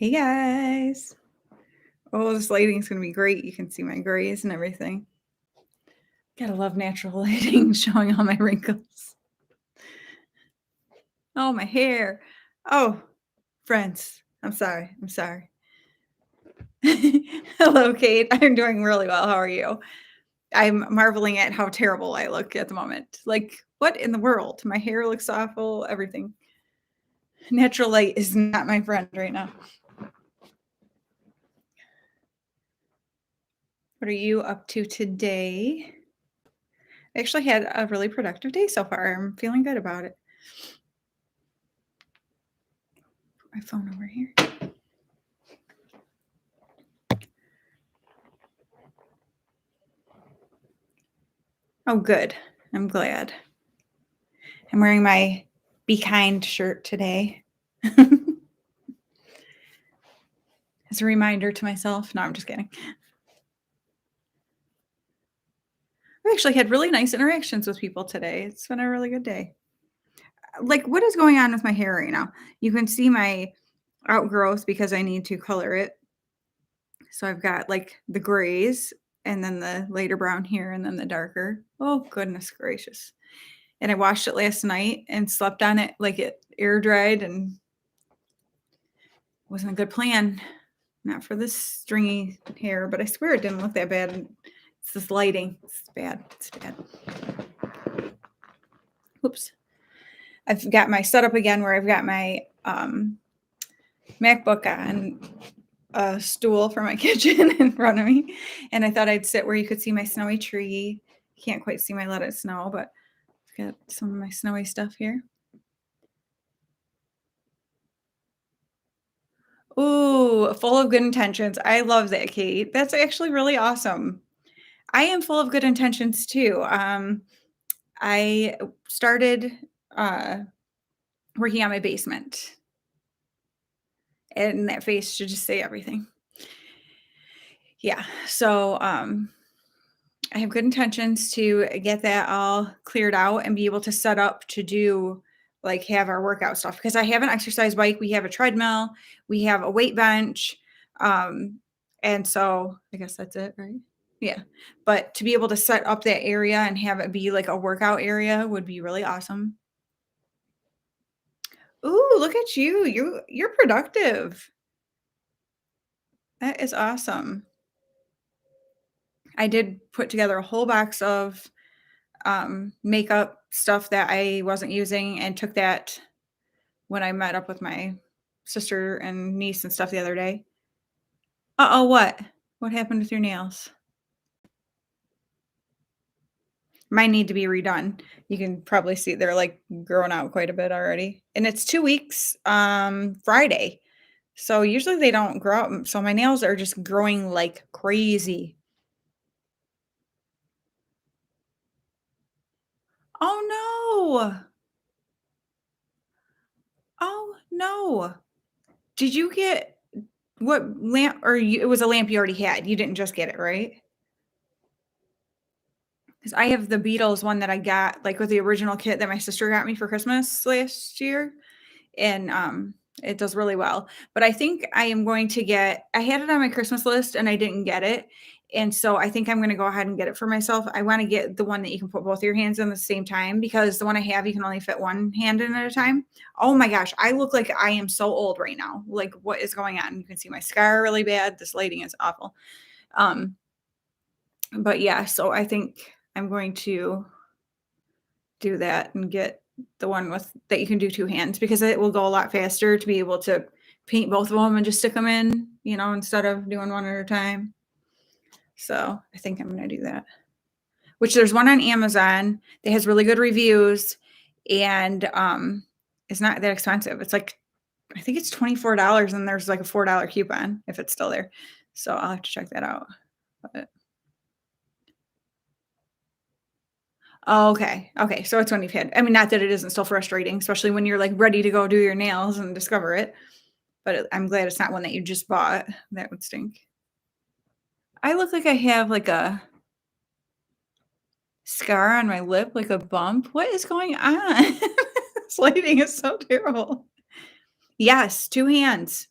Hey guys. Oh, this lighting's gonna be great. You can see my grays and everything. Gotta love natural lighting showing all my wrinkles. Oh, my hair. Oh, friends. I'm sorry. I'm sorry. Hello, Kate. I'm doing really well. How are you? I'm marveling at how terrible I look at the moment. Like, what in the world? My hair looks awful, everything. Natural light is not my friend right now. What are you up to today? I actually had a really productive day so far. I'm feeling good about it. Put my phone over here. Oh, good. I'm glad. I'm wearing my Be Kind shirt today. As a reminder to myself. No, I'm just kidding. I actually had really nice interactions with people today. It's been a really good day. Like, what is going on with my hair right now? You can see my outgrowth because I need to color it. So I've got like the grays and then the lighter brown here and then the darker. Oh, goodness gracious. And I washed it last night and slept on it like it air dried and wasn't a good plan. Not for this stringy hair, but I swear it didn't look that bad. It's this lighting. It's bad. It's bad. Oops. I've got my setup again where I've got my MacBook on a stool for my kitchen in front of me. And I thought I'd sit where you could see my snowy tree. Can't quite see my Let It Snow, but I've got some of my snowy stuff here. Ooh, full of good intentions. I love that, Kate. That's actually really awesome. I am full of good intentions too. I started working on my basement, and that face should just say everything. Yeah, so I have good intentions to get that all cleared out and be able to set up to do like have our workout stuff because I have an exercise bike, we have a treadmill, we have a weight bench, and so I guess that's it, right? Yeah, but to be able to set up that area and have it be like a workout area would be really awesome. Ooh, look at you. You're productive. That is awesome. I did put together a whole box of makeup stuff that I wasn't using and took that when I met up with my sister and niece and stuff the other day. Uh-oh, what? What happened with your nails? Mine need to be redone. You can probably see they're like growing out quite a bit already. And it's 2 weeks Friday. So usually they don't grow out. So my nails are just growing like crazy. Oh no. Oh no. Did you get what lamp or it was a lamp you already had? You didn't just get it, right? Because I have the Beatles one that I got like with the original kit that my sister got me for Christmas last year. And it does really well. But I think I am going to get I had it on my Christmas list and I didn't get it. And so I think I'm going to go ahead and get it for myself. I want to get the one that you can put both your hands in at the same time because the one I have you can only fit one hand in at a time. Oh my gosh, I look like I am so old right now. Like what is going on? You can see my scar really bad. This lighting is awful. Um but yeah, so I think I'm going to do that and get the one with that you can do two hands because it will go a lot faster to be able to paint both of them and just stick them in, instead of doing one at a time. So I think I'm going to do that. Which there's one on Amazon that has really good reviews and it's not that expensive. It's like I think it's $24 and there's like a $4 coupon if it's still there. So I'll have to check that out. But Oh, okay. Okay. So it's when you've had, I mean, not that it isn't still frustrating, especially when you're like ready to go do your nails and discover it. But I'm glad it's not one that you just bought. That would stink. I look like I have like a scar on my lip, like a bump. What is going on? This lighting is so terrible. Yes, two hands.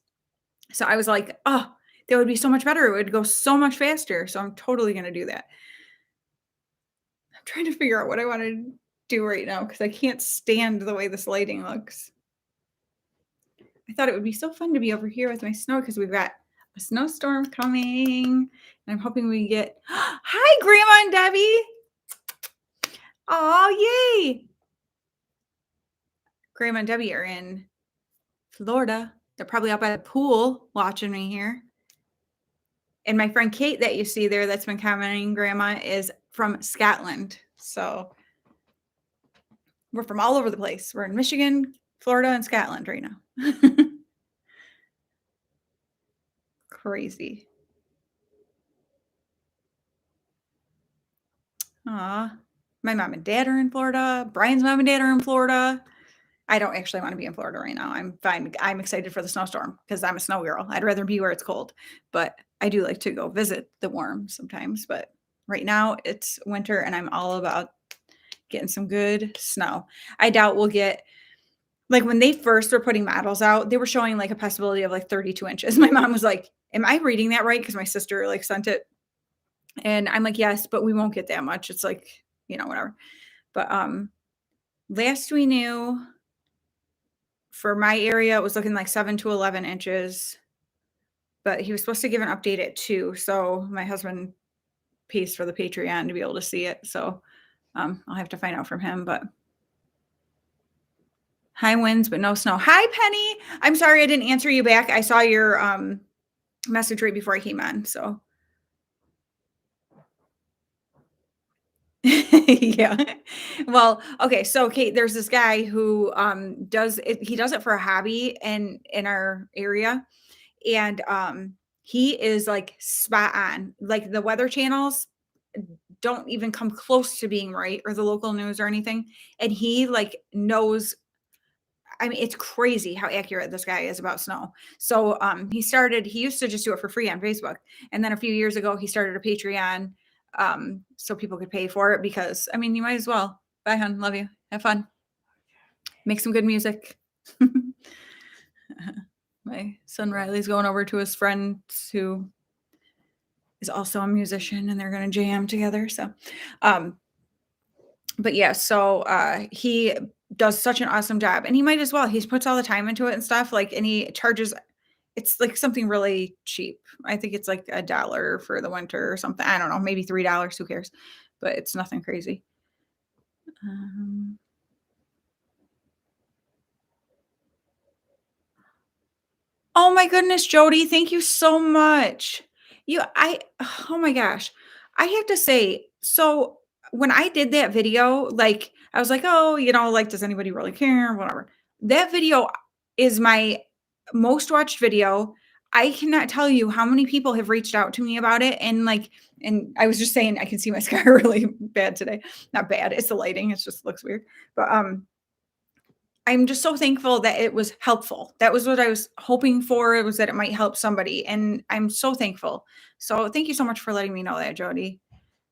So I was like, "Oh, that would be so much better. It would go so much faster." So I'm totally gonna do that. I'm trying to figure out what I wanna do right now because I can't stand the way this lighting looks. I thought it would be so fun to be over here with my snow because we've got a snowstorm coming, and I'm hoping we get Hi, Grandma and Debbie. Oh, yay. Grandma and Debbie are in Florida. They're probably out by the pool watching me here. And my friend Kate that you see there that's been commenting, Grandma, is from Scotland. So we're from all over the place. We're in Michigan, Florida, and Scotland right now. Crazy. Aw. My mom and dad are in Florida. Brian's mom and dad are in Florida. I don't actually want to be in Florida right now. I'm fine. I'm excited for the snowstorm because I'm a snow girl. I'd rather be where it's cold, but I do like to go visit the warm sometimes. But right now it's winter and I'm all about getting some good snow. I doubt we'll get like when they first were putting models out, they were showing like a possibility of like 32 inches. My mom was like, "Am I reading that right?" Because my sister like sent it. And I'm like, "Yes, but we won't get that much." It's like, whatever. But last we knew for my area, it was looking like 7 to 11 inches, but he was supposed to give an update at 2. So my husband pays for the Patreon to be able to see it. So I'll have to find out from him. But high winds, but no snow. Hi, Penny. I'm sorry I didn't answer you back. I saw your message right before I came on. So yeah. Well, okay. So Kate, there's this guy who does it, he does it for a hobby in our area. And he is like spot on. Like the weather channels don't even come close to being right, or the local news or anything. And he like knows, I mean, it's crazy how accurate this guy is about snow. So he used to just do it for free on Facebook. And then a few years ago, he started a Patreon so people could pay for it because, I mean, you might as well. Bye, hon. Love you. Have fun. Make some good music. My son Riley's going over to his friend who is also a musician and they're going to jam together. So, but yeah, so he does such an awesome job and he might as well. He puts all the time into it and stuff like, and he charges, it's like something really cheap. I think it's like $1 for the winter or something. I don't know, maybe $3. Who cares? But it's nothing crazy. Um, Oh my goodness, Jody, thank you so much. Oh my gosh. I have to say, so when I did that video, like, I was like, oh, like, does anybody really care? Whatever. That video is my most watched video. I cannot tell you how many people have reached out to me about it. And I was just saying, I can see my scar really bad today. Not bad. It's the lighting. It just looks weird. But, I'm just so thankful that it was helpful. That was what I was hoping for. It was that it might help somebody, and I'm so thankful. So thank you so much for letting me know that, Jody.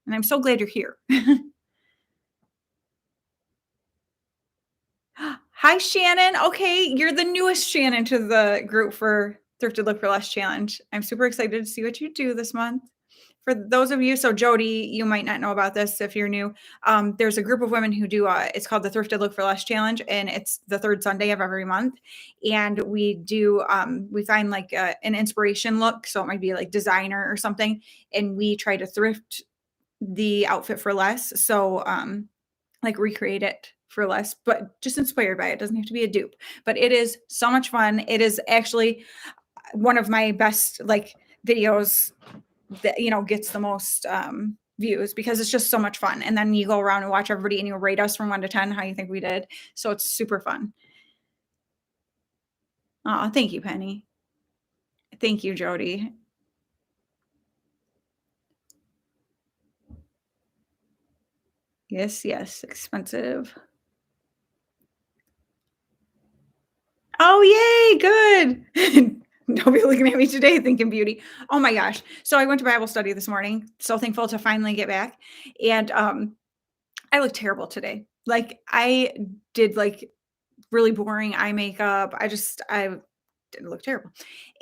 And I'm so glad you're here. Hi, Shannon. Okay, you're the newest Shannon to the group for Thrifted Look for Less Challenge. I'm super excited to see what you do this month. For those of you, so Jody, you might not know about this if you're new. There's a group of women who do, it's called the Thrifted Look for Less Challenge, and it's the third Sunday of every month. And we find like an inspiration look. So it might be like designer or something. And we try to thrift the outfit for less. So, like recreate it for less, but just inspired by it. Doesn't have to be a dupe, but it is so much fun. It is actually one of my best like videos that gets the most views because it's just so much fun. And then you go around and watch everybody and you rate us from 1 to 10 how you think we did. So it's super fun. Oh, thank you, Penny. Thank you, Jody. Yes, yes, expensive. Oh, yay, good. Don't be looking at me today thinking beauty. Oh my gosh. So I went to Bible study this morning. So thankful to finally get back. And I look terrible today. Like I did like really boring eye makeup. I didn't look terrible.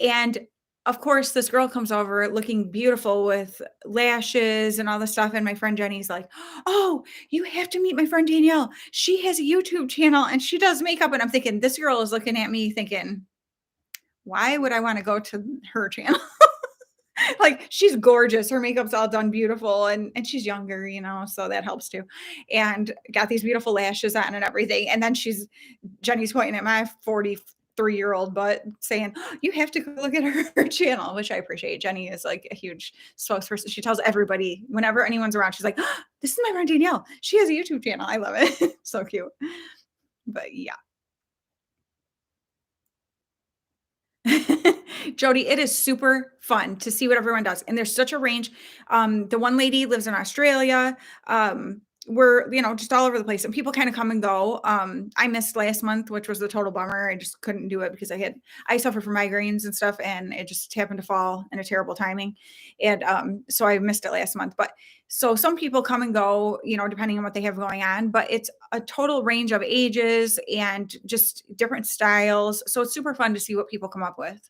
And of course, this girl comes over looking beautiful with lashes and all this stuff. And my friend Jenny's like, "Oh, you have to meet my friend Danielle. She has a YouTube channel and she does makeup." And I'm thinking, this girl is looking at me thinking, why would I want to go to her channel? Like, she's gorgeous. Her makeup's all done beautiful and she's younger, so that helps too. And got these beautiful lashes on and everything. And then Jenny's pointing at my 43-year-old butt saying, "You have to go look at her channel," which I appreciate. Jenny is like a huge spokesperson. She tells everybody whenever anyone's around, she's like, "This is my friend Danielle. She has a YouTube channel." I love it. So cute. But yeah. Jody, it is super fun to see what everyone does. And there's such a range. The one lady lives in Australia. We're, just all over the place and people kind of come and go. I missed last month, which was the total bummer. I just couldn't do it because I suffer from migraines and stuff and it just happened to fall in a terrible timing. And so I missed it last month. But so some people come and go, depending on what they have going on, but it's a total range of ages and just different styles. So it's super fun to see what people come up with.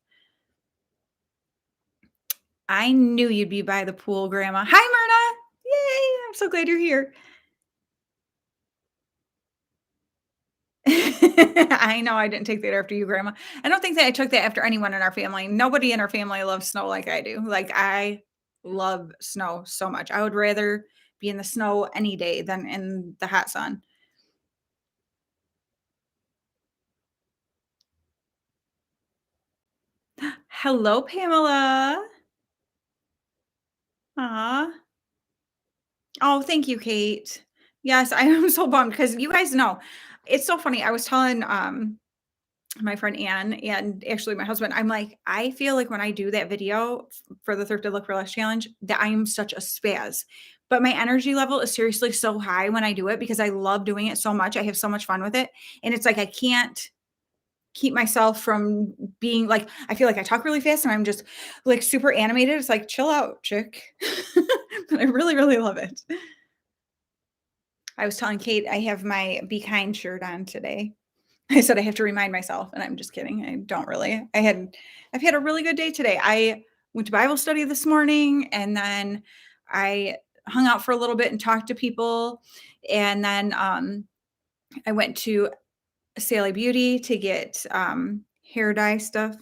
I knew you'd be by the pool, Grandma. Hi, Myrna. Yay. I'm so glad you're here. I know I didn't take that after you, Grandma. I don't think that I took that after anyone in our family. Nobody in our family loves snow like I do. Like, I love snow so much. I would rather be in the snow any day than in the hot sun. Hello, Pamela. Aw. Oh, thank you, Kate. Yes, I am so bummed because you guys know. It's so funny. I was telling my friend Anne and actually my husband, I'm like, I feel like when I do that video for the Thrifted Look for Less challenge, that I am such a spaz. But my energy level is seriously so high when I do it because I love doing it so much. I have so much fun with it. And it's like I can't keep myself from being like, I feel like I talk really fast and I'm just like super animated. It's like, chill out, chick. But I really, really love it. I was telling Kate I have my Be Kind shirt on today. I said I have to remind myself, and I'm just kidding. I don't really. I've had a really good day today. I went to Bible study this morning, and then I hung out for a little bit and talked to people, and then I went to Sally Beauty to get hair dye stuff.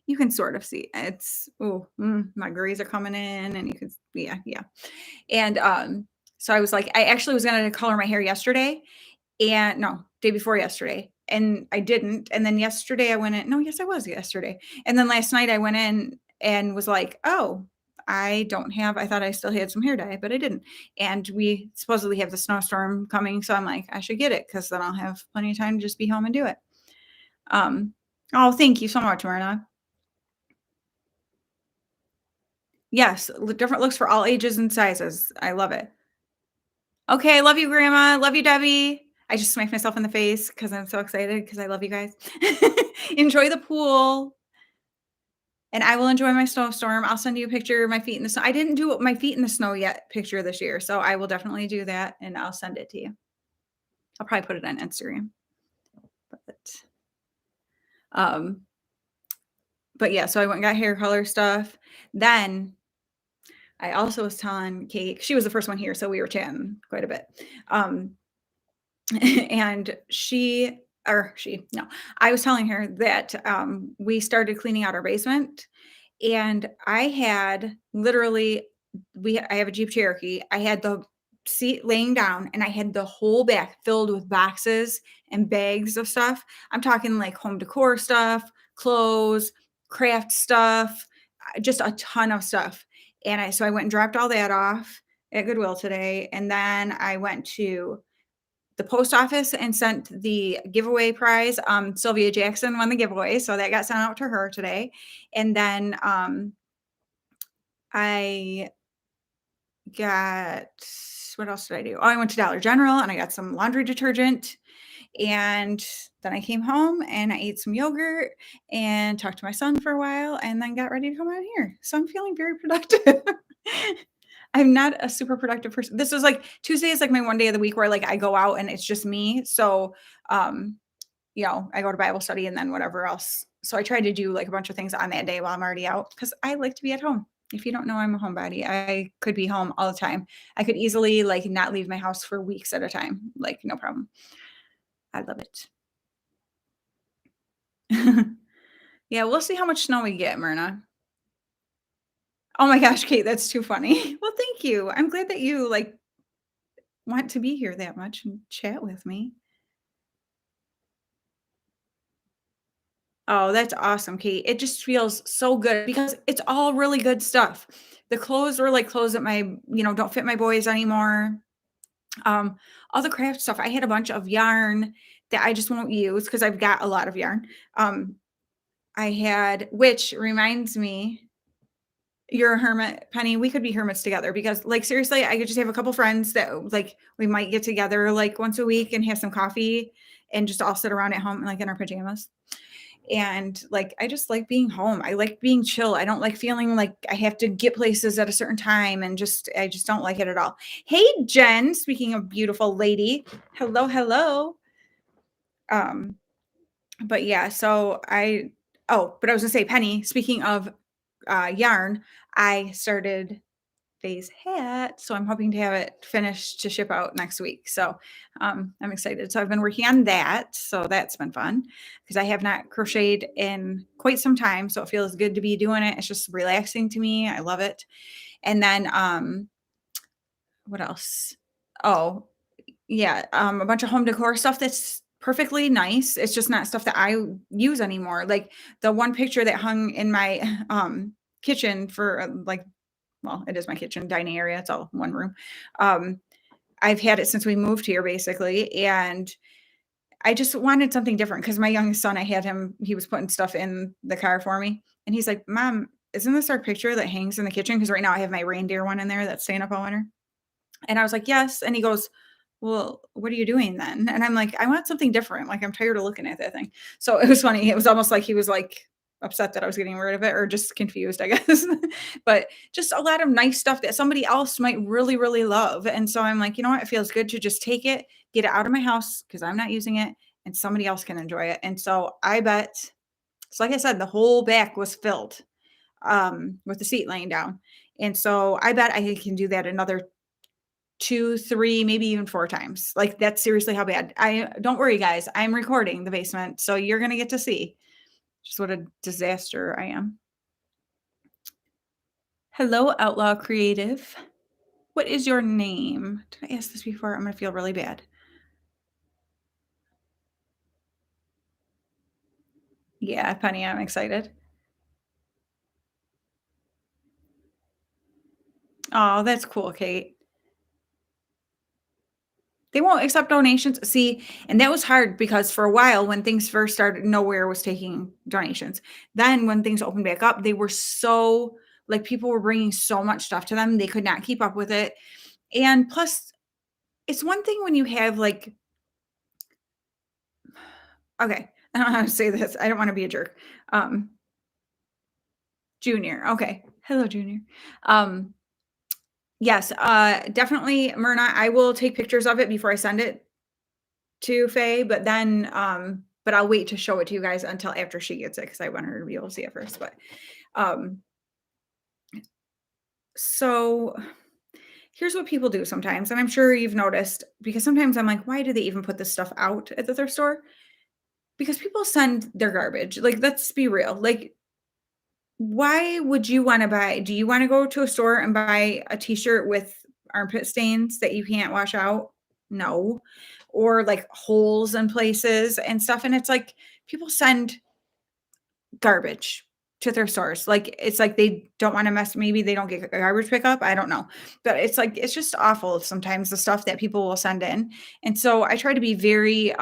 You can sort of see it's my grays are coming in, and you can yeah. And so I was like, I actually was gonna color my hair yesterday, and no, day before yesterday, and I didn't, and then yesterday I went in no, yes, I was yesterday, and then last night I went in and was like, "Oh, I thought I still had some hair dye, but I didn't." And we supposedly have the snowstorm coming, so I'm like, "I should get it because then I'll have plenty of time to just be home and do it." Um, oh, thank you so much, Myrna. Yes, different looks for all ages and sizes. I love it. Okay, I love you, Grandma. Love you, Debbie. I just smacked myself in the face because I'm so excited because I love you guys. Enjoy the pool, and I will enjoy my snowstorm. I'll send you a picture of my feet in the snow. I didn't do my feet in the snow yet picture this year, so I will definitely do that, and I'll send it to you. I'll probably put it on Instagram. But, um, but yeah, so I went and got hair color stuff. Then I also was telling Kate, she was the first one here, so we were chatting quite a bit. Um, and no, I was telling her that we started cleaning out our basement and I had literally I have a Jeep Cherokee. I had the seat laying down and I had the whole back filled with boxes and bags of stuff. I'm talking like home decor stuff, clothes, craft stuff, just a ton of stuff. And so I went and dropped all that off at Goodwill today. And then I went to the post office and sent the giveaway prize. Sylvia Jackson won the giveaway, so that got sent out to her today. And then I got what else did I do? Oh, I went to Dollar General and I got some laundry detergent. And then I came home and I ate some yogurt and talked to my son for a while and then got ready to come out here. So I'm feeling very productive. I'm not a super productive person. This is like Tuesday is like my one day of the week where like I go out and it's just me. So I go to Bible study and then whatever else So I try to do like a bunch of things on that day while I'm already out because I like to be at home. If you don't know, I'm a homebody. I could be home all the time. I could easily like not leave my house for weeks at a time. Like no problem. I love it. Yeah, we'll see how much snow we get, Myrna. Oh my gosh, Kate, that's too funny. Well, thank you. I'm glad that you like want to be here that much and chat with me. Oh, that's awesome, Kate. It just feels so good because it's all really good stuff. The clothes were like clothes that don't fit my boys anymore. Um, all the craft stuff. I had a bunch of yarn that I just won't use because I've got a lot of yarn. Um, which reminds me, you're a hermit, Penny. We could be hermits together because, like, seriously, I could just have a couple friends that, like, we might get together like once a week and have some coffee and just all sit around at home, like in our pajamas. And like, I just like being home. I like being chill. I don't like feeling like I have to get places at a certain time and I just don't like it at all. Hey, Jen, speaking of beautiful lady. Hello, hello. Um, but yeah, but I was gonna say, Penny, speaking of yarn, I started Faye's hat. So I'm hoping to have it finished to ship out next week. So I'm excited. So I've been working on that. So that's been fun because I have not crocheted in quite some time. So it feels good to be doing it. It's just relaxing to me. I love it. And then what else? Oh, yeah, a bunch of home decor stuff that's perfectly nice. It's just not stuff that I use anymore. Like the one picture that hung in my kitchen for well, it is my kitchen dining area. It's all one room. Um, I've had it since we moved here basically. And I just wanted something different because my youngest son, he was putting stuff in the car for me. And he's like, Mom, isn't this our picture that hangs in the kitchen? Because right now I have my reindeer one in there that's staying up all winter. And I was like, yes. And he goes, well, what are you doing then? And I'm like, I want something different. Like, I'm tired of looking at that thing. So it was funny. It was almost like he was like upset that I was getting rid of it or just confused, I guess. But just a lot of nice stuff that somebody else might really, really love. And so I'm like, you know what? It feels good to just take it, get it out of my house because I'm not using it and somebody else can enjoy it. And so so like I said, the whole back was filled with the seat laying down. And so I bet I can do that another 2, 3, maybe even 4 times. Like, that's seriously how bad. I don't worry, guys. I'm recording the basement, so you're gonna get to see just what a disaster I am. Hello, Outlaw Creative. What is your name? Did I ask this before? I'm gonna feel really bad. Yeah, Penny, I'm excited. Oh, that's cool, Kate. They won't accept donations. See, and that was hard because for a while when things first started, nowhere was taking donations. Then when things opened back up, they were so like people were bringing so much stuff to them, they could not keep up with it. And plus, it's one thing when you have like, okay, I don't know how to say this. I don't want to be a jerk. Um, Junior. Okay. Hello, Junior. Um, yes, definitely, Myrna. I will take pictures of it before I send it to Faye, but I'll wait to show it to you guys until after she gets it because I want her to be able to see it first. But um, so here's what people do sometimes, and I'm sure you've noticed because sometimes I'm like, why do they even put this stuff out at the thrift store? Because people send their garbage. Like, let's be real. Like, why would you want to buy? Do you want to go to a store and buy a t-shirt with armpit stains that you can't wash out? No. Or like holes in places and stuff. And it's like people send garbage to their stores. Like it's like they don't want to mess, maybe they don't get garbage pickup. I don't know. But it's like it's just awful sometimes the stuff that people will send in. And so I try to be very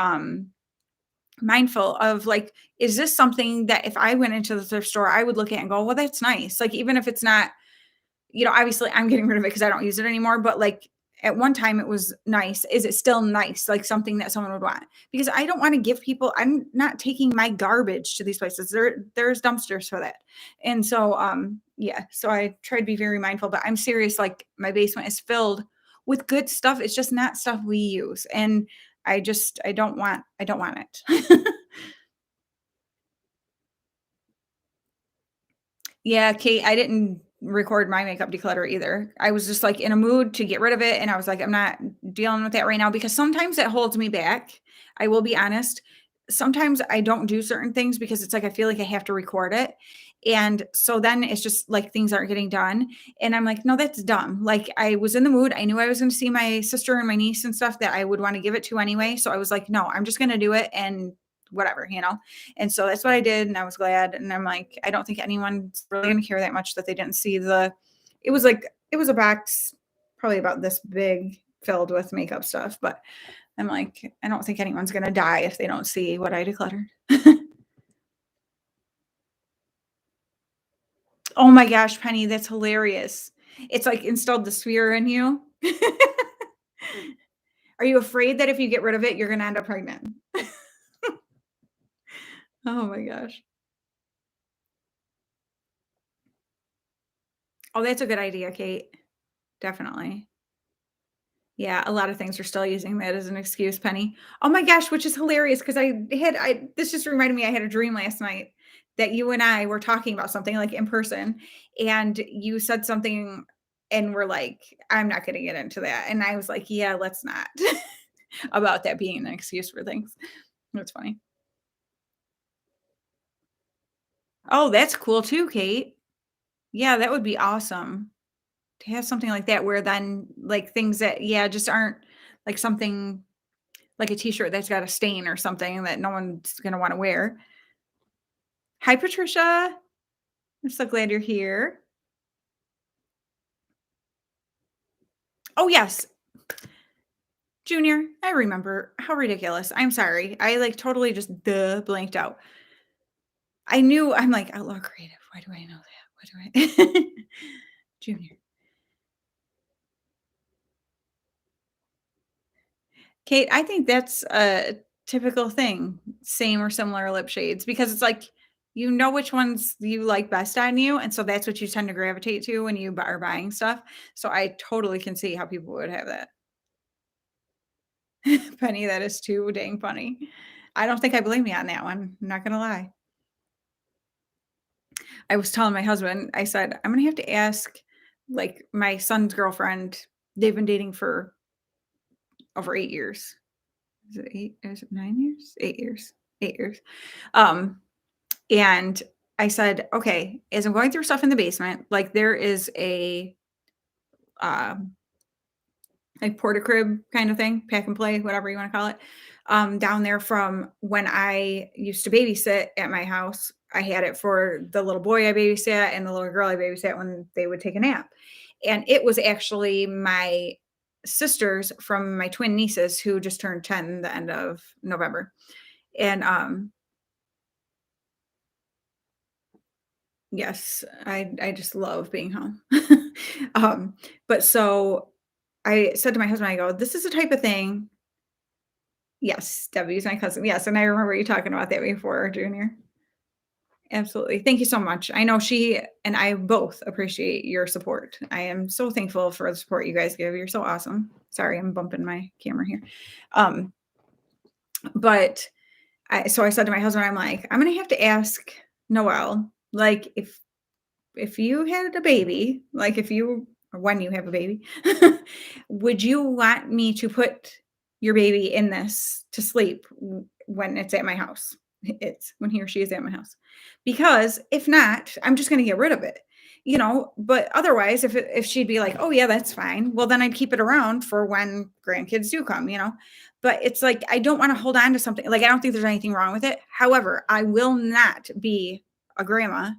mindful of like, is this something that if I went into the thrift store, I would look at and go, well, that's nice. Like, even if it's not, obviously I'm getting rid of it because I don't use it anymore, but like at one time it was nice. Is it still nice? Like something that someone would want? Because I don't want to give people, I'm not taking my garbage to these places. There's dumpsters for that. And so, yeah, so I try to be very mindful, but I'm serious. Like my basement is filled with good stuff. It's just not stuff we use. And I don't want it. Yeah, Kate, I didn't record my makeup declutter either. I was just like in a mood to get rid of it. And I was like, I'm not dealing with that right now because sometimes it holds me back. I will be honest. Sometimes I don't do certain things because it's like I feel like I have to record it. And so then it's just like things aren't getting done. And I'm like, no, that's dumb. Like I was in the mood. I knew I was going to see my sister and my niece and stuff that I would want to give it to anyway. So I was like, no, I'm just going to do it and whatever, you know? And so that's what I did, and I was glad, and I'm like, I don't think anyone's really gonna care that much that they didn't see it was like it was a box probably about this big filled with makeup stuff, but I'm like, I don't think anyone's gonna die if they don't see what I decluttered. Oh my gosh, Penny, that's hilarious. It's like installed the sphere in you. Are you afraid that if you get rid of it, you're gonna end up pregnant? Oh my gosh. Oh, that's a good idea, Kate. Definitely. Yeah, a lot of things are still using that as an excuse, Penny. Oh my gosh, which is hilarious because I this just reminded me I had a dream last night that you and I were talking about something like in person, and you said something and we're like, I'm not gonna get into that. And I was like, yeah, let's not about that being an excuse for things. That's funny. Oh, that's cool too, Kate. Yeah, that would be awesome to have something like that where then like things that, yeah, just aren't like something like a t-shirt that's got a stain or something that no one's gonna wanna wear. Hi, Patricia. I'm so glad you're here. Oh, yes, Junior, I remember. How ridiculous. I'm sorry. I, like, totally just blanked out. I knew I'm like, "Outlaw creative. Why do I know that? Why do I" Junior. Kate, I think that's a typical thing, same or similar lip shades, because it's like, you know which ones you like best on you, and so that's what you tend to gravitate to when you are buying stuff. So I totally can see how people would have that. Penny, that is too dang funny. I don't think I blame you on that one. I'm not gonna lie. I was telling my husband, I said, I'm gonna have to ask like my son's girlfriend. They've been dating for over 8 years. Is it eight? Is it 9 years? 8 years. 8 years. Um, and I said, okay, as I'm going through stuff in the basement, like there is a um like porta crib kind of thing, pack and play, whatever you want to call it, down there from when I used to babysit at my house. I had it for the little boy I babysat and the little girl I babysat when they would take a nap. And it was actually my sisters from my twin nieces who just turned 10 the end of November. And yes, I just love being home. um, but so I said to my husband, I go, this is the type of thing. Yes, Debbie's my cousin. Yes, and I remember you talking about that before, Junior. Absolutely. Thank you so much. I know she and I both appreciate your support. I am so thankful for the support you guys give. You're so awesome. Sorry, I'm bumping my camera here. Um, but I said to my husband, I'm like, I'm gonna have to ask Noelle, like if you had a baby, like if you or when you have a baby, would you want me to put your baby in this to sleep when it's at my house? It's when he or she is at my house. Because if not, I'm just going to get rid of it. You know, but otherwise if she'd be like, "Oh yeah, that's fine." Well, then I'd keep it around for when grandkids do come, you know. But it's like I don't want to hold on to something. Like I don't think there's anything wrong with it. However, I will not be a grandma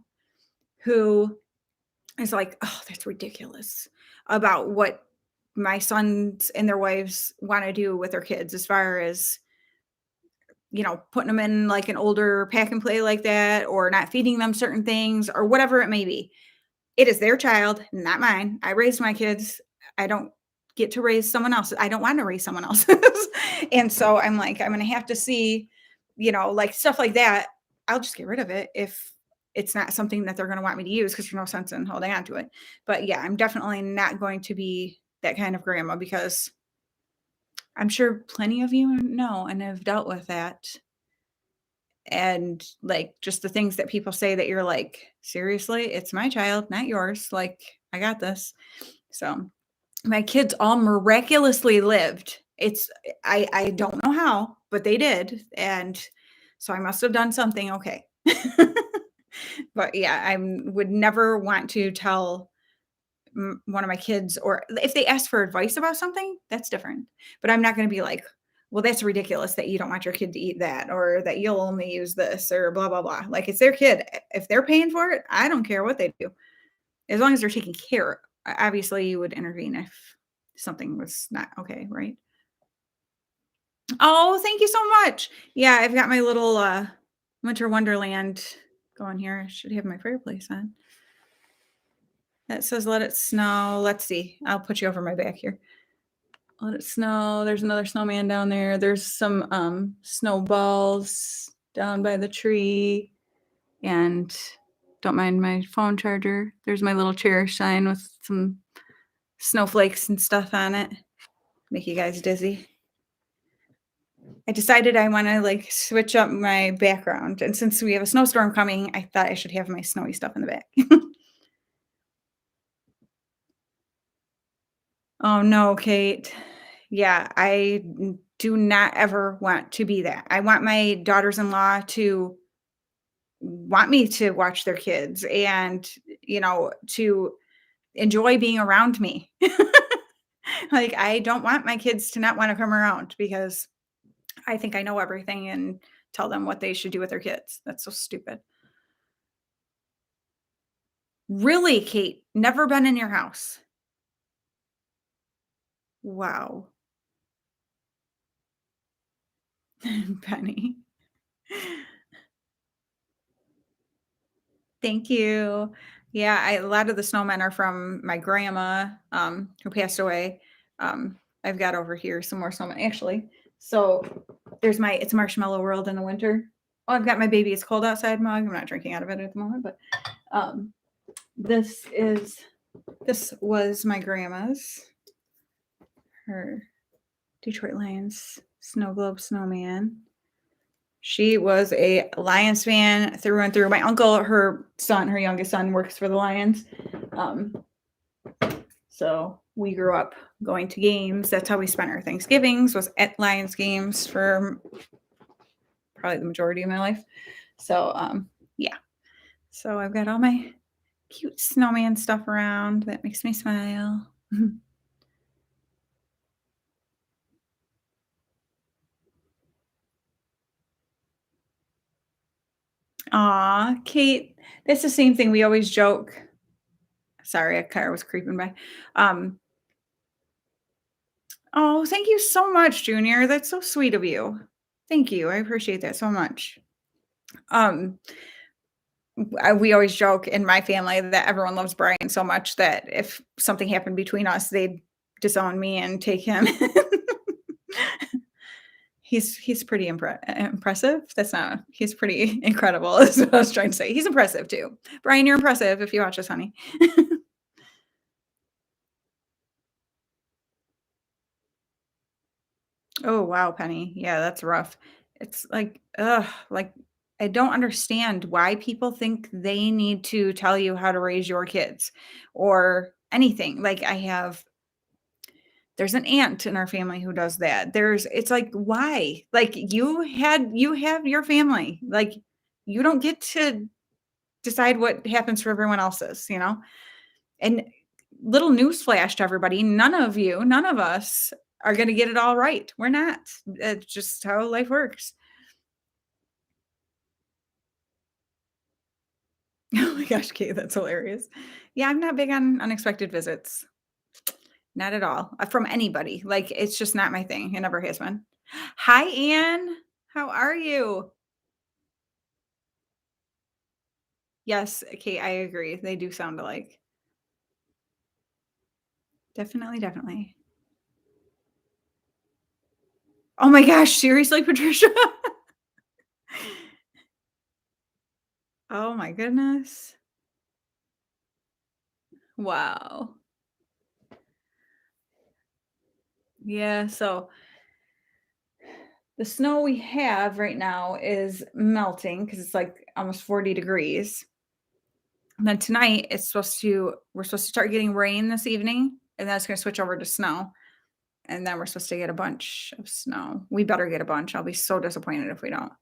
who it's like, "Oh, that's ridiculous," about what my sons and their wives wanna do with their kids as far as, you know, putting them in, like, an older pack and play like that or not feeding them certain things or whatever it may be. It is their child, not mine. I raised my kids. I don't get to raise someone else. I don't wanna raise someone else's. And so I'm like, I'm gonna have to see, you know, like, stuff like that, I'll just get rid of it if it's not something that they're gonna want me to use because there's no sense in holding on to it. But, yeah, I'm definitely not going to be that kind of grandma because I'm sure plenty of you know and have dealt with that. and like just the things that people say that you're like, seriously, it's my child, not yours. Like, I got this. So my kids all miraculously lived. I don't know how, but they did. And so I must have done something okay. But yeah, I would never want to tell one of my kids, or if they ask for advice about something, that's different. But I'm not going to be like, well, that's ridiculous that you don't want your kid to eat that, or that you'll only use this, or blah, blah, blah. Like, it's their kid. If they're paying for it, I don't care what they do. As long as they're taking care. Obviously, you would intervene if something was not okay, right? Oh, thank you so much. Yeah, I've got my little winter wonderland going here. I should have my fireplace on. That says let it snow. Let's see. I'll put you over my back here. Let it snow. There's another snowman down there. There's some snowballs down by the tree. And don't mind my phone charger. There's my little chair shine with some snowflakes and stuff on it. Make you guys dizzy. I decided I want to like switch up my background. And since we have a snowstorm coming, I thought I should have my snowy stuff in the back. Oh no, Kate. Yeah, I do not ever want to be that. I want my daughters-in-law to want me to watch their kids and, to enjoy being around me. Like, I don't want my kids to not want to come around because I think I know everything and tell them what they should do with their kids. That's so stupid. Really, Kate? Never been in your house? Wow. Penny. Thank you. Yeah, a lot of the snowmen are from my grandma, who passed away. I've got over here some more snowmen, actually. So there's it's Marshmallow World in the winter. Oh, I've got my baby It's Cold Outside mug. I'm not drinking out of it at the moment, but um, this this was my grandma's, her Detroit Lions snow globe snowman. She was a Lions fan through and through. My uncle, her youngest son, works for the Lions. Um, so we grew up going to games. That's how we spent our Thanksgivings, was at Lions games for probably the majority of my life. So yeah. So I've got all my cute snowman stuff around that makes me smile. Aw, Kate, that's the same thing we always joke. Sorry, a car was creeping by. Um, oh, thank you so much, Junior. That's so sweet of you. Thank you. I appreciate that so much. Um, we always joke in my family that everyone loves Brian so much that if something happened between us, they'd disown me and take him. He's pretty impressive. That's not. He's pretty incredible. Is what I was trying to say. He's impressive too. Brian, you're impressive if you watch this, honey. Oh, wow, Penny. Yeah, that's rough. It's like, ugh, like I don't understand why people think they need to tell you how to raise your kids or anything. Like there's an aunt in our family who does that. It's like, why? Like you have your family. Like you don't get to decide what happens for everyone else's. And little news flash to everybody, none of us are going to get it all right. We're not. It's just how life works. Oh my gosh, Kate, that's hilarious. Yeah, I'm not big on unexpected visits. Not at all. From anybody. Like, it's just not my thing. It never has been. Hi, Anne. How are you? Yes, Kate, I agree. They do sound alike. Definitely, definitely. Oh my gosh, seriously, Patricia? Oh my goodness. Wow. Yeah, so The snow we have right now is melting because it's like almost 40 degrees. And then tonight we're supposed to start getting rain this evening, and then it's gonna switch over to snow. And then we're supposed to get a bunch of snow. We better get a bunch. I'll be so disappointed if we don't.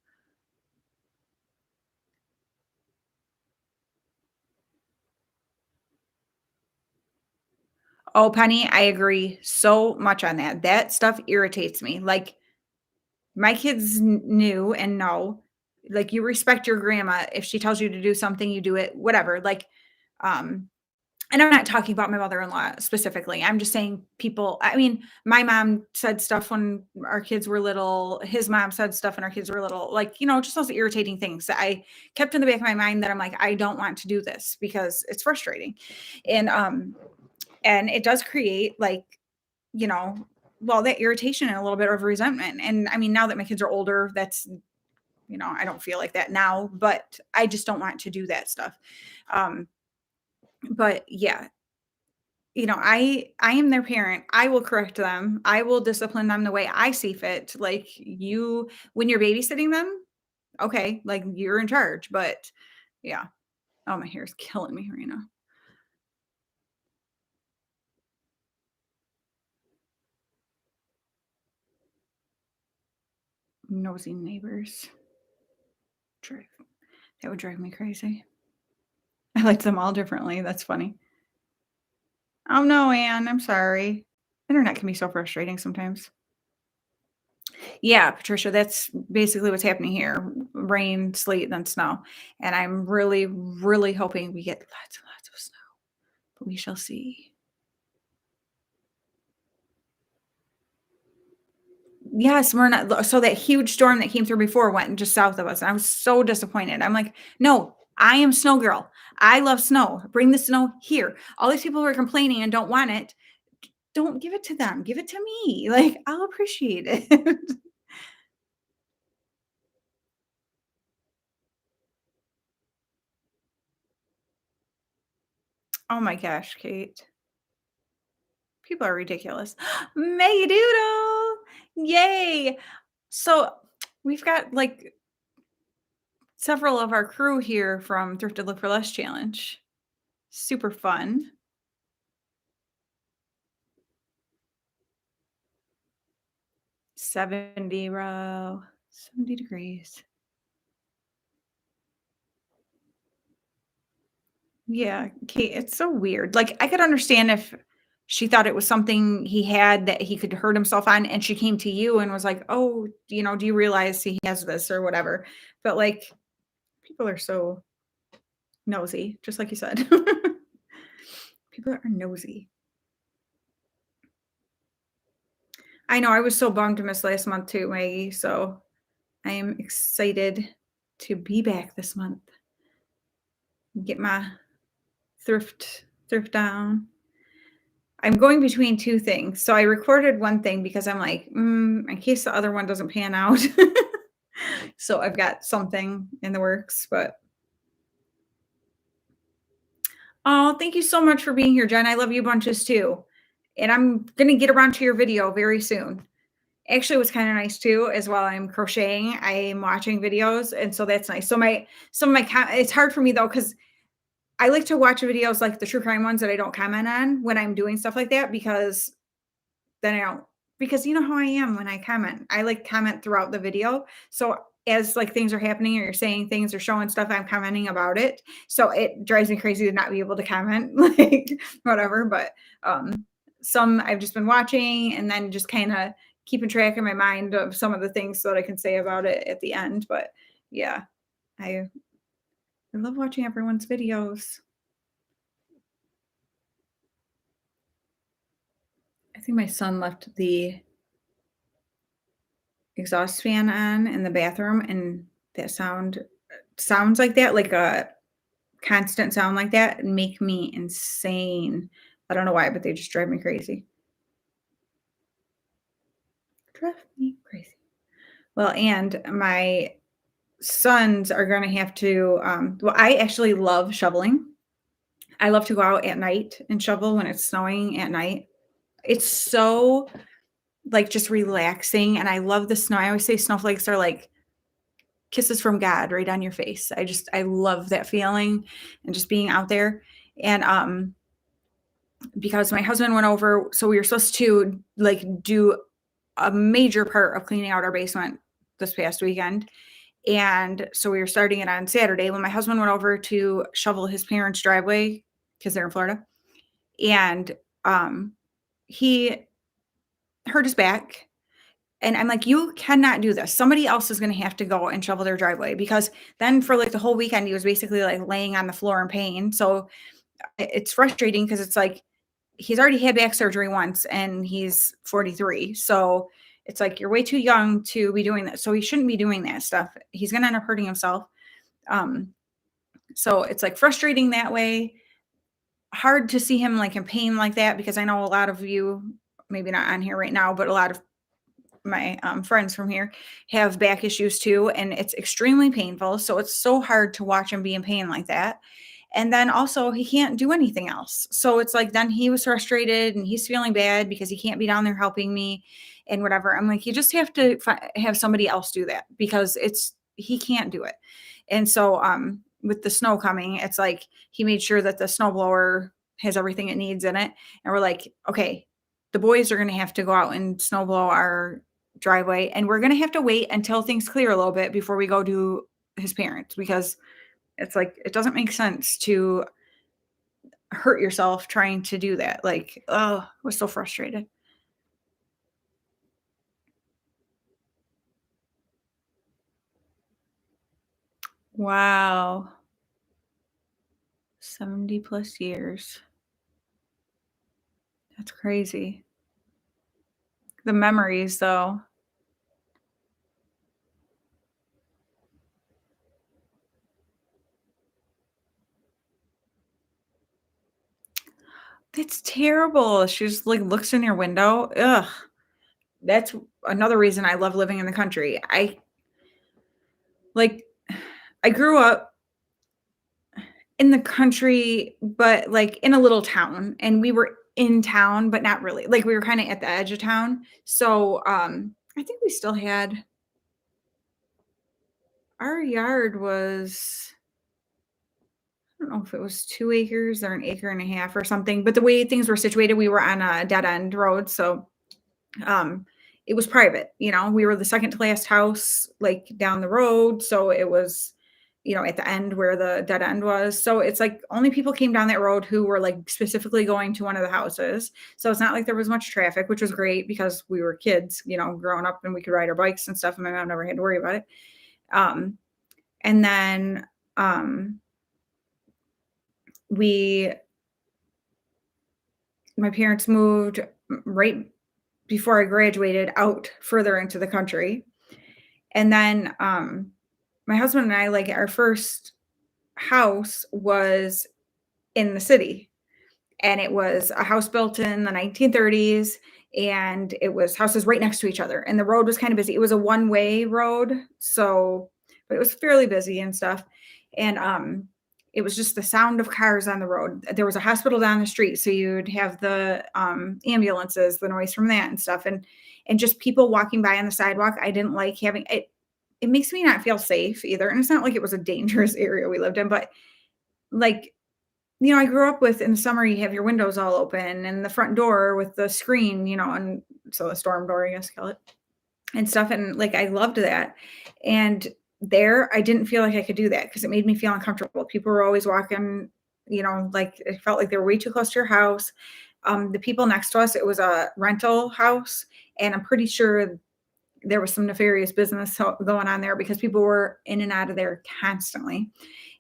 Oh, Penny, I agree so much on that. That stuff irritates me. Like, my kids knew and know, like, you respect your grandma. If she tells you to do something, you do it, whatever. Like, um, and I'm not talking about my mother-in-law specifically. I'm just saying people, I mean, my mom said stuff when our kids were little. His mom said stuff when our kids were little. Like, just those irritating things that I kept in the back of my mind that I'm like, I don't want to do this because it's frustrating. And it does create like, you know, well, that irritation and a little bit of resentment. And I mean, now that my kids are older, that's, I don't feel like that now, but I just don't want to do that stuff. Um, but yeah, I am their parent. I will correct them. I will discipline them the way I see fit. Like, you when you're babysitting them, okay, like, you're in charge, but yeah. Oh, my hair is killing me right now. Nosy neighbors. Drive that would drive me crazy. I like them all differently. That's funny. Oh, no, Anne, I'm sorry. Internet can be so frustrating sometimes. Yeah, Patricia, that's basically what's happening here. Rain, sleet, then snow. And I'm really, really hoping we get lots and lots of snow, but we shall see. Yes, we're not so that huge storm that came through before went just south of us. And I was so disappointed. I'm like, no, I am snow girl. I love snow. Bring the snow here. All these people who are complaining and don't want it, don't give it to them. Give it to me. Like, I'll appreciate it. Oh my gosh, Kate. People are ridiculous. Maggie Doodle. Yay. So we've got like several of our crew here from Thrifted Look for Less Challenge. Super fun. 70 row, 70 degrees. Yeah, Kate, it's so weird. Like, I could understand if she thought it was something he had that he could hurt himself on, and she came to you and was like, "Oh, do you realize he has this or whatever?" But like, people are so nosy, just like you said. People are nosy. I know, I was so bummed to miss last month too, Maggie. So I am excited to be back this month. Get my thrift down. I'm going between 2 things. So I recorded one thing because I'm like, in case the other one doesn't pan out. So I've got something in the works, but oh, thank you so much for being here, Jen. I love you bunches too. And I'm gonna get around to your video very soon. Actually, what's kind of nice too is while I'm crocheting, I'm watching videos, and so that's nice. So some of my it's hard for me though because I like to watch videos like the true crime ones that I don't comment on when I'm doing stuff like that then I don't because you know how I am when I comment. I like comment throughout the video. So as like things are happening or you're saying things or showing stuff, I'm commenting about it. So it drives me crazy to not be able to comment, like whatever. But some I've just been watching and then just kind of keeping track in my mind of some of the things so that I can say about it at the end. But yeah, I I love watching everyone's videos. I think my son left the exhaust fan on in the bathroom, and that sounds like that, like a constant sound like that, make me insane. I don't know why, but they just drive me crazy. Drive me crazy. Well, and my sons are gonna have to, well, I actually love shoveling. I love to go out at night and shovel when it's snowing at night. It's so like, just relaxing, and I love the snow. I always say snowflakes are like kisses from God right on your face. I love that feeling and just being out there. And because my husband went over, so we were supposed to like do a major part of cleaning out our basement this past weekend. And so we were starting it on Saturday when my husband went over to shovel his parents' driveway because they're in Florida. And um he hurt his back. And I'm like, you cannot do this. Somebody else is going to have to go and shovel their driveway because then for like the whole weekend, he was basically like laying on the floor in pain. So it's frustrating because it's like he's already had back surgery once and he's 43. So it's like you're way too young to be doing that. So he shouldn't be doing that stuff. He's going to end up hurting himself. Um, so it's like frustrating that way. Hard to see him like in pain like that because I know a lot of you, maybe not on here right now, but a lot of my friends from here have back issues too, and it's extremely painful. So it's so hard to watch him be in pain like that. And then also he can't do anything else. So it's like then he was frustrated and he's feeling bad because he can't be down there helping me and whatever. I'm like, you just have to have somebody else do that because he can't do it. And so with the snow coming, it's like he made sure that the snowblower has everything it needs in it. And we're like, okay, the boys are going to have to go out and snowblow our driveway and we're going to have to wait until things clear a little bit before we go to his parents because it's like it doesn't make sense to hurt yourself trying to do that. Like, oh, I was so frustrated. Wow. 70 plus years. That's crazy. The memories though. That's terrible. She just like looks in your window. Ugh. That's another reason I love living in the country. Like I grew up in the country, but like in a little town, and we were in town, but not really. Like we were kind of at the edge of town. So I think we still had our yard was I don't know if it was 2 acres or an acre and a half or something, but the way things were situated, we were on a dead end road. So um it was private, we were the second to last house like down the road. So it was, at the end where the dead end was. So it's like only people came down that road who were like specifically going to one of the houses. So it's not like there was much traffic, which was great because we were kids, growing up and we could ride our bikes and stuff. And my mom never had to worry about it. Um, and then we my parents moved right before I graduated out further into the country. And then my husband and I, like our first house was in the city, and it was a house built in the 1930s, and it was houses right next to each other, and the road was kind of busy. It was a one-way road, so but it was fairly busy and stuff. And it was just the sound of cars on the road. There was a hospital down the street, so you'd have the ambulances, the noise from that and stuff, and just people walking by on the sidewalk. I didn't like having it. It makes me not feel safe either. And it's not like it was a dangerous area we lived in, but like, I grew up with in the summer, you have your windows all open and the front door with the screen, and so the storm door, I guess call it, and stuff. And like, I loved that. And there, I didn't feel like I could do that because it made me feel uncomfortable. People were always walking, like it felt like they were way too close to your house. The people next to us, it was a rental house. And I'm pretty sure there was some nefarious business going on there because people were in and out of there constantly.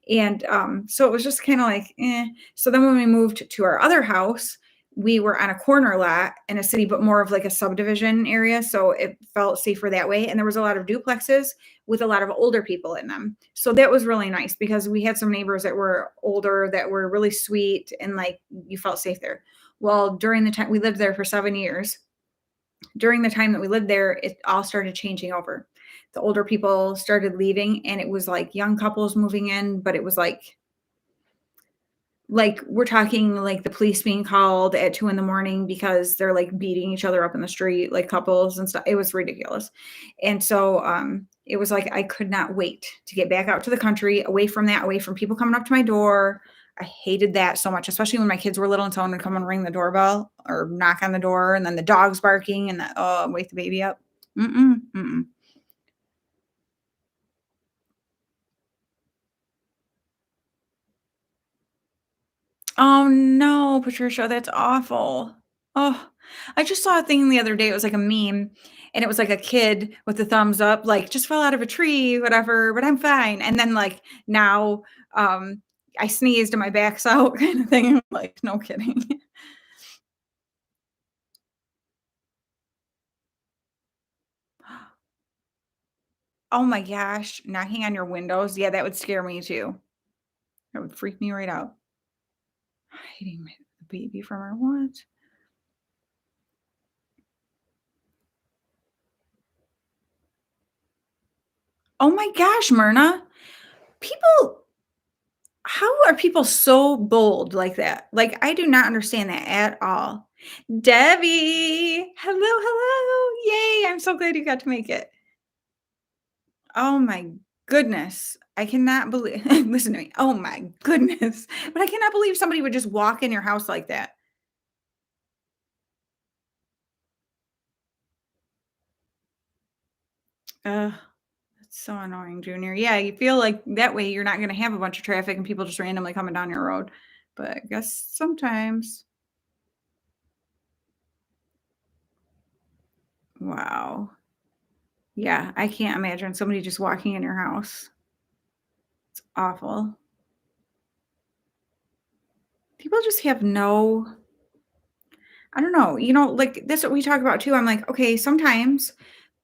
And so it was just kind of like, eh. So then when we moved to our other house, we were on a corner lot in a city, but more of like a subdivision area. So it felt safer that way. And there was a lot of duplexes with a lot of older people in them. So that was really nice because we had some neighbors that were older that were really sweet and like you felt safe there. Well, during the time we lived there for 7 years, during the time that we lived there, it all started changing over. The older people started leaving and it was like young couples moving in, but it was like Like, we're talking, like, the police being called at 2 in the morning because they're, like, beating each other up in the street, like, couples and stuff. It was ridiculous. And so, it was like I could not wait to get back out to the country, away from that, away from people coming up to my door. I hated that so much, especially when my kids were little and someone would come and ring the doorbell or knock on the door and then the dog's barking and oh, wake the baby up. Mm-mm, mm-mm. Oh, no, Patricia, that's awful. Oh, I just saw a thing the other day, it was like a meme, and it was like a kid with the thumbs up, like, "Just fell out of a tree, whatever, but I'm fine," and then, like, now, um, I sneezed and my back's out kinda thing. I'm like, "No kidding." Oh my gosh, knocking on your windows, yeah, that would scare me too. That would freak me right out. Hiding my baby from her, what? Oh my gosh, Myrna. People How are people so bold like that? Like, I do not understand that at all. Debbie, hello, hello. Yay, I'm so glad you got to make it. Oh my goodness. I cannot believe listen to me. Oh my goodness. But I cannot believe somebody would just walk in your house like that. Ugh, that's so annoying, Junior. Yeah, you feel like that way you're not gonna have a bunch of traffic and people just randomly coming down your road. But I guess sometimes. Wow. Yeah, I can't imagine somebody just walking in your house. Awful. People just have no I don't know, like, that's what we talk about too. I'm like, okay, sometimes,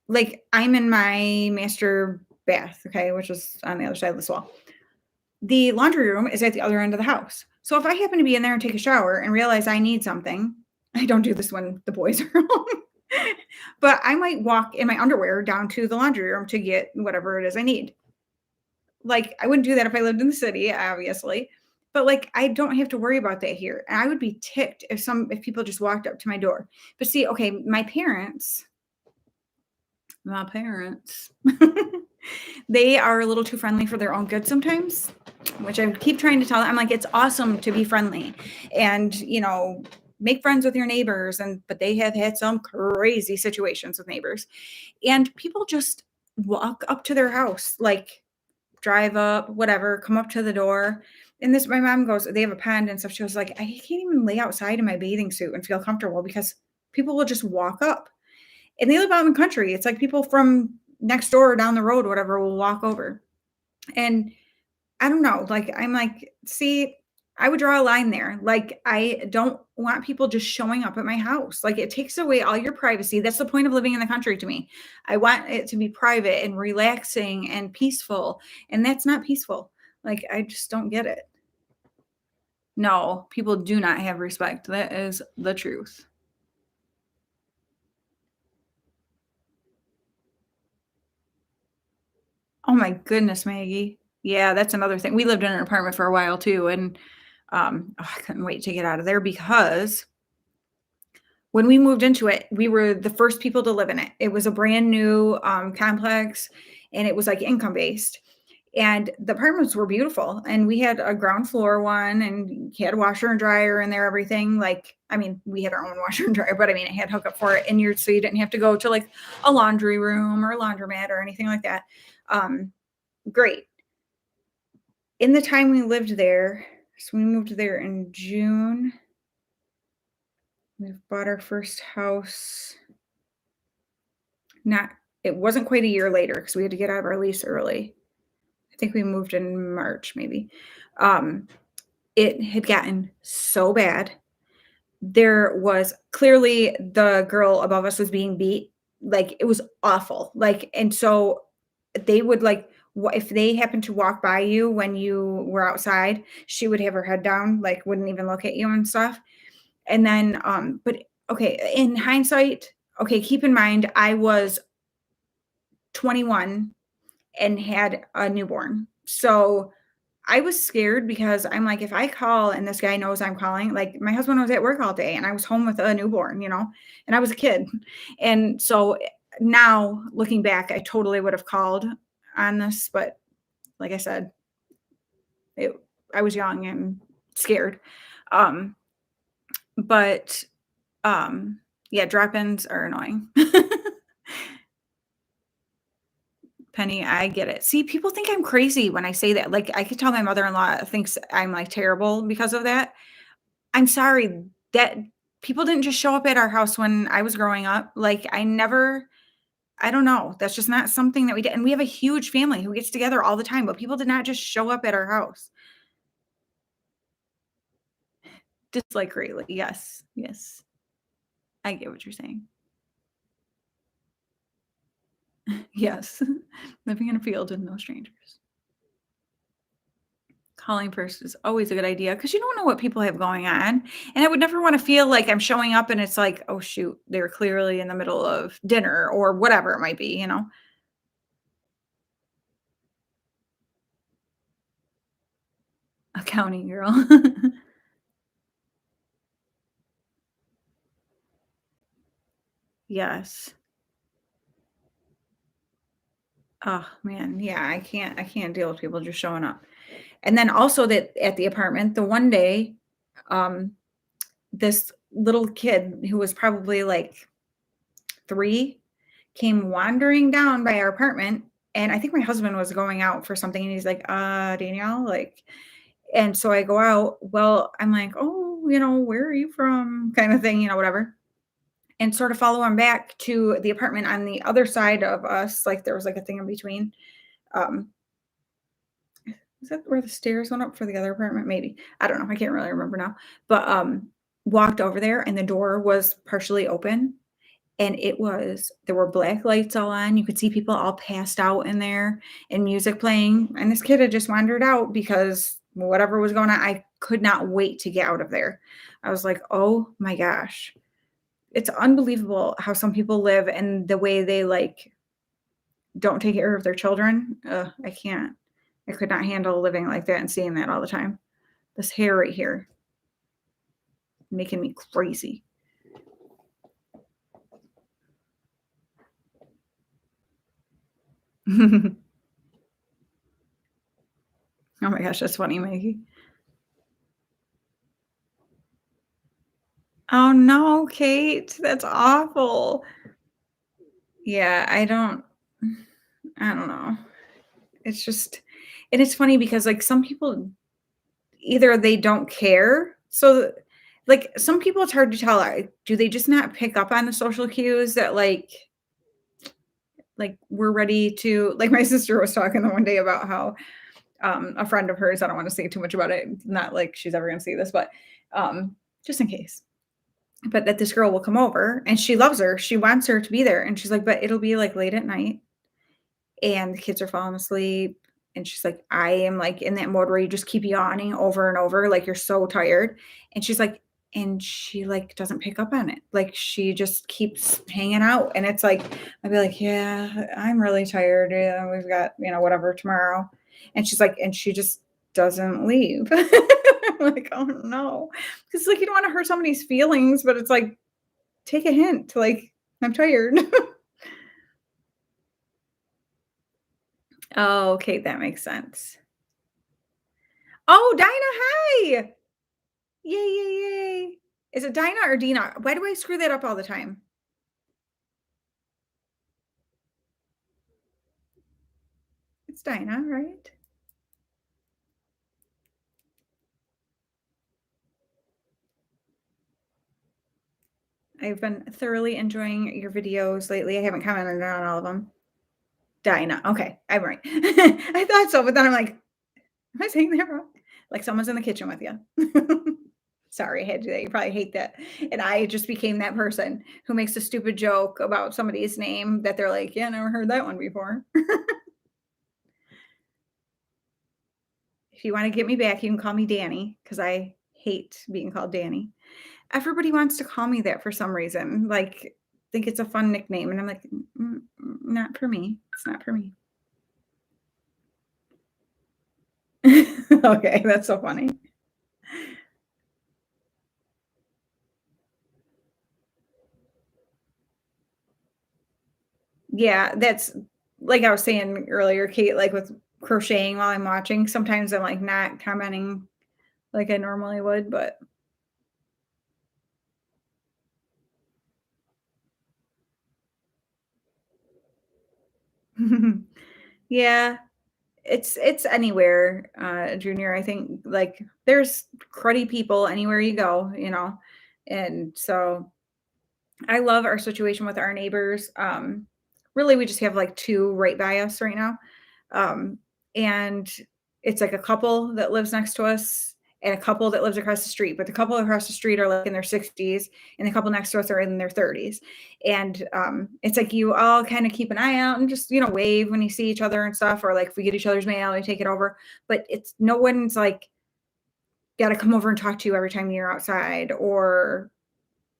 like, I'm in my master bath, okay, which is on the other side of this wall. The laundry room is at the other end of the house. So if I happen to be in there and take a shower and realize I need something, I don't do this when the boys are home, but I might walk in my underwear down to the laundry room to get whatever it is I need. Like, I wouldn't do that if I lived in the city, obviously, but, like, I don't have to worry about that here, and I would be ticked if people just walked up to my door. But see, okay, my parents, they are a little too friendly for their own good sometimes, which I keep trying to tell them. I'm like, "It's awesome to be friendly and, make friends with your neighbors," but they have had some crazy situations with neighbors, and people just walk up to their house, like, drive up, whatever, come up to the door. And this, my mom goes, they have a pond and stuff. She was like, I can't even lay outside in my bathing suit and feel comfortable because people will just walk up. And they live out in the country. It's like people from next door or down the road, whatever, will walk over. And I don't know. Like, I'm like, see, I would draw a line there. Like, I don't want people just showing up at my house. Like, it takes away all your privacy. That's the point of living in the country to me. I want it to be private and relaxing and peaceful. And that's not peaceful. Like, I just don't get it. No, people do not have respect. That is the truth. Oh my goodness, Maggie. Yeah, that's another thing. We lived in an apartment for a while too. And I couldn't wait to get out of there because when we moved into it, we were the first people to live in it. It was a brand new, complex, and it was, like, income based, and the apartments were beautiful, and we had a ground floor one, and he had a washer and dryer in there, everything, like I mean, we had our own washer and dryer, but, I mean, it had hookup for it, and you didn't have to go to, like, a laundry room or a laundromat or anything like that. Um, Great. In the time we lived there, so we moved there in June. We've bought our first house. Not it wasn't quite a year later because we had to get out of our lease early. I think we moved in March maybe. Um, it had gotten so bad. There was clearly the girl above us was being beat. Like, it was awful. Like, and so they would, like, if they happened to walk by you when you were outside, she would have her head down, like, wouldn't even look at you and stuff. And then, but okay, in hindsight, okay, keep in mind I was 21 and had a newborn. So I was scared because I'm like, if I call and this guy knows I'm calling, like my husband was at work all day and I was home with a newborn, and I was a kid. And so now looking back, I totally would have called on this, but like I said, it, I was young and scared. Um, but yeah, drop-ins are annoying. Penny, I get it. See, people think I'm crazy when I say that. Like, I could tell my mother-in-law thinks I'm like terrible because of that. I'm sorry that people didn't just show up at our house when I was growing up. Like, I don't know. That's just not something that we did. And we have a huge family who gets together all the time, but people did not just show up at our house. Dislike greatly. Yes. Yes. I get what you're saying. Yes. Living in a field with no strangers. Calling first is always a good idea because you don't know what people have going on. And I would never want to feel like I'm showing up and it's like, oh, shoot, they're clearly in the middle of dinner or whatever it might be. Accounting girl. Yes. Oh man, yeah, I can't deal with people just showing up. And then also that at the apartment, the one day, um, this little kid who was probably like 3 came wandering down by our apartment, and I think my husband was going out for something, and he's like, Danielle," like, and so I go out. Well, I'm like, "Oh, where are you from?" Kind of thing, whatever, and sort of follow him back to the apartment on the other side of us, like, there was, like, a thing in between. Um, is that where the stairs went up for the other apartment? Maybe. I don't know, I can't really remember now, but, walked over there, and the door was partially open, and there were black lights all on, you could see people all passed out in there and music playing, and this kid had just wandered out because whatever was going on, I could not wait to get out of there. I was like, "Oh my gosh." It's unbelievable how some people live and the way they, like, don't take care of their children. Ugh, I can't. I could not handle living like that and seeing that all the time. This hair right here, making me crazy. Oh my gosh, that's funny, Maggie. Oh no, Kate, that's awful. Yeah, I don't know. It's just and it's funny because, like, some people either they don't care, so, like, some people it's hard to tell, do they just not pick up on the social cues that, like, we're ready to like, my sister was talking the one day about how, a friend of hers, I don't wanna say too much about it, not like she's ever gonna see this, but, just in case. But that this girl will come over and she loves her, she wants her to be there, and she's like, "But it'll be, like, late at night, and the kids are falling asleep," and she's like, "I am, like, in that mode where you just keep yawning over and over, like, you're so tired," and she's like and she, like, doesn't pick up on it, like, she just keeps hanging out, and it's like I'd be like, "Yeah, I'm really tired, yeah, we've got, whatever tomorrow," and she's like and she just doesn't leave. I'm like, "Oh, no," because like, you don't wanna hurt somebody's feelings, but it's like, take a hint, like, "I'm tired." Oh, okay, that makes sense. Oh, Dinah, hi! Yay, yay, yay. Is it Dinah or Dina? Why do I screw that up all the time? It's Dinah, right? I've been thoroughly enjoying your videos lately. I haven't commented on all of them. Dinah. Okay, I'm right. I thought so, but then I'm like, am I saying that wrong? Like someone's in the kitchen with you. Sorry, I had to do that. You probably hate that. And I just became that person who makes a stupid joke about somebody's name that they're like, yeah, never heard that one before. If you want to get me back, you can call me Danny because I hate being called Danny. Everybody wants to call me that for some reason. Like, think it's a fun nickname. And I'm like, not for me. It's not for me. Okay, that's so funny. Yeah, that's like I was saying earlier, Kate, like with crocheting while I'm watching, sometimes I'm like not commenting like I normally would, but yeah, it's anywhere, Junior. I think like there's cruddy people anywhere you go, and so I love our situation with our neighbors. Really, we just have like two right by us right now. Um, and it's like a couple that lives next to us and a couple that lives across the street. But the couple across the street are like in their 60s, and the couple next to us are in their 30s. And it's like you all kind of keep an eye out and just, wave when you see each other and stuff, or like if we get each other's mail, we take it over. But it's no one's like got to come over and talk to you every time you're outside or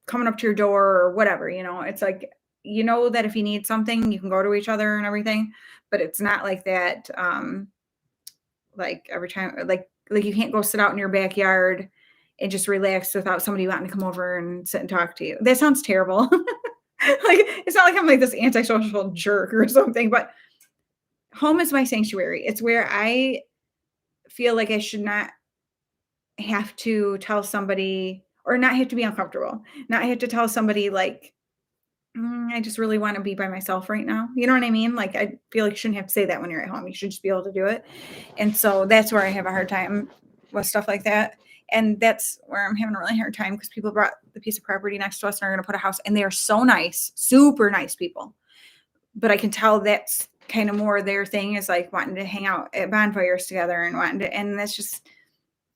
coming up to your door or whatever, it's like, that if you need something, you can go to each other and everything, but it's not like that. Like every time, like you can't go sit out in your backyard and just relax without somebody wanting to come over and sit and talk to you. That sounds terrible. Like, it's not like I'm like this antisocial jerk or something, but home is my sanctuary. It's where I feel like I should not have to tell somebody or not have to be uncomfortable, not have to tell somebody like, I just really want to be by myself right now. You know what I mean? Like, I feel like you shouldn't have to say that when you're at home. You should just be able to do it. And so that's where I have a hard time with stuff like that. And that's where I'm having a really hard time because people brought the piece of property next to us and are going to put a house, and they are so nice, super nice people. But I can tell that's kind of more their thing is like wanting to hang out at bonfires together and wanting to, and that's just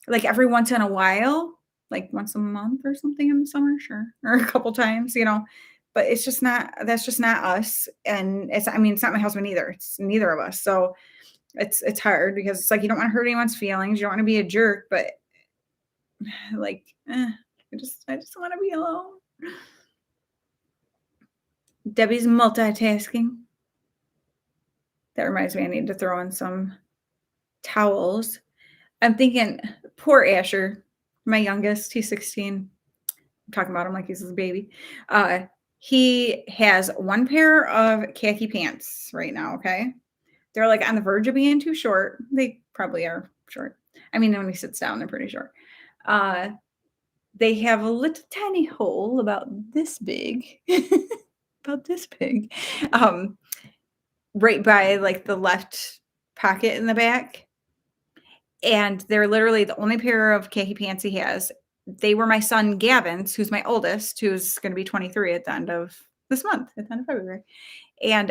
like every once in a while, like once a month or something in the summer, sure, or a couple times, but it's just not that's just not us, and I mean, it's not my husband either. It's neither of us. So it's hard because it's like you don't want to hurt anyone's feelings. You don't want to be a jerk, but like, I just want to be alone. Debbie's multitasking. That reminds me, I need to throw in some towels. I'm thinking, poor Asher, my youngest, he's 16. Talking about him like he's his baby. Uh, he has one pair of khaki pants right now. Okay. They're like on the verge of being too short. They probably are short. I mean, when he sits down, they're pretty short. Uh, they have a little tiny hole about this big, about this big, um, right by like the left pocket in the back. And they're literally the only pair of khaki pants he has. They were my son Gavin's, who's my oldest, who's going to be 23 at the end of this month, at the end of February. And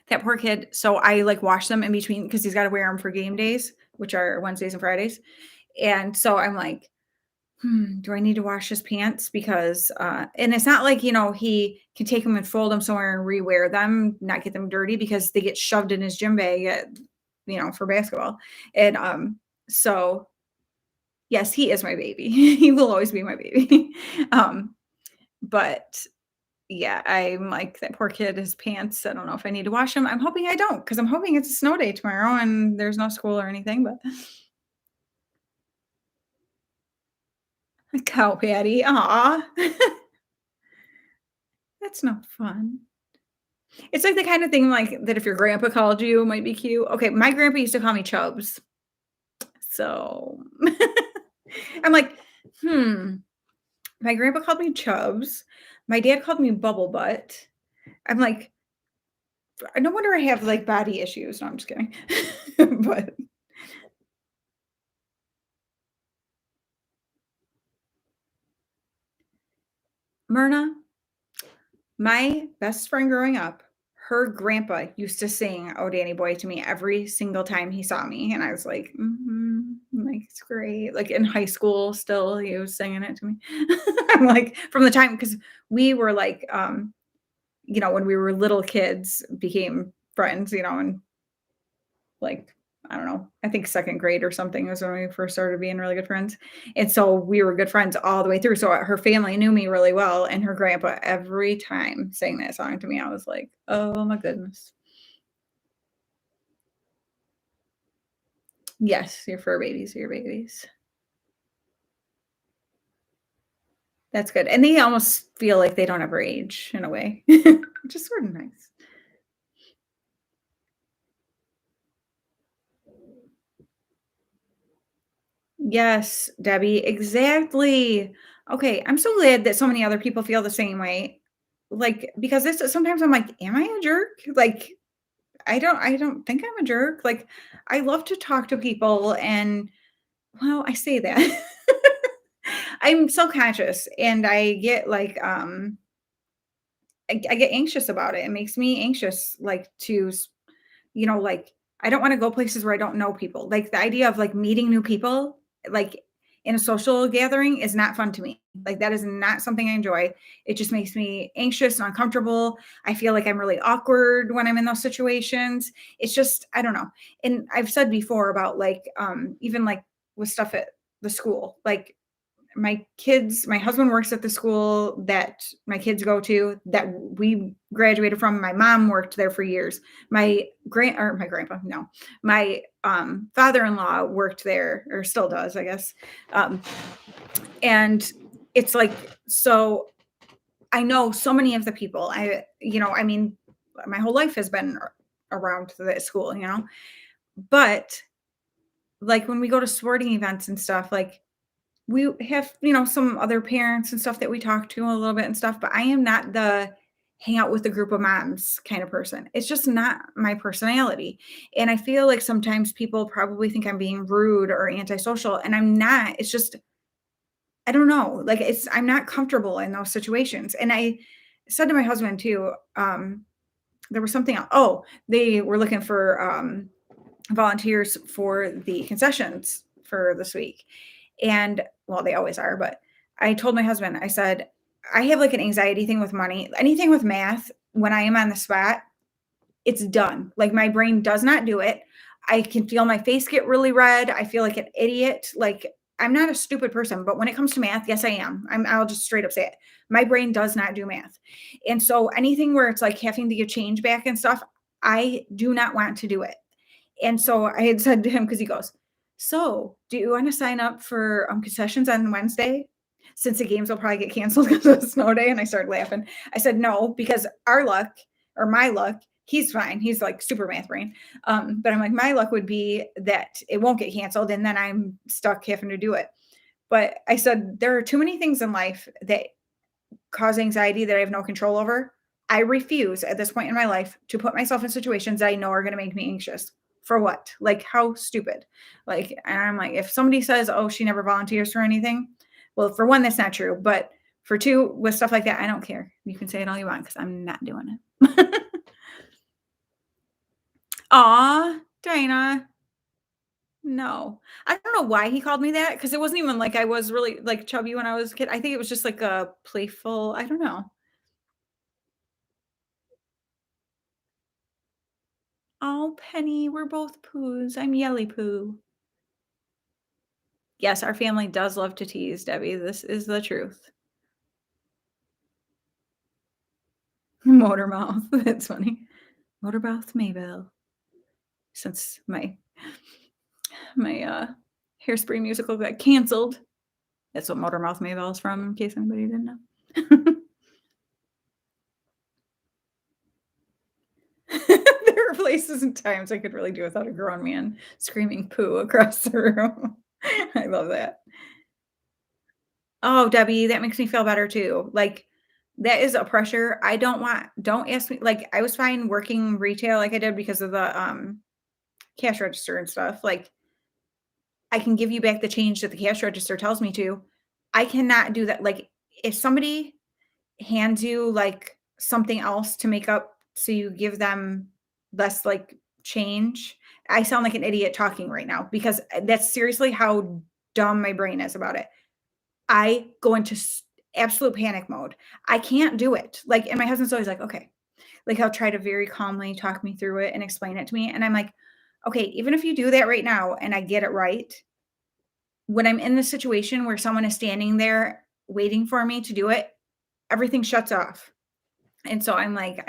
that poor kid. So I like wash them in between because he's got to wear them for game days, which are Wednesdays and Fridays. And so I'm like, do I need to wash his pants? Because, and it's not like, he can take them and fold them somewhere and rewear them, not get them dirty because they get shoved in his gym bag for basketball. And so yes, he is my baby. He will always be my baby. um, but yeah, I'm like that poor kid, his pants. I don't know if I need to wash them. I'm hoping I don't because I'm hoping it's a snow day tomorrow and there's no school or anything, but a cow patty. Aw. That's no fun. It's like the kind of thing like that if your grandpa called you might be cute. Okay, my grandpa used to call me Chubs. So I'm like, hmm. My grandpa called me Chubs. My dad called me Bubble Butt. I'm like, no wonder I have like body issues. No, I'm just kidding. But Myrna, my best friend growing up, her grandpa used to sing "Oh Danny Boy" to me every single time he saw me, and I was like, like it's great. Like in high school, still he was singing it to me. I'm like from the time because we were like, when we were little kids, became friends, and like I don't know, I think second grade or something was when we first started being really good friends. And so we were good friends all the way through. So her family knew me really well. And her grandpa, every time sang that song to me, I was like, oh my goodness. Yes, your fur babies are your babies. That's good, and they almost feel like they don't ever age in a way, which is sort of nice. Yes, Debbie, exactly. Okay, I'm so glad that so many other people feel the same way. Like, because this sometimes I'm like, am I a jerk? Like, I don't think I'm a jerk. Like, I love to talk to people and well, I say that. I'm self-conscious and I get like I get anxious about it. It makes me anxious like like I don't want to go places where I don't know people. Like the idea of like meeting new people like in a social gathering is not fun to me. Like that is not something I enjoy. It just makes me anxious and uncomfortable. I feel like I'm really awkward when I'm in those situations. It's just I don't know. And I've said before about like even like with stuff at the school. Like my husband works at the school that my kids go to that we graduated from. My mom worked there for years. My grandpa, no, my father-in-law worked there or still does, I guess. Um, and it's like, so I know so many of the people. I mean, my whole life has been around the school, but like when we go to sporting events and stuff, like we have, some other parents and stuff that we talk to a little bit and stuff, but I am not the hang out with a group of moms kind of person. It's just not my personality. And I feel like sometimes people probably think I'm being rude or antisocial, and I'm not. It's just, I don't know. Like I'm not comfortable in those situations. And I said to my husband too, there was something else. Oh, they were looking for volunteers for the concessions for this week. And well, they always are, but I told my husband, I said, I have like an anxiety thing with money. Anything with math, when I am on the spot, it's done. Like my brain does not do it. I can feel my face get really red. I feel like an idiot. Like I'm not a stupid person, but when it comes to math, yes, I am. I'll just straight up say it. My brain does not do math. And so anything where it's like having to give change back and stuff, I do not want to do it. And so I had said to him, because he goes, so do you want to sign up for concessions on Wednesday? Since the games will probably get canceled because of the snow day. And I started laughing. I said, no, because our luck or my luck, he's fine. He's like super math brain. But I'm like, my luck would be that it won't get canceled and then I'm stuck having to do it. But I said, there are too many things in life that cause anxiety that I have no control over. I refuse at this point in my life to put myself in situations that I know are going to make me anxious. For what? Like, how stupid? Like, and I'm like, if somebody says, oh, she never volunteers for anything, well, for one, that's not true. But for two, with stuff like that, I don't care. You can say it all you want because I'm not doing it. Aw, Dana. No. I don't know why he called me that because it wasn't even like I was really like chubby when I was a kid. I think it was just like a playful, I don't know. Oh, Penny, we're both poos. I'm Yelly Poo. Yes, our family does love to tease, Debbie. This is the truth. Motormouth. That's funny. Motormouth Maybell. Since my Hairspray musical got canceled. That's what Motormouth Maybell is from, in case anybody didn't know. There are places and times I could really do without a grown man screaming poo across the room. I love that. Oh, Debbie, that makes me feel better too. Like, that is a pressure I don't ask me like, I was fine working retail like I did because of the, cash register and stuff. Like, I can give you back the change that the cash register tells me to. I cannot do that. Like, if somebody hands you, like, something else to make up so you give them less, like, change, I sound like an idiot talking right now because that's seriously how dumb my brain is about it. I go into absolute panic mode. I can't do it. Like, and my husband's always like, okay. Like, he'll try to very calmly talk me through it and explain it to me. And I'm like, okay, even if you do that right now and I get it right, when I'm in the situation where someone is standing there waiting for me to do it, everything shuts off. And so I'm like,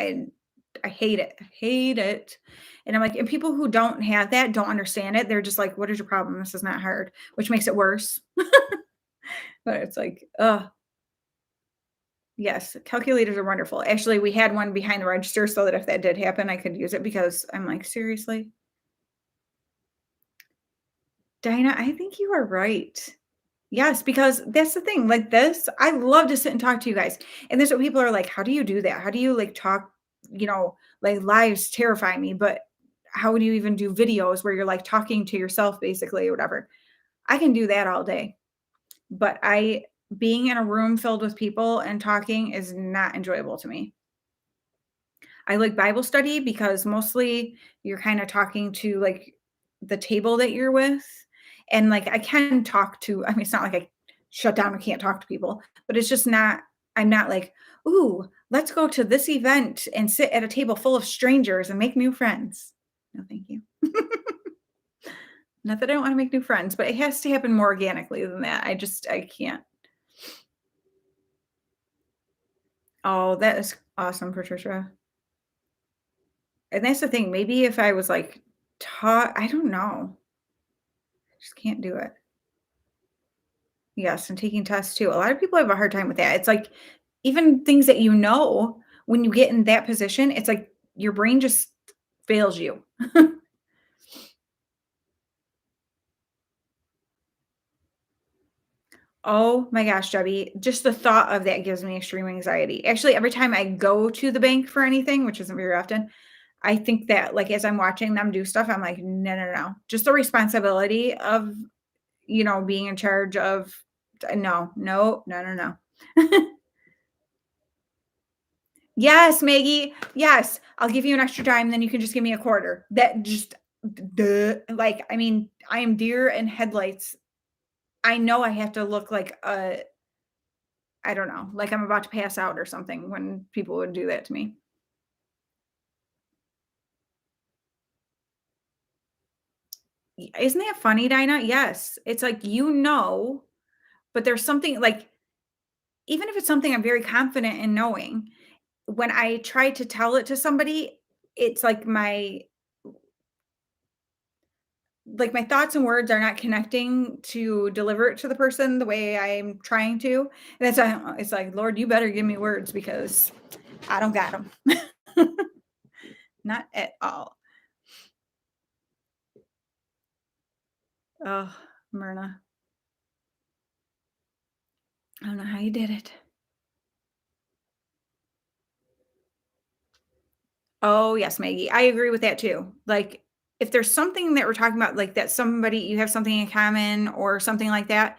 I hate it. I hate it. And I'm like, and people who don't have that don't understand it. They're just like, what is your problem? This is not hard, which makes it worse. But it's like, oh, yes, calculators are wonderful. Actually, we had one behind the register so that if that did happen, I could use it because I'm like, seriously, Dinah, I think you are right. Yes, because that's the thing. Like this, I love to sit and talk to you guys. And this what people are like, how do you do that? How do you like talk, like lives terrify me, but how do you even do videos where you're like talking to yourself basically or whatever? I can do that all day. But I being in a room filled with people and talking is not enjoyable to me. I like Bible study because mostly you're kind of talking to like the table that you're with. And like I can talk to, I mean, it's not like I shut down and can't talk to people, but it's just not, I'm not like, ooh, let's go to this event and sit at a table full of strangers and make new friends. No, thank you. Not that I don't want to make new friends, but it has to happen more organically than that. I can't. Oh, that is awesome, Patricia. And that's the thing. Maybe if I was like taught, I don't know. Just can't do it. Yes, and taking tests too. A lot of people have a hard time with that. It's like even things that when you get in that position, it's like your brain just fails you. Oh my gosh, Debbie, just the thought of that gives me extreme anxiety. Actually, every time I go to the bank for anything, which isn't very often, I think that like as I'm watching them do stuff, I'm like, no, no, no. Just the responsibility of, being in charge of no, no, no, no, no. Yes, Maggie. Yes. I'll give you an extra dime, then you can just give me a quarter. That just duh. Like, I mean, I am deer in headlights. I know I have to look like I don't know, like I'm about to pass out or something when people would do that to me. Isn't that funny, Dinah? Yes. It's like, but there's something like, even if it's something I'm very confident in knowing, when I try to tell it to somebody, it's like my thoughts and words are not connecting to deliver it to the person the way I'm trying to. And it's like, Lord, you better give me words because I don't got them. Not at all. Oh, Myrna, I don't know how you did it. Oh, yes, Maggie. I agree with that too. Like, if there's something that we're talking about, like that somebody you have something in common or something like that,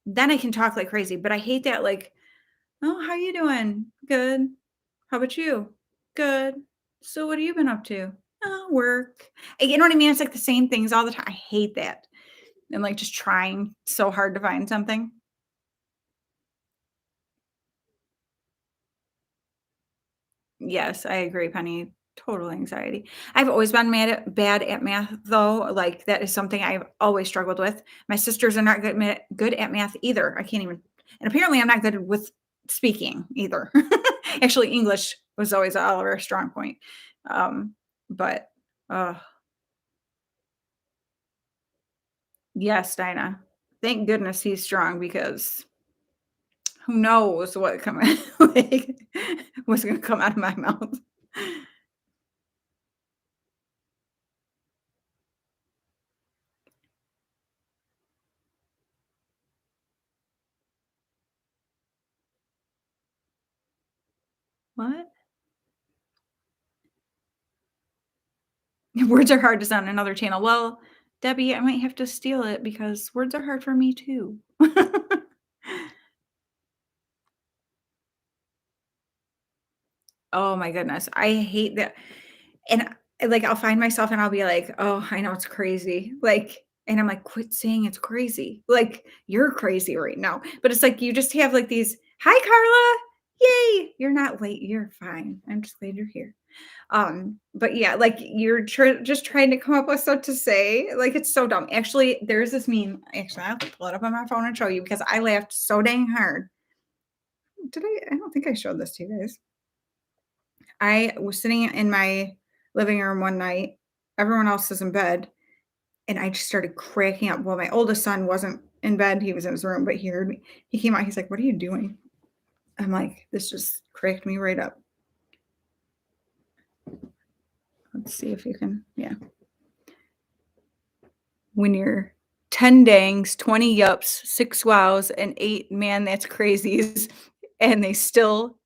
then I can talk like crazy. But I hate that, like, oh, how you doing? Good. How about you? Good. So what have you been up to? Oh, work. You know what I mean? It's like the same things all the time. I hate that. And like just trying so hard to find something. Yes, I agree, Penny. Total anxiety. I've always been bad at math, though. Like that is something I've always struggled with. My sisters are not good at math either. I can't even. And apparently, I'm not good with speaking either. Actually, English was always our strong point. Um, but uh, yes, Dinah. Thank goodness he's strong because who knows what like, what's going to come out of my mouth. What? Words are hard to sound on another channel. Well, Debbie, I might have to steal it because words are hard for me too. Oh my goodness. I hate that. And like I'll find myself and I'll be like, "Oh, I know it's crazy." Like and I'm like, "Quit saying it's crazy." Like you're crazy right now. But it's like you just have like these, "Hi Carla. Yay. You're not late. You're fine. I'm just glad you're here." But yeah, like you're just trying to come up with stuff to say. Like it's so dumb. Actually, there's this meme. Actually, I'll pull it up on my phone and show you because I laughed so dang hard. Did I? I don't think I showed this to you guys. I was sitting in my living room one night, everyone else was in bed, and I just started cracking up. Well, my oldest son wasn't in bed, he was in his room, but he heard me. He came out, he's like, "What are you doing?" I'm like, "This just cracked me right up." Let's see if you can, yeah. When you're 10 dangs, 20 yups, 6 wows, and 8 man that's crazies, and they still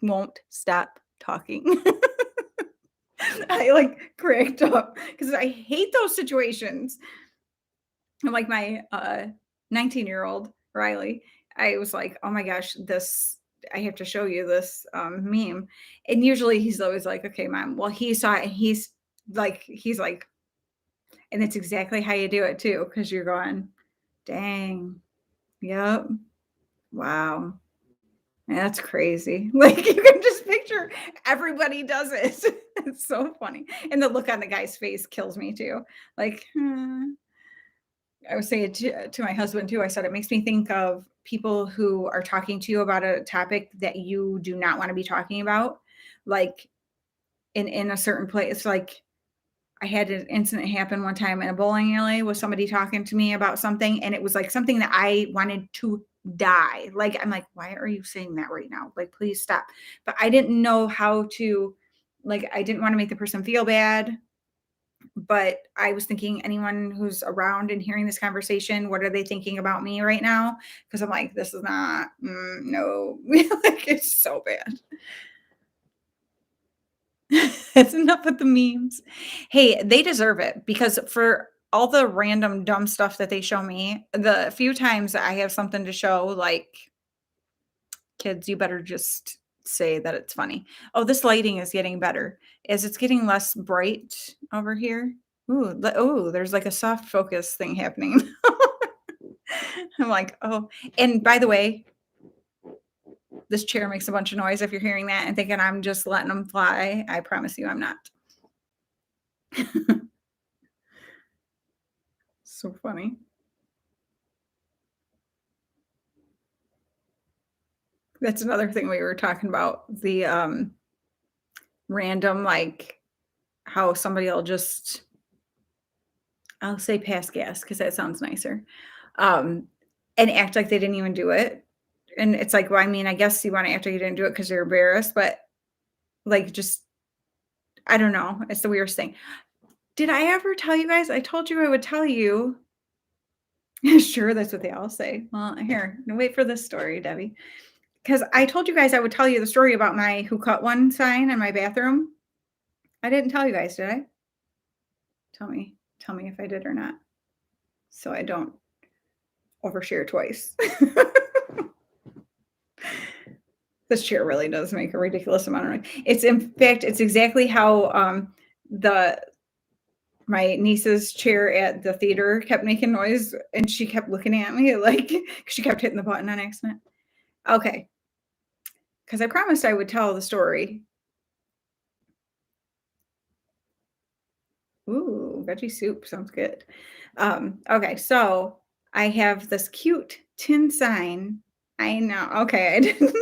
won't stop talking. I, like, cracked up because I hate those situations. And, like, my, 19-year-old, Riley, I was like, "Oh my gosh, this I have to show you this, meme." And usually he's always like, "Okay, mom." Well, he saw it and he's like and it's exactly how you do it too, because 'cause you're going, "Dang, yep, wow, that's crazy." Like, you can just picture everybody does it. It's so funny, and the look on the guy's face kills me too. Like, I was saying to my husband too, I said, "It makes me think of people who are talking to you about a topic that you do not wanna be talking about, like, in a certain place." Like, I had an incident happen one time in a bowling alley with somebody talking to me about something, and it was like something that I wanted to die. Like, I'm like, "Why are you saying that right now? Like, please stop." But I didn't know how to, like, I didn't want to make the person feel bad, but I was thinking anyone who's around and hearing this conversation, what are they thinking about me right now? Because I'm like, this is not, no, like, it's so bad. That's enough with the memes. Hey, they deserve it because for all the random dumb stuff that they show me, the few times that I have something to show, like, kids, you better just say that it's funny. Oh, this lighting is getting better. As it's getting less bright over here. Ooh, there's like a soft focus thing happening. I'm like, oh, and by the way, this chair makes a bunch of noise if you're hearing that and thinking I'm just letting them fly. I promise you I'm not. So funny. That's another thing we were talking about, the, random, like, how somebody will just I'll say pass gas because that sounds nicer, um, and act like they didn't even do it, and it's like, well, I mean, I guess you wanna act like you didn't do it because 'cause you're embarrassed, but, like, just I don't know, it's the weirdest thing. Did I ever tell you guys? I told you I would tell you. Sure, that's what they all say. Well, here, wait for this story, Debbie, because I told you guys I would tell you the story about my "Who Cut One" sign in my bathroom. I didn't tell you guys, did I? Tell me if I did or not, so I don't overshare twice. This chair really does make a ridiculous amount of noise. It's in fact, it's exactly how, the my niece's chair at the theater kept making noise, and she kept looking at me like she kept hitting the button on accident. Okay, because I promised I would tell the story. Ooh, veggie soup sounds good. Okay, so I have this cute tin sign. I know. Okay, I didn't.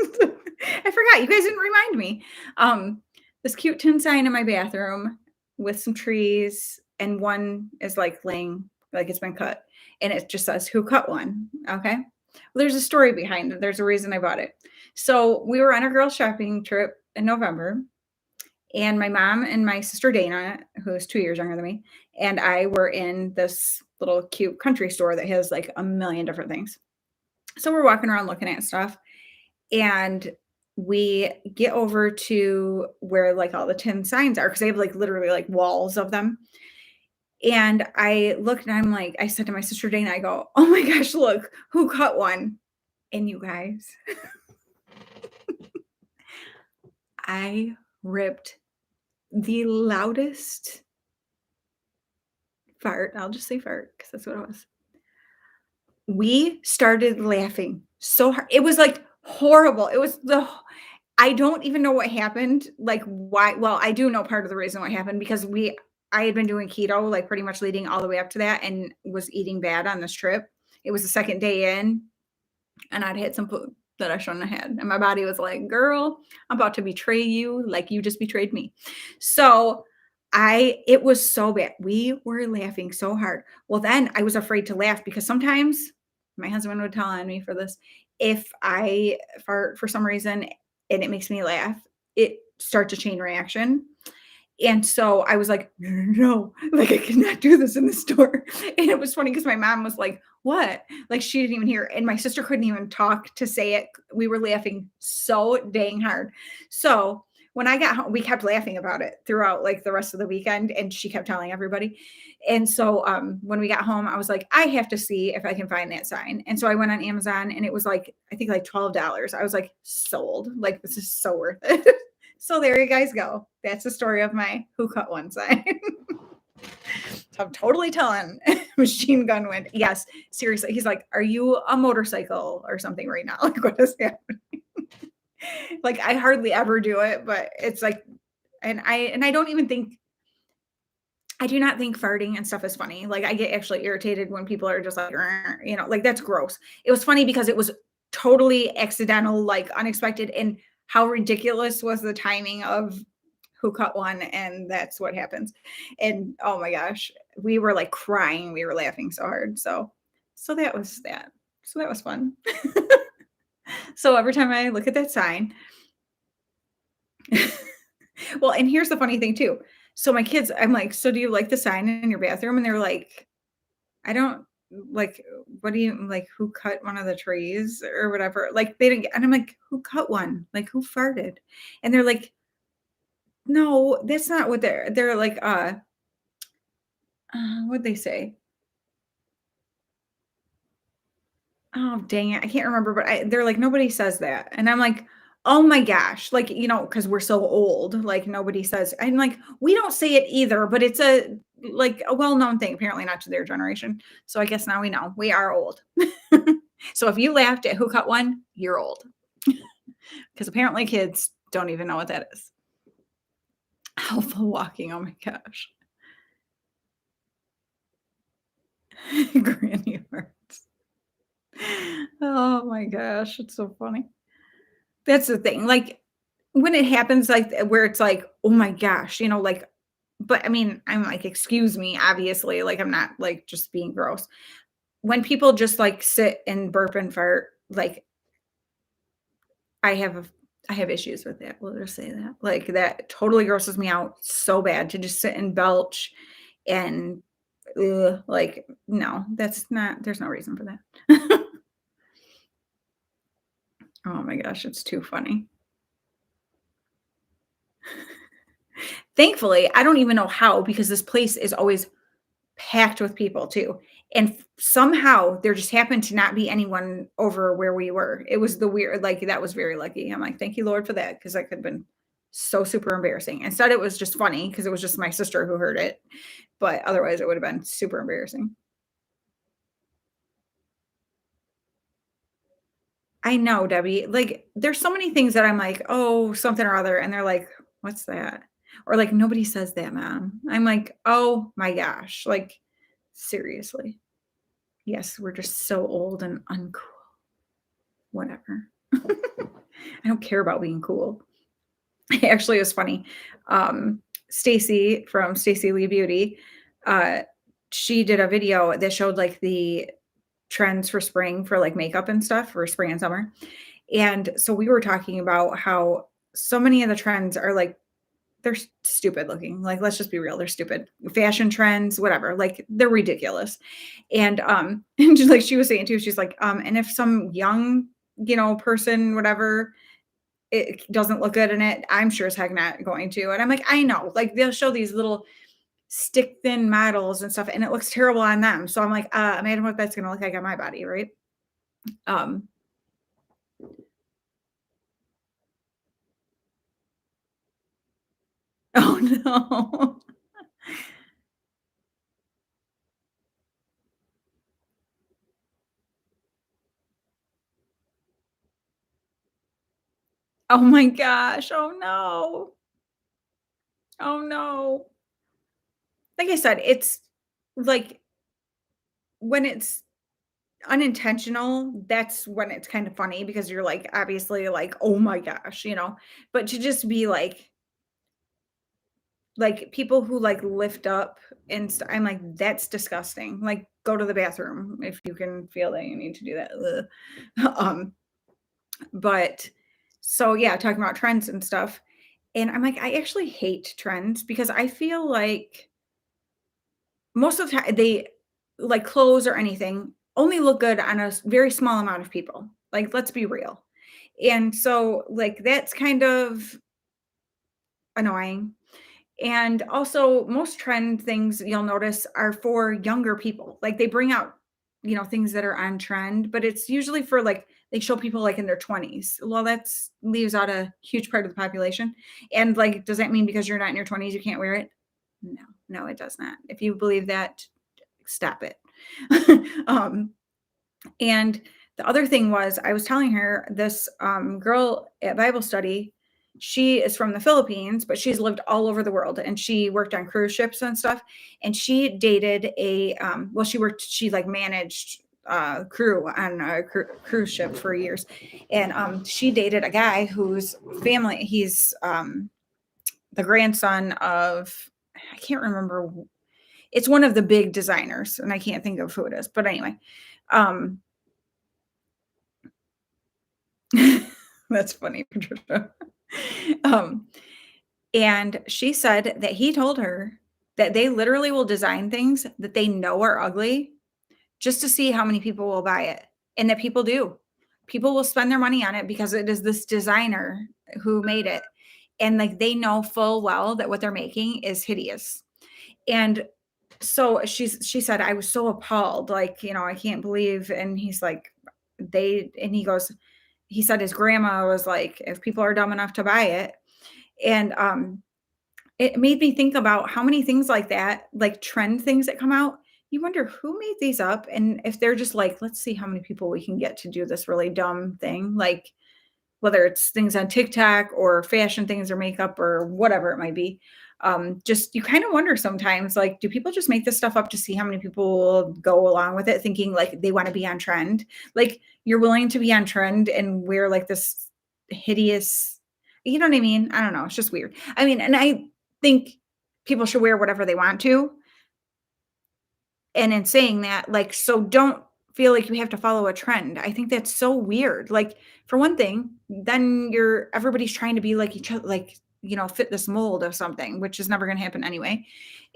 I forgot. You guys didn't remind me. Um, this cute tin sign in my bathroom with some trees, and one is like laying like it's been cut, and it just says "Who cut one?" Okay. Well, there's a story behind it. There's a reason I bought it. So we were on a girls' shopping trip in November, and my mom and my sister Dana, who's 2 years younger than me, and I were in this little cute country store that has like a million different things. So we're walking around looking at stuff, and we get over to where like all the tin signs are because they have like literally like walls of them. And I looked and I'm like, I said to my sister Dana, I go, "Oh my gosh, look, who cut one?" And you guys, I ripped the loudest fart. I'll just say fart because that's what it was. We started laughing so hard. It was, like, horrible. It was the I don't even know what happened, like, why well, I do know part of the reason what happened because I had been doing keto, like, pretty much leading all the way up to that and was eating bad on this trip. It was the 2nd day in, and I'd had some food. that I shouldn't have had. And my body was like, girl, I'm about to betray you like you just betrayed me. So it was so bad. We were laughing so hard. Well, then I was afraid to laugh because sometimes my husband would tell on me for this. If I fart for some reason and it makes me laugh, it starts a chain reaction. And so I was like, "No, no, no, like, I cannot do this in the store." And it was funny because my mom was like, "What?" Like, she didn't even hear, and my sister couldn't even talk to say it. We were laughing so dang hard. So, when I got home, we kept laughing about it throughout, like, the rest of the weekend, and she kept telling everybody. And so, when we got home, I was like, "I have to see if I can find that sign." And so I went on Amazon, and it was, like, I think, like, $12. I was like, "Sold. Like, this is so worth it." So there you guys go. That's the story of my who cut one sign. So I'm totally telling Machine Gun Wind. Yes, seriously. He's like, "Are you a motorcycle or something right now?" Like, what is happening? Like, I hardly ever do it, but it's like, and I don't even think I do not think farting and stuff is funny. Like, I get actually irritated when people are just like, "Rrr," like that's gross. It was funny because it was totally accidental, like unexpected, and how ridiculous was the timing of who cut one, and that's what happens. And oh my gosh, we were like crying. We were laughing so hard. So that was that. So that was fun. So every time I look at that sign, well, and here's the funny thing too. So my kids, I'm like, so do you like the sign in your bathroom? And they're like, I don't like, what do you like? Who cut one of the trees or whatever? Like they didn't, and I'm like, who cut one? Like who farted? And they're like, no, that's not what they're like, what'd they say? Oh, dang it. I can't remember, but they're like, nobody says that. And I'm like, oh my gosh. Like, cause we're so old, like nobody says, I'm like, we don't say it either, but it's like a well-known thing, apparently not to their generation. So I guess now we know we are old. So if you laughed at who cut one, you're old. Cause apparently kids don't even know what that is. Alpha walking. Oh my gosh. Granny hearts. Oh my gosh. It's so funny. That's the thing, like, when it happens, like, where it's like, "Oh my gosh," like but, I mean, I'm like, "Excuse me," obviously, like, I'm not, like, just being gross. When people just, like, sit and burp and fart, like, I have a I have issues with that, we'll just say that. Like, that totally grosses me out so bad to just sit and belch and, like, no, that's not there's no reason for that. Oh my gosh, it's too funny. Thankfully, I don't even know how because this place is always packed with people too. And somehow there just happened to not be anyone over where we were. It was the weird, like that was very lucky. I'm like, thank you, Lord, for that because that could have been so super embarrassing. Instead, it was just funny because it was just my sister who heard it, but otherwise, it would have been super embarrassing. I know, Debbie. Like, there's so many things that I'm like, oh, something or other, and they're like, what's that? Or like, nobody says that, mom. I'm like, oh my gosh, like seriously. Yes, we're just so old and uncool. Whatever. I don't care about being cool. Actually, it was funny. Stacy from Stacy Lee Beauty, uh, she did a video that showed like the trends for spring for like makeup and stuff for spring and summer. And so we were talking about how so many of the trends are like they're stupid looking. Like, let's just be real, they're stupid. Fashion trends, whatever, like they're ridiculous. And and just like she was saying too, she's like, and if some young, person, whatever, it doesn't look good in it, I'm sure as heck not going to. And I'm like, I know, like they'll show these little stick thin models and stuff, and it looks terrible on them. So I'm like, imagine what that's gonna look like on my body, right? Um, oh no. Oh my gosh. Oh no. Oh no. Like I said, it's like when it's unintentional, that's when it's kind of funny because you're like, obviously, like, oh my gosh, but to just be like people who like lift up I'm like, that's disgusting. Like, go to the bathroom if you can feel that you need to do that. Ugh. But so yeah, talking about trends and stuff. And I'm like, I actually hate trends because I feel like most of the time they like clothes or anything only look good on a very small amount of people. Like, let's be real. And so like that's kind of annoying. And also, most trend things you'll notice are for younger people. Like they bring out, things that are on trend, but it's usually for like they show people like in their 20s. Well, that's leaves out a huge part of the population. And like, does that mean because you're not in your 20s you can't wear it? No, no, it does not. If you believe that, stop it. um, and the other thing was, I was telling her this girl at Bible study, she is from the Philippines, but she's lived all over the world and she worked on cruise ships and stuff. And she dated she like managed crew on a cruise ship for years. And she dated a guy whose family, he's the grandson of, I can't remember, it's one of the big designers and I can't think of who it is, but anyway. Um, That's funny, Patricia. Um, and she said that he told her that they literally will design things that they know are ugly just to see how many people will buy it. And that people do. People will spend their money on it because it is this designer who made it. And like they know full well that what they're making is hideous. And so she said, I was so appalled, like, I can't believe. And he's like, he said his grandma was like, if people are dumb enough to buy it. And it made me think about how many things like that, like trend things that come out. You wonder who made these up. And if they're just like, let's see how many people we can get to do this really dumb thing. Like, whether it's things on TikTok or fashion things or makeup or whatever it might be. Just you kind of wonder sometimes, like, do people just make this stuff up to see how many people will go along with it, thinking like they want to be on trend? Like, you're willing to be on trend and wear like this hideous, you know what I mean? I don't know. It's just weird. I mean, and I think people should wear whatever they want to, and in saying that, like, so don't feel like you have to follow a trend. I think that's so weird. Like, for one thing, then everybody's trying to be like each other, like, fit this mold of something, which is never going to happen anyway.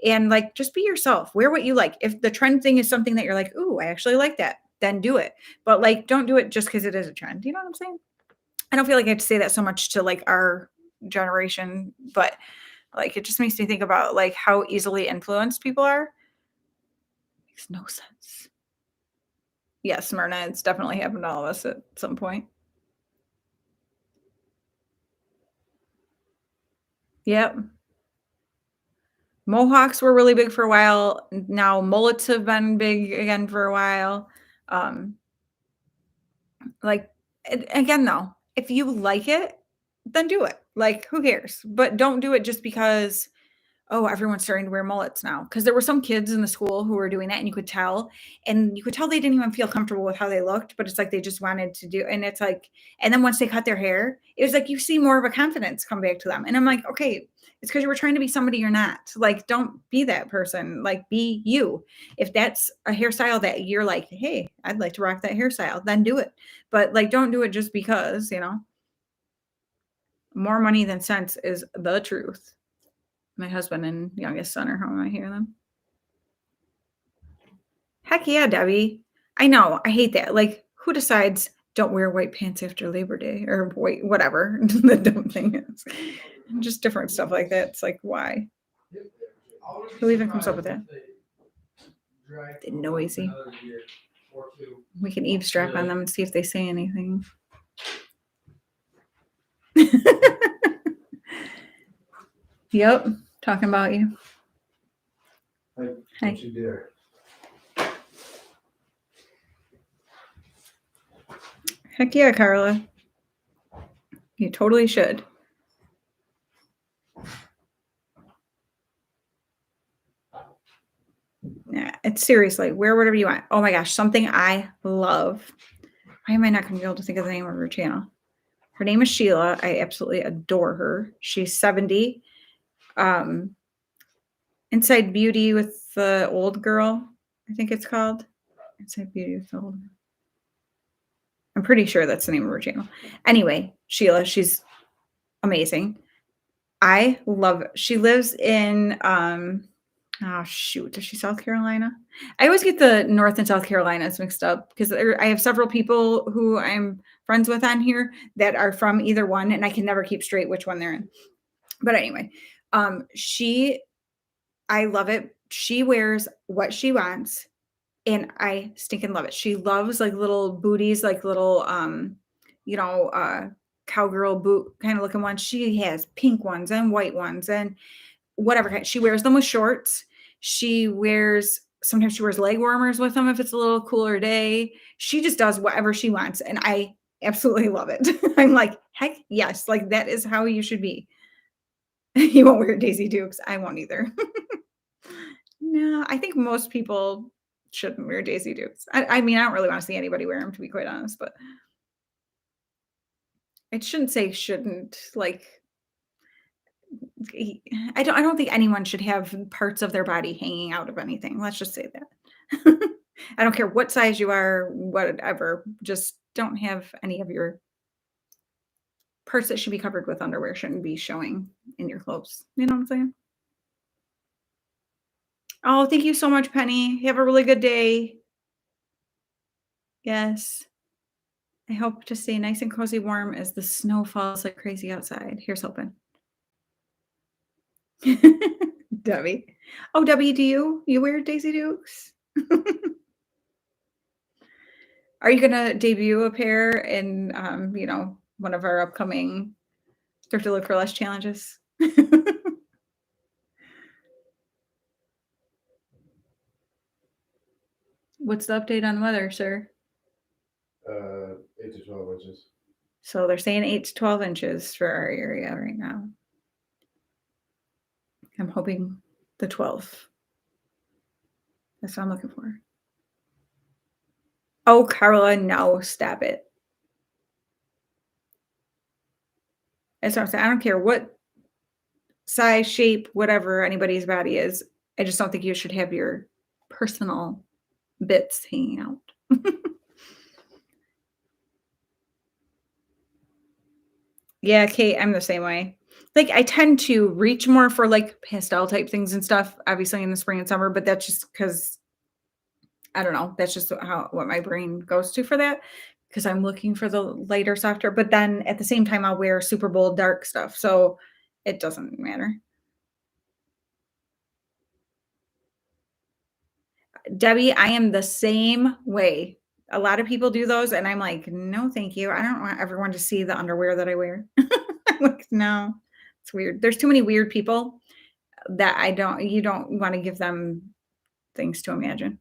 And like, just be yourself, wear what you like. If the trend thing is something that you're like, ooh, I actually like that, then do it. But like, don't do it just because it is a trend. You know what I'm saying? I don't feel like I have to say that so much to like our generation, but like, it just makes me think about like how easily influenced people are. Makes no sense. Yes, Smyrna, it's definitely happened to all of us at some point. Yep. Mohawks were really big for a while. Now mullets have been big again for a while. Um, like, again, though, if you like it, then do it. Like, who cares? But don't do it just because, oh, everyone's starting to wear mullets now. Because there were some kids in the school who were doing that, and you could tell they didn't even feel comfortable with how they looked, but it's like they just wanted to do. And it's like, and then once they cut their hair, it was like you see more of a confidence come back to them. And I'm like, okay, it's because you were trying to be somebody you're not. Like, don't be that person. Like, be you. If that's a hairstyle that you're like, hey, I'd like to rock that hairstyle, then do it. But like, don't do it just because, more money than sense is the truth. My husband and youngest son are home. I hear them. Heck yeah, Debbie. I know. I hate that. Like, who decides don't wear white pants after Labor Day or white, whatever the dumb thing is? Just different stuff like that. It's like, why? Who even comes up with that? They're noisy. We can eavesdrop on them and see if they say anything. Yep. Talking about you. Hi. Hi. Don't you dare. Heck yeah, Carla. You totally should. Yeah, It's seriously, wear whatever you want. Oh my gosh, something I love. Why am I not gonna be able to think of the name of her channel? Her name is Sheila. I absolutely adore her. She's 70. Um, Inside Beauty with the Old Girl, I think it's called. Inside Beauty with the Old. I'm pretty sure that's the name of her channel. Anyway, Sheila, she's amazing. I love it. She lives in oh shoot, is she South Carolina? I always get the North and South Carolinas mixed up because I have several people who I'm friends with on here that are from either one, and I can never keep straight which one they're in. But anyway, she I love it. She wears what she wants, and I stinking love it. She loves like little booties, like little you know, cowgirl boot kind of looking ones. She has pink ones and white ones and whatever kind. She wears them with shorts. Sometimes she wears leg warmers with them if it's a little cooler day. She just does whatever she wants, and I absolutely love it. I'm like, heck yes, like that is how you should be. You won't wear Daisy Dukes. I won't either. No, I think most people shouldn't wear Daisy Dukes. I mean, I don't really want to see anybody wear them, to be quite honest, but it shouldn't say shouldn't. Like, I don't think anyone should have parts of their body hanging out of anything. Let's just say that. I don't care what size you are, whatever. Just don't have any of your parts that should be covered with underwear shouldn't be showing in your clothes. You know what I'm saying? Oh, thank you so much, Penny. Have a really good day. Yes. I hope to stay nice and cozy warm as the snow falls like crazy outside. Here's hoping. Debbie. Oh, Debbie, do you wear Daisy Dukes? Are you gonna debut a pair in one of our upcoming Thrift to Live for Less challenges? What's the update on the weather, sir? 8 to 12 inches. So they're saying 8 to 12 inches for our area right now. I'm hoping the 12. That's what I'm looking for. Oh, Carla, no, stop it. That's what I'm saying. I don't care what size, shape, whatever anybody's body is. I just don't think you should have your personal bits hanging out. Yeah, Kate, I'm the same way. Like, I tend to reach more for like pastel type things and stuff, obviously in the spring and summer, but that's just because I don't know. That's just what my brain goes to for that because I'm looking for the lighter, softer. But then at the same time, I'll wear super bold, dark stuff. So it doesn't matter. Debbie, I am the same way. A lot of people do those, and I'm like, no, thank you. I don't want everyone to see the underwear that I wear. I'm like, no, it's weird. There's too many weird people that you don't want to give them things to imagine.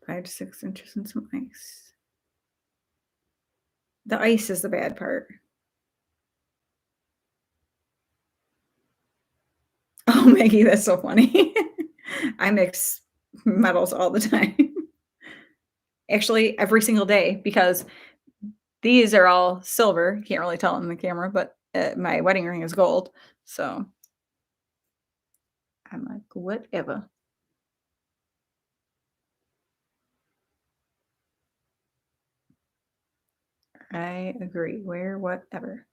5 to 6 inches and some ice. The ice is the bad part. Oh, Maggie, that's so funny. I mix metals all the time. Actually, every single day because these are all silver. Can't really tell in the camera, but my wedding ring is gold. So I'm like, whatever. I agree. Wear whatever.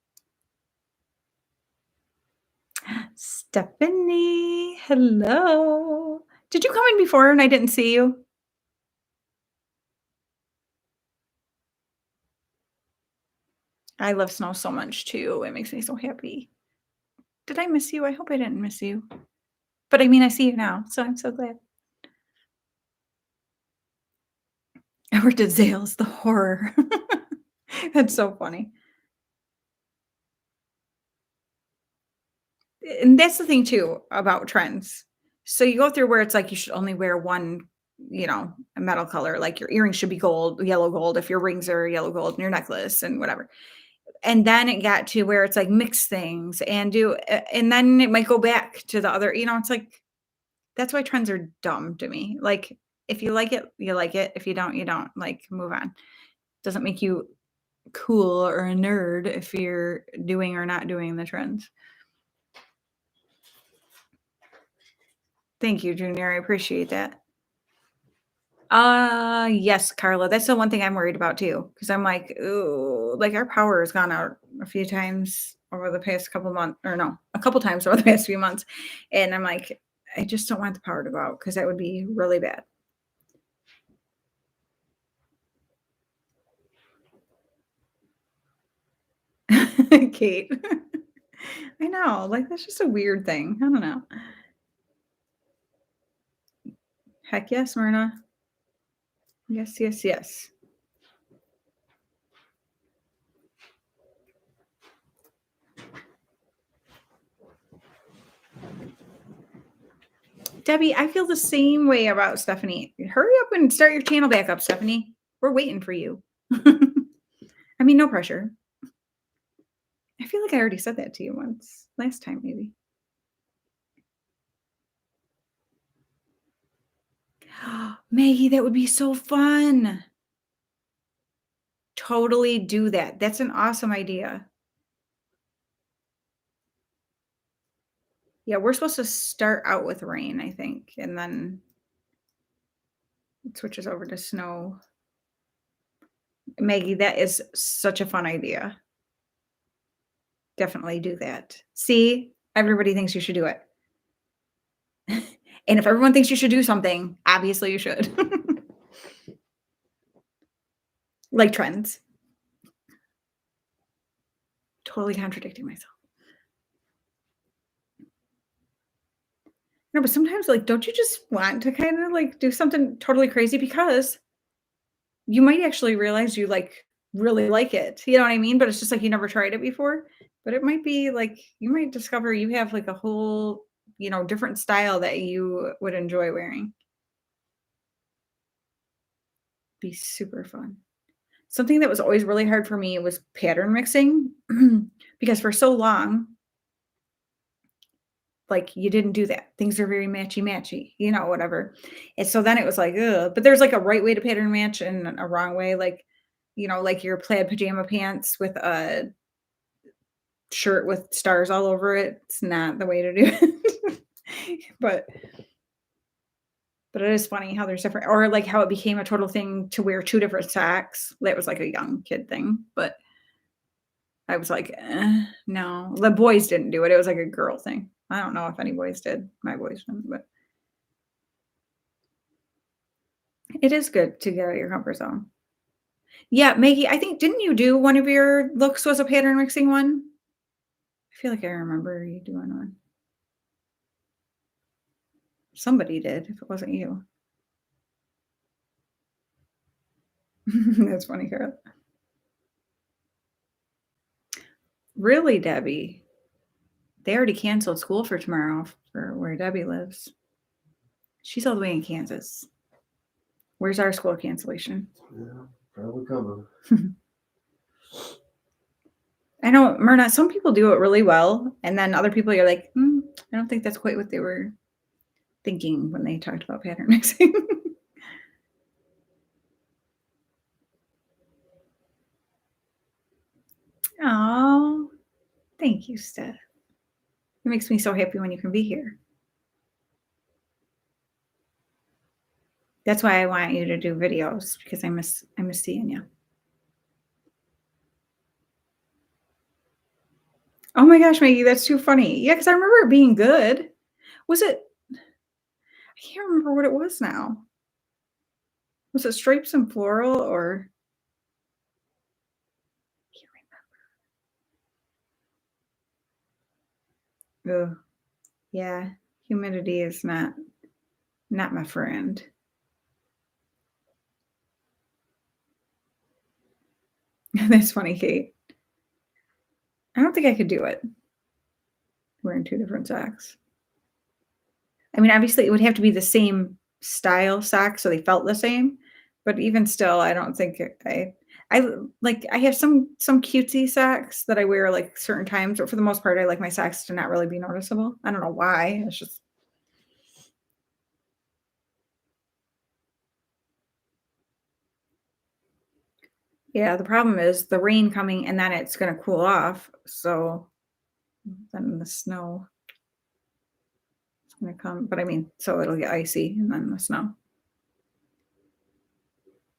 Stephanie, hello. Did you come in before and I didn't see you? I love snow so much too. It makes me so happy. Did I miss you? I hope I didn't miss you. But I mean, I see you now, so I'm so glad. I worked at Zales, the horror. That's so funny. And that's the thing too about trends. So you go through where it's like you should only wear one, a metal color. Like your earrings should be gold, yellow gold, if your rings are yellow gold and your necklace and whatever. and then it got to where it's like mix things and do and then it might go back to the other, it's like that's why trends are dumb to me. Like if you like it, you like it. If you don't, you don't. Like move on. Doesn't make you cool or a nerd if you're doing or not doing the trends. Thank you, Junior. I appreciate that. Yes, Carla. That's the one thing I'm worried about too. Cause I'm like, ooh, like our power has gone out a few times over the past couple months, or no, a couple times over the past few months. And I'm like, I just don't want the power to go out because that would be really bad. Kate. I know. Like that's just a weird thing. I don't know. Heck yes, Myrna. Yes, yes, yes. Debbie, I feel the same way about Stephanie. Hurry up and start your channel back up, Stephanie. We're waiting for you. I mean, no pressure. I feel like I already said that to you once, last time maybe. Maggie, that would be so fun. Totally do that. That's an awesome idea. Yeah, we're supposed to start out with rain, I think, and then it switches over to snow. Maggie, that is such a fun idea. Definitely do that. See, everybody thinks you should do it. And if everyone thinks you should do something, obviously you should. Like trends. Totally contradicting myself. No, but sometimes, like, don't you just want to kind of like do something totally crazy because you might actually realize you like really like it. You know what I mean? But it's just like you never tried it before. But it might be like you might discover you have like a whole, different style that you would enjoy wearing. Be super fun. Something that was always really hard for me was pattern mixing because for so long, like you didn't do that. Things are very matchy matchy, whatever. And so then it was like, ugh. But there's like a right way to pattern match and a wrong way, like, like your plaid pajama pants with a shirt with stars all over it. It's not the way to do it. but but it is funny how there's different, or like how it became a total thing to wear two different socks. That was like a young kid thing, but I was like, no, the boys didn't do it. It was like a girl thing. I don't know if any boys did. My boys didn't, but it is good to get out of your comfort zone. Yeah, Maggie, I think didn't you do one of your looks was a pattern mixing one? I feel like I remember you doing one. Somebody did, if it wasn't you. That's funny, Carol. Really, Debbie? They already canceled school for tomorrow for where Debbie lives. She's all the way in Kansas. Where's our school cancellation? Yeah, probably coming. I know, Myrna, some people do it really well, and then other people you're like, I don't think that's quite what they were thinking when they talked about pattern mixing. Oh, thank you, Steph. It makes me so happy when you can be here. That's why I want you to do videos because I miss seeing you. Oh my gosh, Maggie, that's too funny. Yeah, because I remember it being good. Was it? I can't remember what it was now. Was it stripes and floral or? I can't remember. Ugh. Yeah, humidity is not my friend. That's funny, Kate. I don't think I could do it. Wearing two different socks. I mean, obviously, it would have to be the same style socks so they felt the same. But even still, I don't think I have some cutesy socks that I wear like certain times, but for the most part, I like my socks to not really be noticeable. I don't know why. It's just yeah. The problem is the rain coming, and then it's gonna cool off. So then the snow is gonna come. But I mean, so it'll get icy, and then the snow.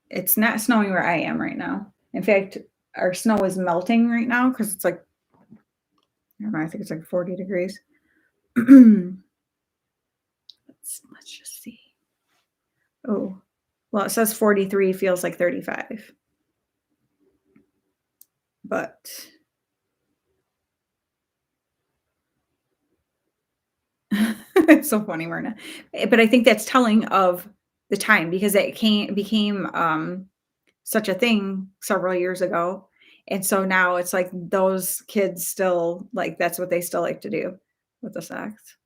It's not snowing where I am right now. In fact, our snow is melting right now because it's like I don't know. I think it's like 40 degrees. Let's just see. Oh, well, it says 43 feels like 35, but it's so funny, Myrna. But I think that's telling of the time because it became such a thing several years ago. And so now it's like those kids still like that's what they still like to do with the socks.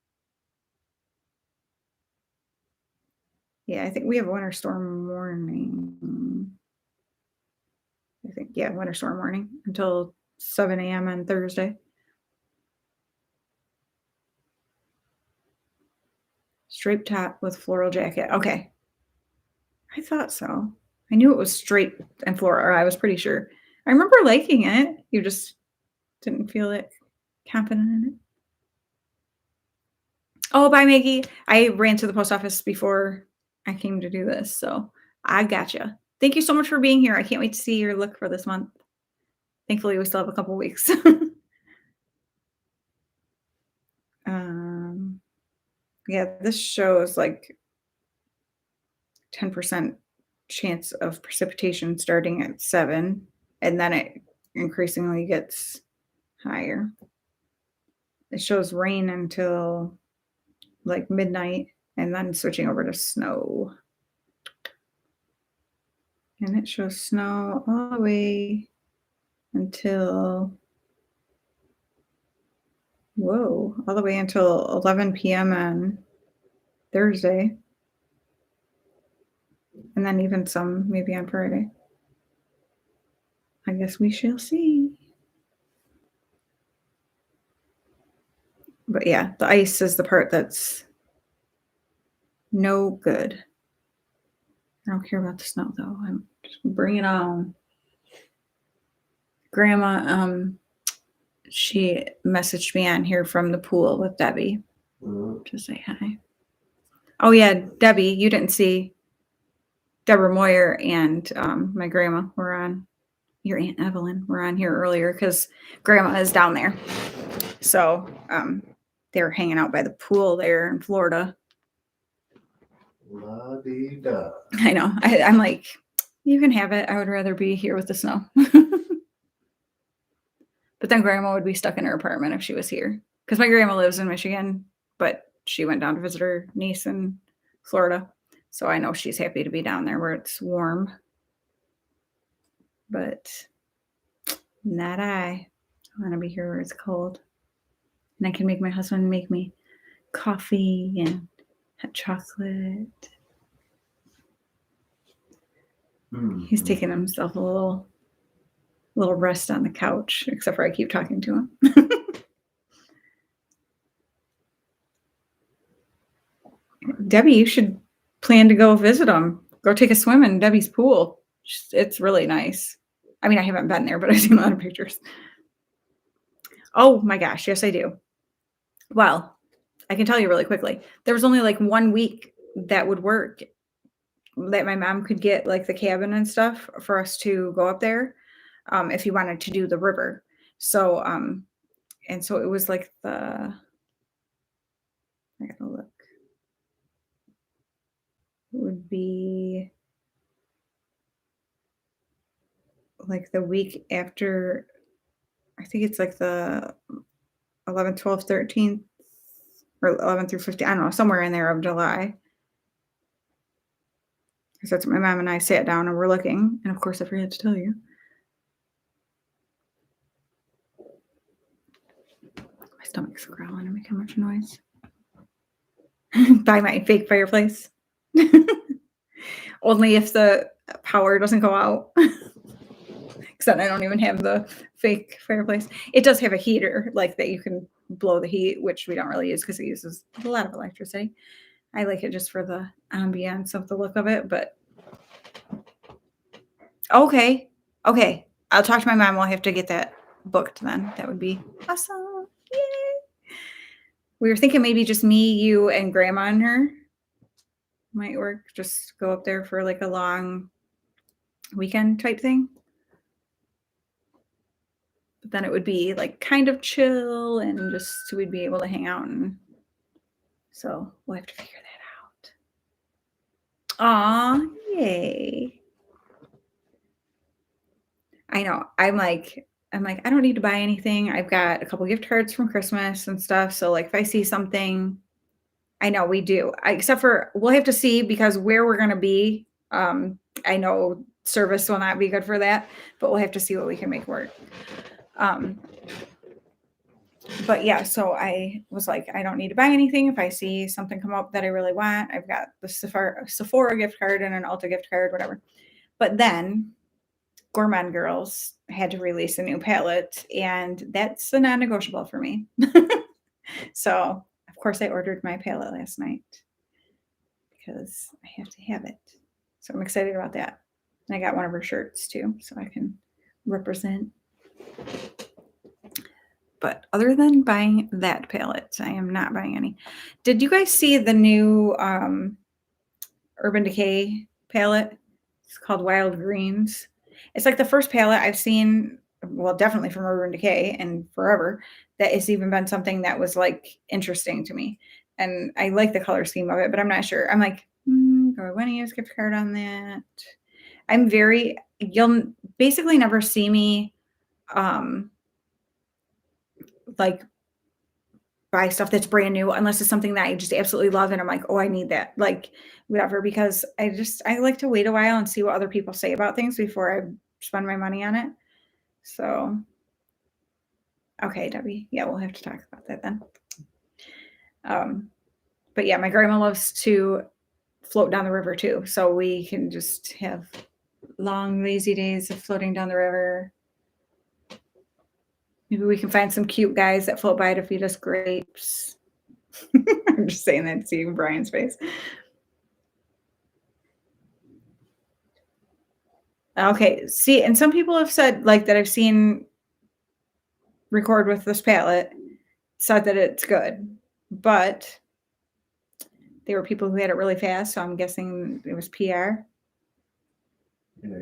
Yeah, I think we have a winter storm warning. I think, yeah, winter storm warning until 7 a.m. on Thursday. Straight top with floral jacket. Okay. I thought so. I knew it was straight and floral, or I was pretty sure. I remember liking it. You just didn't feel it confident in it. Oh, bye, Maggie. I ran to the post office before I came to do this, so I gotcha. Thank you so much for being here. I can't wait to see your look for this month. Thankfully, we still have a couple weeks. um, yeah, this shows like 10% chance of precipitation starting at 7, and then it increasingly gets higher. It shows rain until like midnight and then switching over to snow. And it shows snow all the way until, whoa, all the way until 11 p.m. on Thursday. And then even some maybe on Friday. I guess we shall see. But yeah, the ice is the part that's no good. I don't care about the snow though. I'm just bring it on. Grandma, she messaged me on here from the pool with Debbie to say hi. Oh yeah, Debbie, you didn't see Deborah Moyer and my grandma were on. Your Aunt Evelyn were on here earlier because Grandma is down there. So they were hanging out by the pool there in Florida. La-dee-da. I know. I'm like, you can have it. I would rather be here with the snow. But then Grandma would be stuck in her apartment if she was here. Because my grandma lives in Michigan, but she went down to visit her niece in Florida. So I know she's happy to be down there where it's warm. But not I. I want to be here where it's cold. And I can make my husband make me coffee and hot chocolate. He's taking himself a little rest on the couch, except for I keep talking to him. Debbie, you should plan to go visit him. Go take a swim in Debbie's pool. It's really nice. I mean, I haven't been there, but I've seen a lot of pictures. Oh my gosh, yes, I do. Well, I can tell you really quickly. There was only like 1 week that would work that my mom could get like the cabin and stuff for us to go up there if you wanted to do the river. So and so it was like I gotta look. It would be like the week after, I think it's like the 11th, 12th, 13th, or 11th through 15th, I don't know, somewhere in there of July. Because that's what my mom and I sat down and we're looking. And of course, I forgot to tell you. My stomach's growling and making much noise. By my fake fireplace. Only if the power doesn't go out. then I don't even have the fake fireplace. It does have a heater like that you can blow the heat, which we don't really use because it uses a lot of electricity. I like it just for the ambience of the look of it, but okay. Okay. I'll talk to my mom. We'll have to get that booked then. That would be awesome. Yay. We were thinking maybe just me, you, and grandma and her might work. Just go up there for like a long weekend type thing. But then it would be like kind of chill and just we'd be able to hang out. And so we'll have to figure that out. Aw, yay. I know. I'm like, I don't need to buy anything. I've got a couple gift cards from Christmas and stuff. So like if I see something, I know we do. Except for we'll have to see because where we're gonna be, I know service will not be good for that, but we'll have to see what we can make work. But yeah, so I was like, I don't need to buy anything. If I see something come up that I really want, I've got the Sephora gift card and an Ulta gift card, whatever. But then Gourmand Girls had to release a new palette, and that's a non-negotiable for me. So, of course, I ordered my palette last night because I have to have it. So I'm excited about that. And I got one of her shirts too, so I can represent. But other than buying that palette, I am not buying any. Did you guys see the new Urban Decay palette? It's called Wild Greens. It's like the first palette I've seen, well, definitely from Urban Decay and forever, that it's even been something that was like interesting to me. And I like the color scheme of it, but I'm not sure. I'm like, do I want to use gift card on that? You'll basically never see me like buy stuff that's brand new unless it's something that I just absolutely love and I'm like, oh, I need that, like whatever, because I like to wait a while and see what other people say about things before I spend my money on it. So okay, Debbie, yeah, we'll have to talk about that then. But yeah, my grandma loves to float down the river too, so we can just have long lazy days of floating down the river. Maybe we can find some cute guys that float by to feed us grapes. I'm just saying that to see Brian's face. Okay, see, and some people have said like that I've seen record with this palette, said that it's good, but they were people who had it really fast, so I'm guessing it was PR.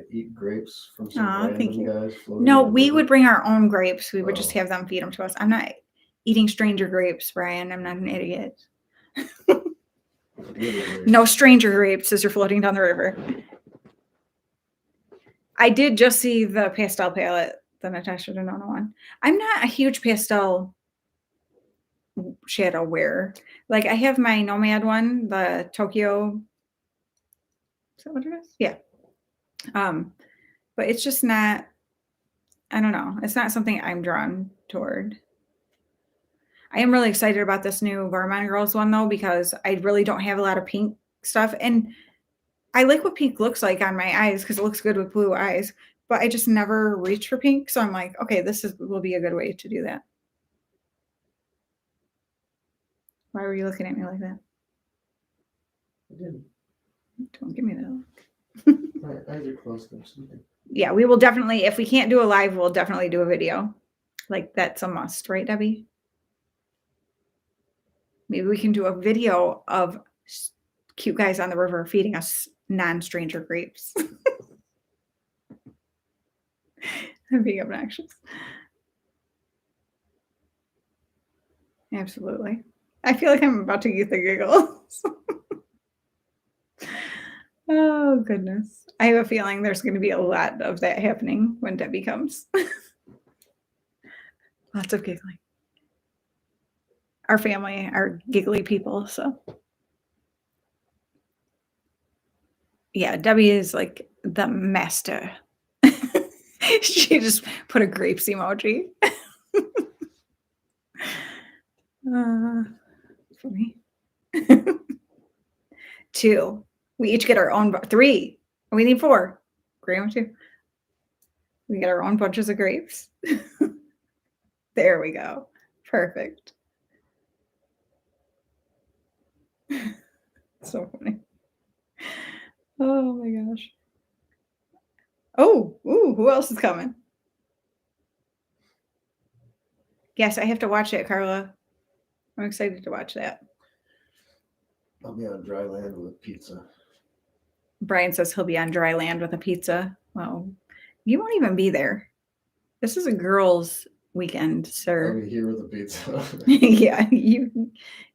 Eat grapes from some random guys. No, we would bring our own grapes. We would just have them feed them to us. I'm not eating stranger grapes, Brian. I'm not an idiot. No stranger grapes as you're floating down the river. I did just see the pastel palette, the Natasha Denona one. I'm not a huge pastel shadow wearer. Like I have my Nomad one, the Tokyo. Is that what it is? Yeah. But it's just not, I don't know. It's not something I'm drawn toward. I am really excited about this new Gourmand Girls one though, because I really don't have a lot of pink stuff. And I like what pink looks like on my eyes because it looks good with blue eyes, but I just never reach for pink. So I'm like, okay, will be a good way to do that. Why were you looking at me like that? I didn't. Don't give me that look. My eyes are closed or something. Yeah, we will definitely, if we can't do a live, we'll definitely do a video. Like that's a must, right, Debbie? Maybe we can do a video of cute guys on the river feeding us non-stranger grapes. I'm being obnoxious. Absolutely. I feel like I'm about to get the giggles. Oh, goodness. I have a feeling there's going to be a lot of that happening when Debbie comes. Lots of giggling. Our family are giggly people, so. Yeah, Debbie is like the master. She just put a grapes emoji. For me. 2. We each get our own. 3. We need 4. Graham 2. We get our own bunches of grapes. There we go. Perfect. So funny. Oh my gosh. Oh, ooh, who else is coming? Yes, I have to watch it, Carla. I'm excited to watch that. I'll be on dry land with pizza. Brian says he'll be on dry land with a pizza. Well, you won't even be there. This is a girls' weekend, I'll sir. be here with a pizza. Yeah, you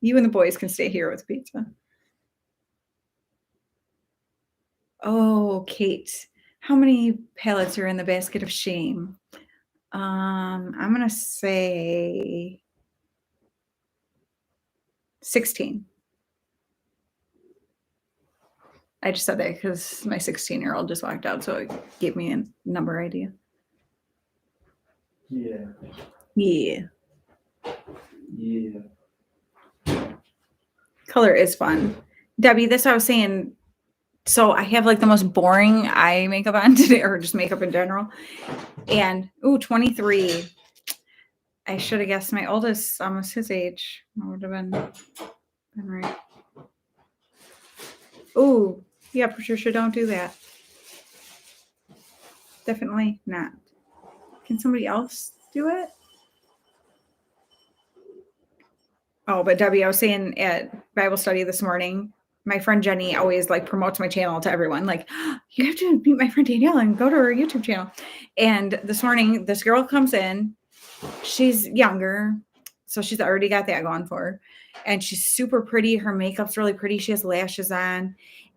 and the boys can stay here with pizza. Oh, Kate, how many pellets are in the basket of shame? I'm gonna say 16. I just said that because my 16-year-old just walked out, so it gave me a number idea. Yeah. Yeah. Yeah. Color is fun. Debbie, that's what I was saying. So I have like the most boring eye makeup on today, or just makeup in general. And 23. I should have guessed my oldest, almost his age. I would have been right. Oh, yeah, Patricia, don't do that. Definitely not. Can somebody else do it? Oh, but Debbie, I was saying at Bible study this morning, my friend Jenny always like promotes my channel to everyone. Like, you have to meet my friend Danielle and go to her YouTube channel. And this morning, this girl comes in. She's younger, so she's already got that going for her. And she's super pretty. Her makeup's really pretty. She has lashes on.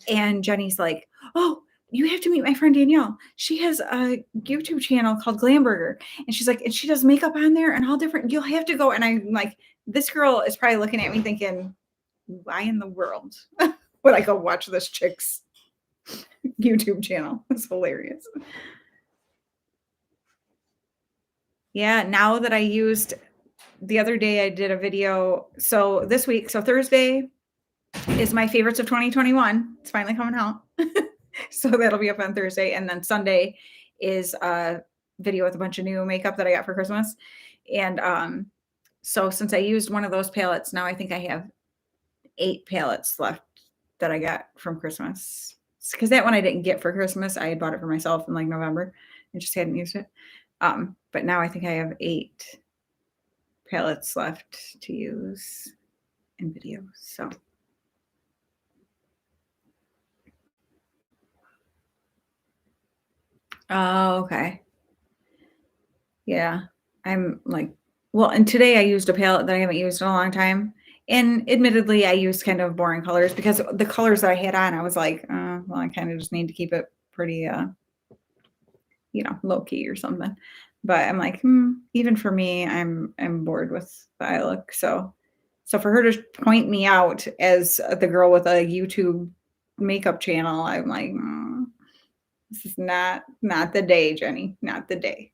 And Jenny's like, oh, you have to meet my friend Danielle. She has a YouTube channel called Glamburger. And she's like, and she does makeup on there and all different. You'll have to go. And I'm like, this girl is probably looking at me thinking, why in the world would I go watch this chick's YouTube channel? It's hilarious. Yeah, now that I used the other day, I did a video. So this week, so Thursday is my favorites of 2021. It's finally coming out. So that'll be up on Thursday. And then Sunday is a video with a bunch of new makeup that I got for Christmas. And so since I used one of those palettes, now I think I have 8 palettes left that I got from Christmas. Because that one I didn't get for Christmas. I had bought it for myself in like November. I just hadn't used it. But now I think I have 8 palettes left to use in videos. So. Oh, okay. Yeah. I'm like, well, and today I used a palette that I haven't used in a long time. And admittedly, I used kind of boring colors because the colors that I had on, I was like, well, I kind of just need to keep it pretty, low key or something. But I'm like, even for me, I'm bored with the eye look. So for her to point me out as the girl with a YouTube makeup channel, I'm like, this is not the day, Jenny, not the day.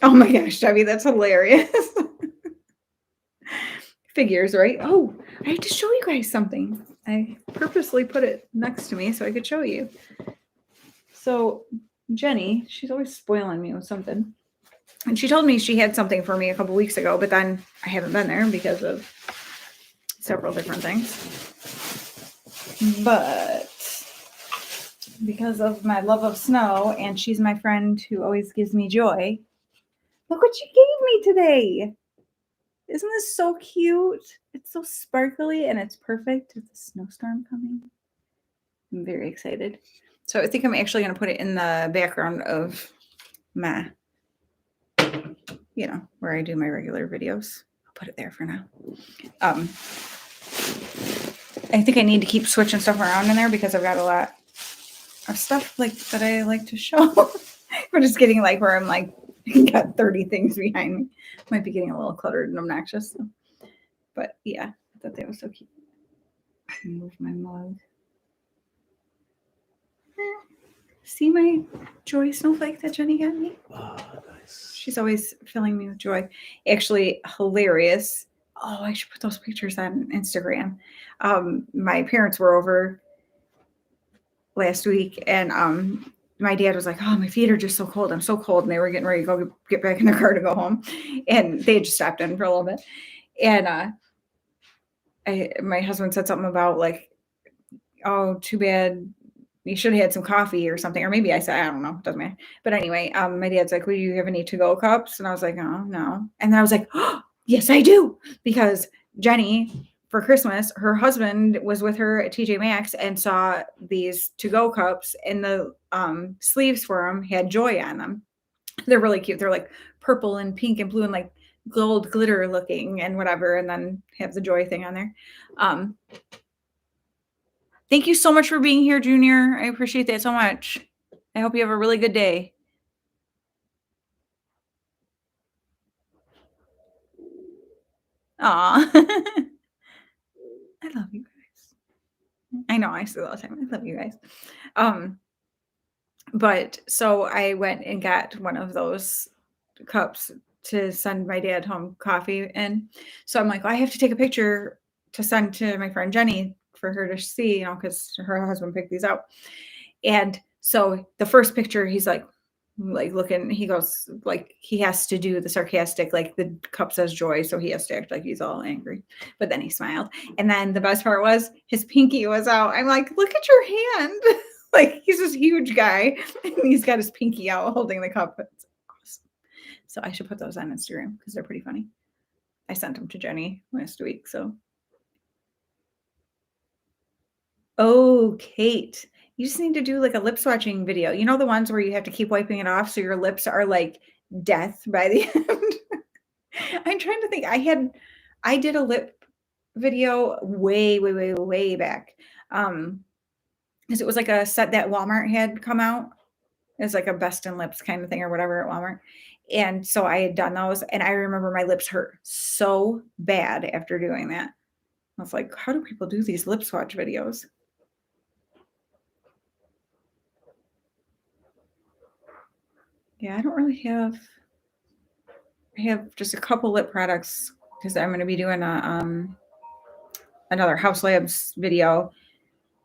Oh my gosh, Debbie, that's hilarious. Figures, right? Oh, I have to show you guys something. I purposely put it next to me so I could show you. So Jenny, she's always spoiling me with something. And she told me she had something for me a couple weeks ago, but then I haven't been there because of several different things. But because of my love of snow, and she's my friend who always gives me joy, look what she gave me today. Isn't this so cute? It's so sparkly and it's perfect with the snowstorm coming. I'm very excited. So I think I'm actually going to put it in the background of my, where I do my regular videos. I'll put it there for now. I think I need to keep switching stuff around in there because I've got a lot of stuff like that I like to show. We're just getting like where I'm like, got 30 things behind me. Might be getting a little cluttered and obnoxious. So. But yeah, I thought that was so cute. Move my mug. See my joy snowflake that Jenny got me? Oh, nice. She's always filling me with joy. Actually, hilarious. Oh, I should put those pictures on Instagram. My parents were over last week, and my dad was like, "Oh, my feet are just so cold. I'm so cold," and they were getting ready to go get back in the car to go home, and they had just stopped in for a little bit, and my husband said something about like, "Oh, too bad. You should have had some coffee or something," or maybe I said, I don't know, doesn't matter. But anyway, my dad's like, "Well, do you have any to-go cups?" And I was like, "Oh, no." And then I was like, "Oh, yes, I do," because Jenny, for Christmas, her husband was with her at TJ Maxx and saw these to-go cups, and the sleeves for them had Joy on them. They're really cute. They're like purple and pink and blue and like gold glitter looking and whatever, and then have the Joy thing on there. Um, Thank you so much for being here, Junior. I appreciate that so much. I hope you have a really good day. Aw. I love you guys. I know I say that all the time. I love you guys. Um, but so I went and got one of those cups to send my dad home coffee in. So I'm like, "Well, I have to take a picture to send to my friend Jenny for her to see, because her husband picked these out." And so the first picture, he's like looking, he goes, like, he has to do the sarcastic, like the cup says Joy, so he has to act like he's all angry. But then he smiled. And then the best part was his pinky was out. I'm like, "Look at your hand." Like, he's this huge guy and he's got his pinky out holding the cup. It's awesome. So I should put those on Instagram because they're pretty funny. I sent them to Jenny last week. So, oh, Kate, you just need to do like a lip swatching video. You know, the ones where you have to keep wiping it off so your lips are like death by the end. I'm trying to think. I did a lip video way, way, way, way back. Because it was like a set that Walmart had come out. It's like a best in lips kind of thing or whatever at Walmart. And so I had done those, and I remember my lips hurt so bad after doing that. I was like, how do people do these lip swatch videos? Yeah, I don't really I have just a couple lip products because I'm going to be doing another House Labs video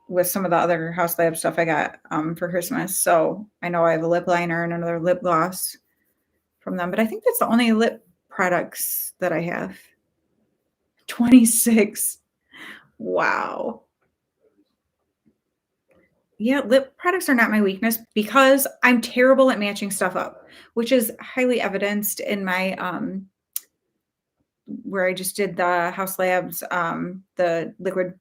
with some of the other House Lab stuff I got for Christmas. So I know I have a lip liner and another lip gloss from them, but I think that's the only lip products that I have. 26. Wow. Yeah, lip products are not my weakness because I'm terrible at matching stuff up, which is highly evidenced in my where I just did the House Labs the liquid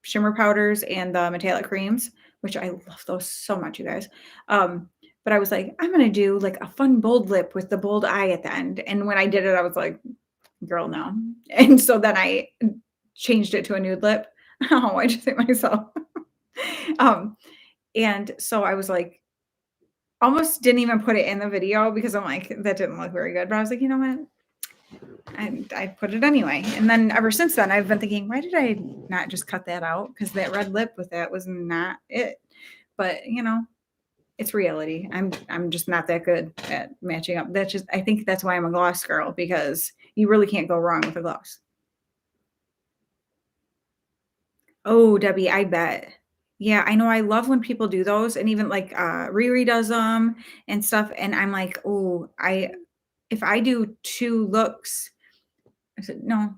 shimmer powders and the metallic creams, which I love those so much, you guys. But I was like, I'm gonna do like a fun bold lip with the bold eye at the end. And when I did it, I was like, girl, no. And so then I changed it to a nude lip. Oh, I just hit myself. um, and so I was like, almost didn't even put it in the video because I'm like, that didn't look very good. But I was like, you know what? And I put it anyway. And then ever since then, I've been thinking, why did I not just cut that out? Because that red lip with that was not it. But it's reality. I'm just not that good at matching up. I think that's why I'm a gloss girl, because you really can't go wrong with a gloss. Oh, Debbie, I bet. Yeah, I know. I love when people do those, and even like Riri does them and stuff. And I'm like, oh, if I do 2 looks, I said no.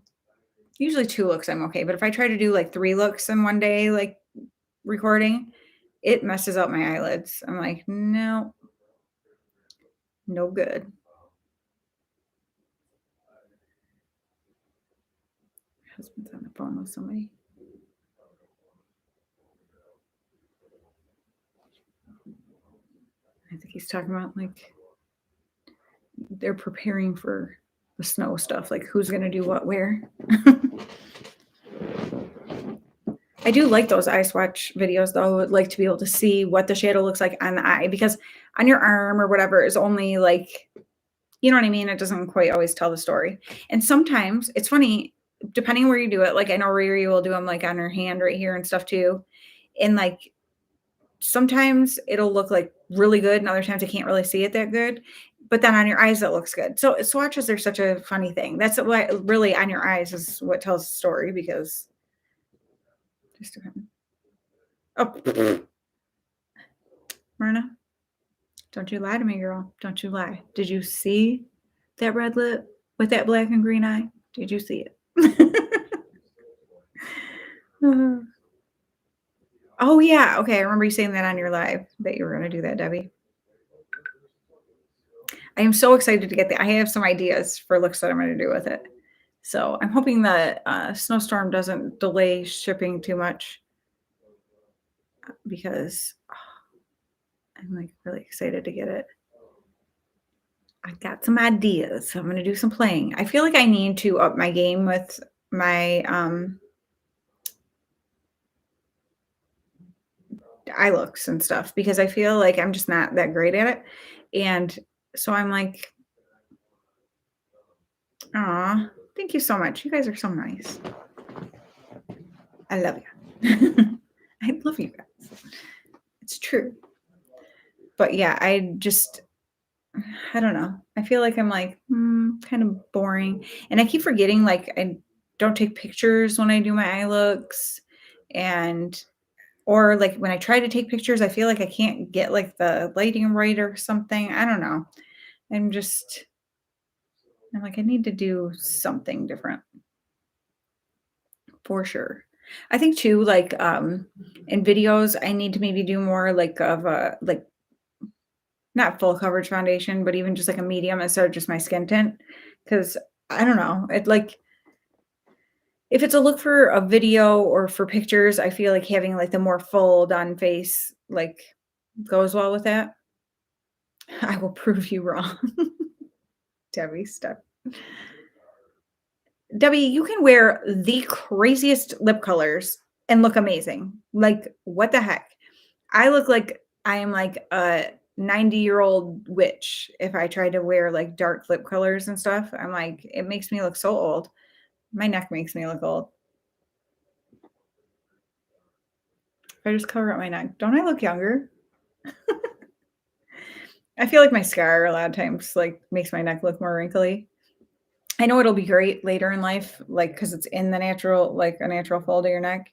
Usually 2 looks, I'm okay. But if I try to do like 3 looks in one day, like recording, it messes up my eyelids. I'm like, no, no good. Husband's on the phone with somebody. I think he's talking about like they're preparing for the snow stuff, like who's gonna do what where. I do like those eye swatch videos though. I'd like to be able to see what the shadow looks like on the eye, because on your arm or whatever is only like, you know what I mean? It doesn't quite always tell the story. And sometimes it's funny, depending on where you do it. Like I know Riri will do them like on her hand right here and stuff too. And like sometimes it'll look like really good, and other times I can't really see it that good. but then on your eyes it looks good. So swatches are such a funny thing. That's what really on your eyes is what tells the story because just oh Myrna, don't you lie to me, girl. Don't you lie. Did you see that red lip with that black and green eye? Did you see it? Oh yeah. Okay. I remember you saying that on your live that you were going to do that, Debbie. I am so excited to get that. I have some ideas for looks that I'm going to do with it. So I'm hoping that Snowstorm doesn't delay shipping too much because I'm like really excited to get it. I got some ideas. So I'm going to do some playing. I feel like I need to up my game with my eye looks and stuff because I feel like I'm just not that great at it. And so I'm like, aw, thank you so much. You guys are so nice. I love you. I love you guys. It's true. But yeah, I don't know. I feel like I'm like kind of boring. And I keep forgetting like I don't take pictures when I do my eye looks. And or like when I try to take pictures, I feel like I can't get like the lighting right or something. I don't know. I'm like, I need to do something different for sure. I think too, like in videos, I need to maybe do more like of a like not full coverage foundation, but even just like a medium instead of just my skin tint. Cause I don't know. It like if it's a look for a video or for pictures, I feel like having like the more full done face like goes well with that. I will prove you wrong. Debbie, stop. Debbie, you can wear the craziest lip colors and look amazing. Like, what the heck? I look like I am like a 90-year-old witch if I try to wear like dark lip colors and stuff. I'm like, it makes me look so old. My neck makes me look old. If I just cover up my neck, don't I look younger? I feel like my scar a lot of times like makes my neck look more wrinkly. I know it'll be great later in life, like because it's in the natural, like a natural fold of your neck.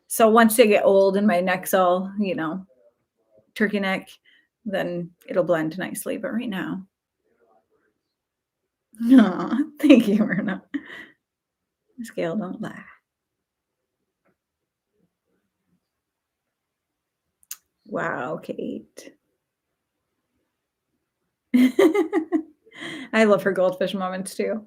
So once I get old and my neck's all, turkey neck, then it'll blend nicely. But right now, no, thank you, Myrna. Scale, don't lie. Wow, Kate. I love her goldfish moments too.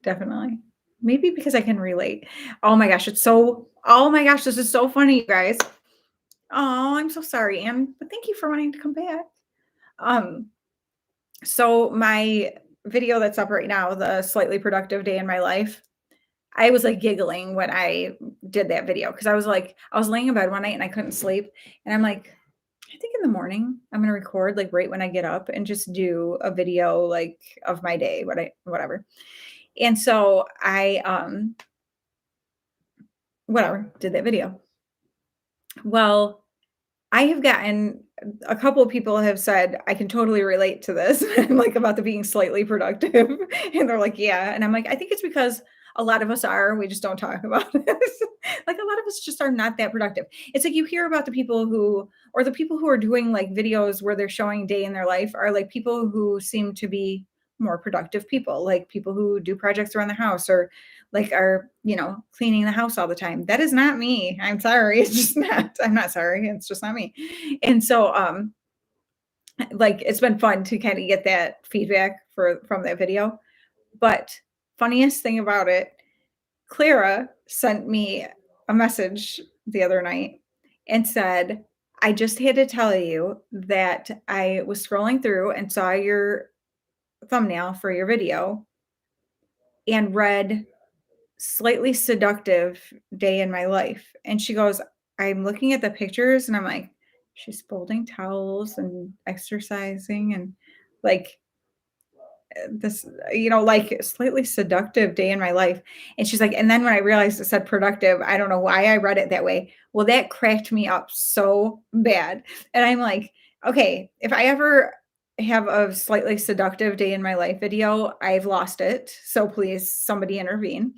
Definitely. Maybe because I can relate. Oh my gosh, oh my gosh, this is so funny, you guys. Oh, I'm so sorry, Anne, but thank you for wanting to come back. So my video that's up right now, the slightly productive day in my life, I was like giggling when I did that video because I was laying in bed one night and I couldn't sleep. And I'm like, I think in the morning I'm gonna record like right when I get up and just do a video like of my day, whatever. And so I whatever, did that video. Well, I have gotten a couple of people have said, I can totally relate to this. I'm like about the being slightly productive. And they're like, yeah. And I'm like, I think it's because a lot of us are, we just don't talk about it. Like a lot of us just are not that productive. It's like you hear about the people or the people who are doing like videos where they're showing day in their life are like people who seem to be more productive people, like people who do projects around the house or like are, cleaning the house all the time. That is not me. I'm sorry. It's just not, I'm not sorry. It's just not me. And so, like it's been fun to kind of get that feedback from that video. But funniest thing about it, Clara sent me a message the other night and said, I just had to tell you that I was scrolling through and saw your thumbnail for your video and read slightly seductive day in my life. And she goes, I'm looking at the pictures and I'm like, she's folding towels and exercising and like this, like slightly seductive day in my life. And she's like, and then when I realized it said productive, I don't know why I read it that way. Well, that cracked me up so bad. And I'm like, okay, if I ever have a slightly seductive day in my life video. I've lost it, so please somebody intervene.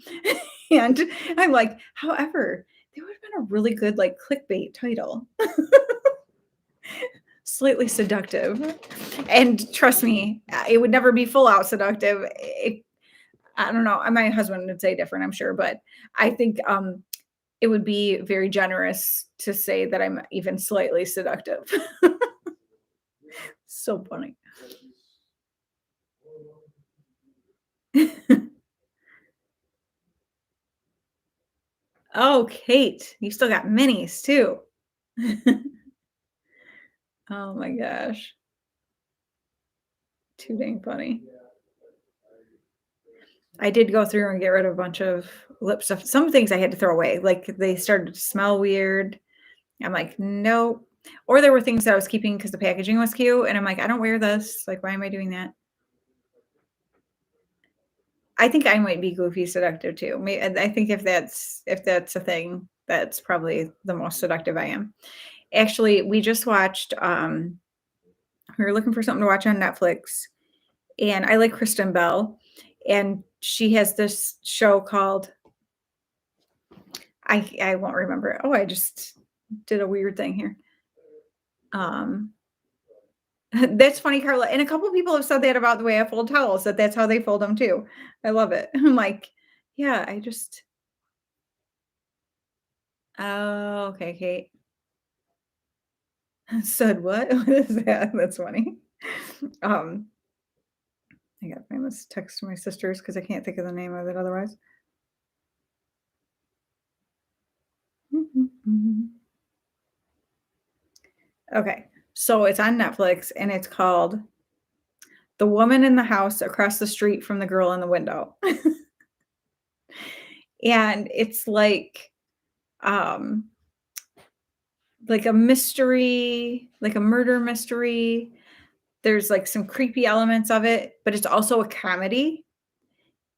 And I'm like, however, that would have been a really good like clickbait title. Slightly seductive. And trust me, it would never be full out seductive. I don't know. My husband would say different, I'm sure, but I think it would be very generous to say that I'm even slightly seductive. So funny. Oh, Kate, you still got minis too. Oh my gosh. Too dang funny. I did go through and get rid of a bunch of lip stuff. Some things I had to throw away, like they started to smell weird. I'm like, nope. Or there were things that I was keeping because the packaging was cute, and I'm like, I don't wear this. Like, why am I doing that? I think I might be goofy seductive too. I think if that's a thing, that's probably the most seductive I am. Actually, we just watched. We were looking for something to watch on Netflix, and I like Kristen Bell, and she has this show called I won't remember it. Oh, I just did a weird thing here. Um, that's funny, Carla. And a couple people have said that about the way I fold towels, that's how they fold them too. I love it. I'm like, yeah, I just oh, okay, Kate. Said what? What is that? That's funny. Um, I gotta find this text to my sisters because I can't think of the name of it otherwise. Okay, so it's on Netflix and it's called The Woman in the House Across the Street from the Girl in the Window. And it's um like a mystery, like a murder mystery. There's like some creepy elements of it, but it's also a comedy.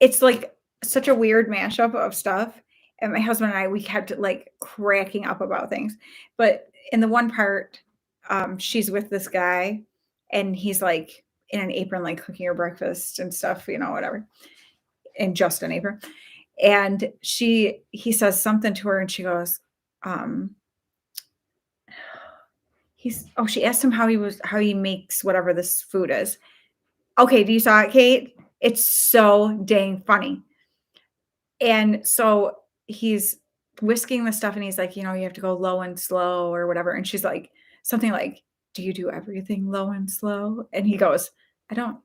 It's like such a weird mashup of stuff. And my husband and I, we kept like cracking up about things. But in the one part, she's with this guy and he's like in an apron, like cooking her breakfast and stuff, whatever, in just an apron. And he says something to her and she goes, um, she asked him how he makes whatever this food is. Okay, do you saw it, Kate? It's so dang funny. And so he's whisking the stuff and he's like, you have to go low and slow or whatever. And she's like, something like, do you do everything low and slow? And he goes, I don't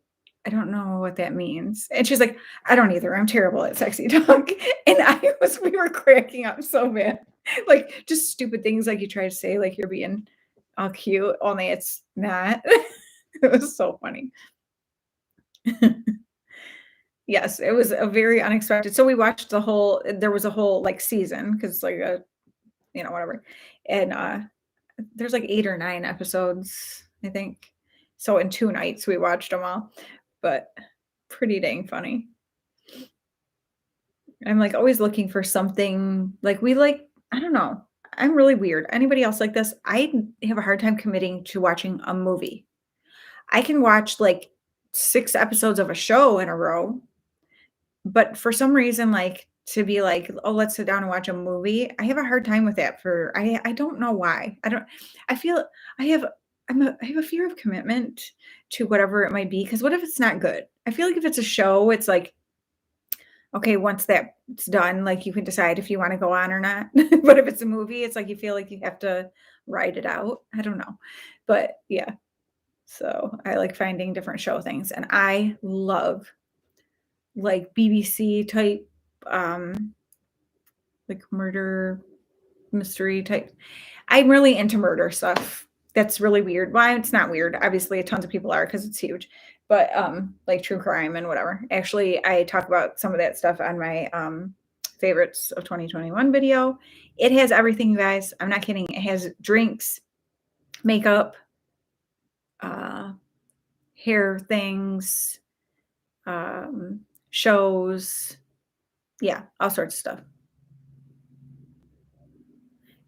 I don't know what that means. And she's like, I don't either. I'm terrible at sexy talk. And we were cracking up so bad. Like just stupid things like you try to say, like you're being all cute, only it's not. It was so funny. Yes, it was a very unexpected. So we watched there was a whole like season because like whatever. And there's like 8 or 9 episodes, I think. So in 2 nights we watched them all. But pretty dang funny. I'm like always looking for something like I don't know. I'm really weird. Anybody else like this? I have a hard time committing to watching a movie. I can watch like 6 episodes of a show in a row, but for some reason, like to be like, oh, let's sit down and watch a movie. I have a hard time with that I don't know why. I feel I have I have a fear of commitment to whatever it might be. Cause what if it's not good? I feel like if it's a show, it's like, okay, once that's done, like you can decide if you want to go on or not. But if it's a movie, it's like you feel like you have to ride it out. I don't know. But yeah. So I like finding different show things. And I love like BBC type, um, like murder mystery type. I'm really into murder stuff. That's really weird. Well, it's not weird. Obviously, tons of people are because it's huge. But like true crime and whatever. Actually, I talk about some of that stuff on my favorites of 2021 video. It has everything, you guys. I'm not kidding. It has drinks, makeup, uh, hair things, shows. Yeah, all sorts of stuff.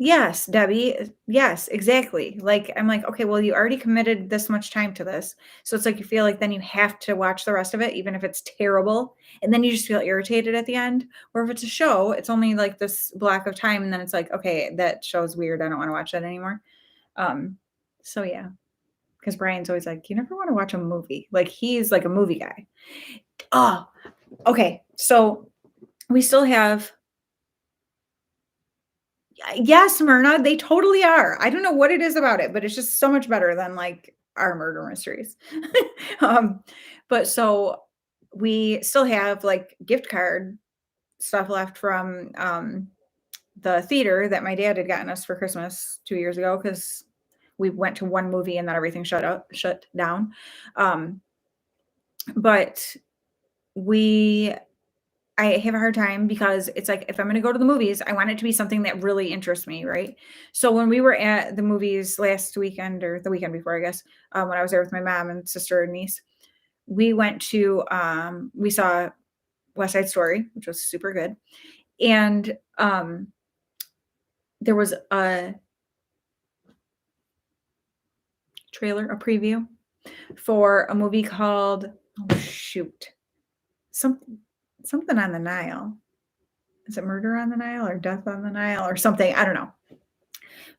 Yes, Debbie. Yes, exactly. Like, I'm like, okay, well, you already committed this much time to this. So it's like you feel like then you have to watch the rest of it, even if it's terrible. And then you just feel irritated at the end. Or if it's a show, it's only like this block of time. And then it's like, okay, that show's weird. I don't want to watch that anymore. Um, so yeah. Because Brian's always like, you never want to watch a movie. Like he's like a movie guy. Oh, okay. So we still have yes, Myrna, they totally are. I don't know what it is about it, but it's just so much better than like our murder mysteries. um, but so we still have like gift card stuff left from the theater that my dad had gotten us for Christmas 2 years ago because we went to one movie and then everything shut down. Um, but we I have a hard time because it's like if I'm going to go to the movies, I want it to be something that really interests me, right? So when we were at the movies last weekend or the weekend before, I guess, when I was there with my mom and sister and niece, we went to we saw West Side Story, which was super good, and there was a trailer, a preview for a movie called oh shoot, something something on the Nile. Is it Murder on the Nile or Death on the Nile or something? I don't know.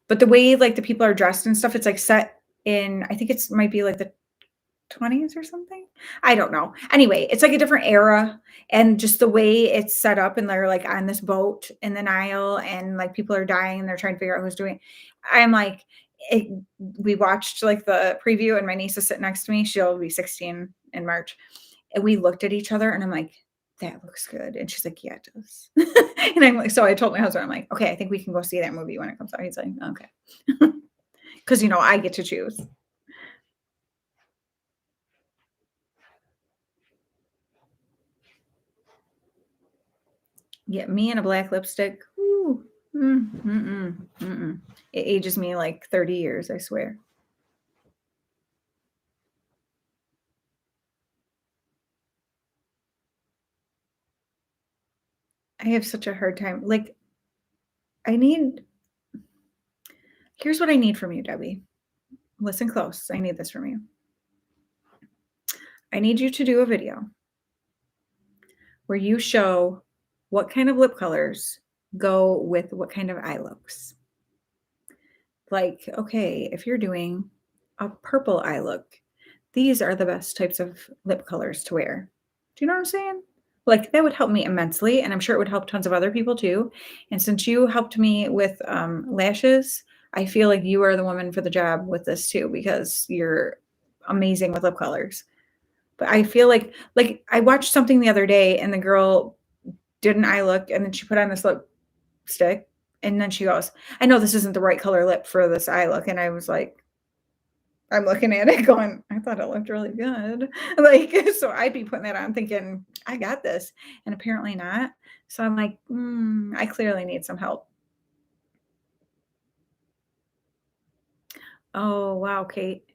But the way like the people are dressed and stuff, it's like set in I think it's might be like the 20s or something. I don't know. Anyway, it's like a different era and just the way it's set up and they're like on this boat in the Nile and like people are dying and they're trying to figure out who's doing it. I'm like it, we watched like the preview and my niece is sitting next to me. She'll be 16 in March. And we looked at each other and I'm like, that looks good. And she's like, yeah, it does. And I'm like, so I told my husband, I'm like, okay, I think we can go see that movie when it comes out. He's like, okay. Because, I get to choose. Get me in a black lipstick. Ooh. It ages me like 30 years, I swear. I have such a hard time. Like, I need, here's what I need from you, Debbie. Listen close. I need this from you. I need you to do a video where you show what kind of lip colors go with what kind of eye looks. Like, okay, if you're doing a purple eye look, these are the best types of lip colors to wear. Do you know what I'm saying? Like that would help me immensely, and I'm sure it would help tons of other people too. And since you helped me with lashes, I feel like you are the woman for the job with this too because you're amazing with lip colors. But I feel like I watched something the other day, and the girl did an eye look, and then she put on this lipstick, and then she goes, "I know this isn't the right color lip for this eye look," and I was like, I'm looking at it going, I thought it looked really good. Like, so I'd be putting that on thinking, I got this. And apparently not. So I'm like, I clearly need some help. Oh, wow, Kate.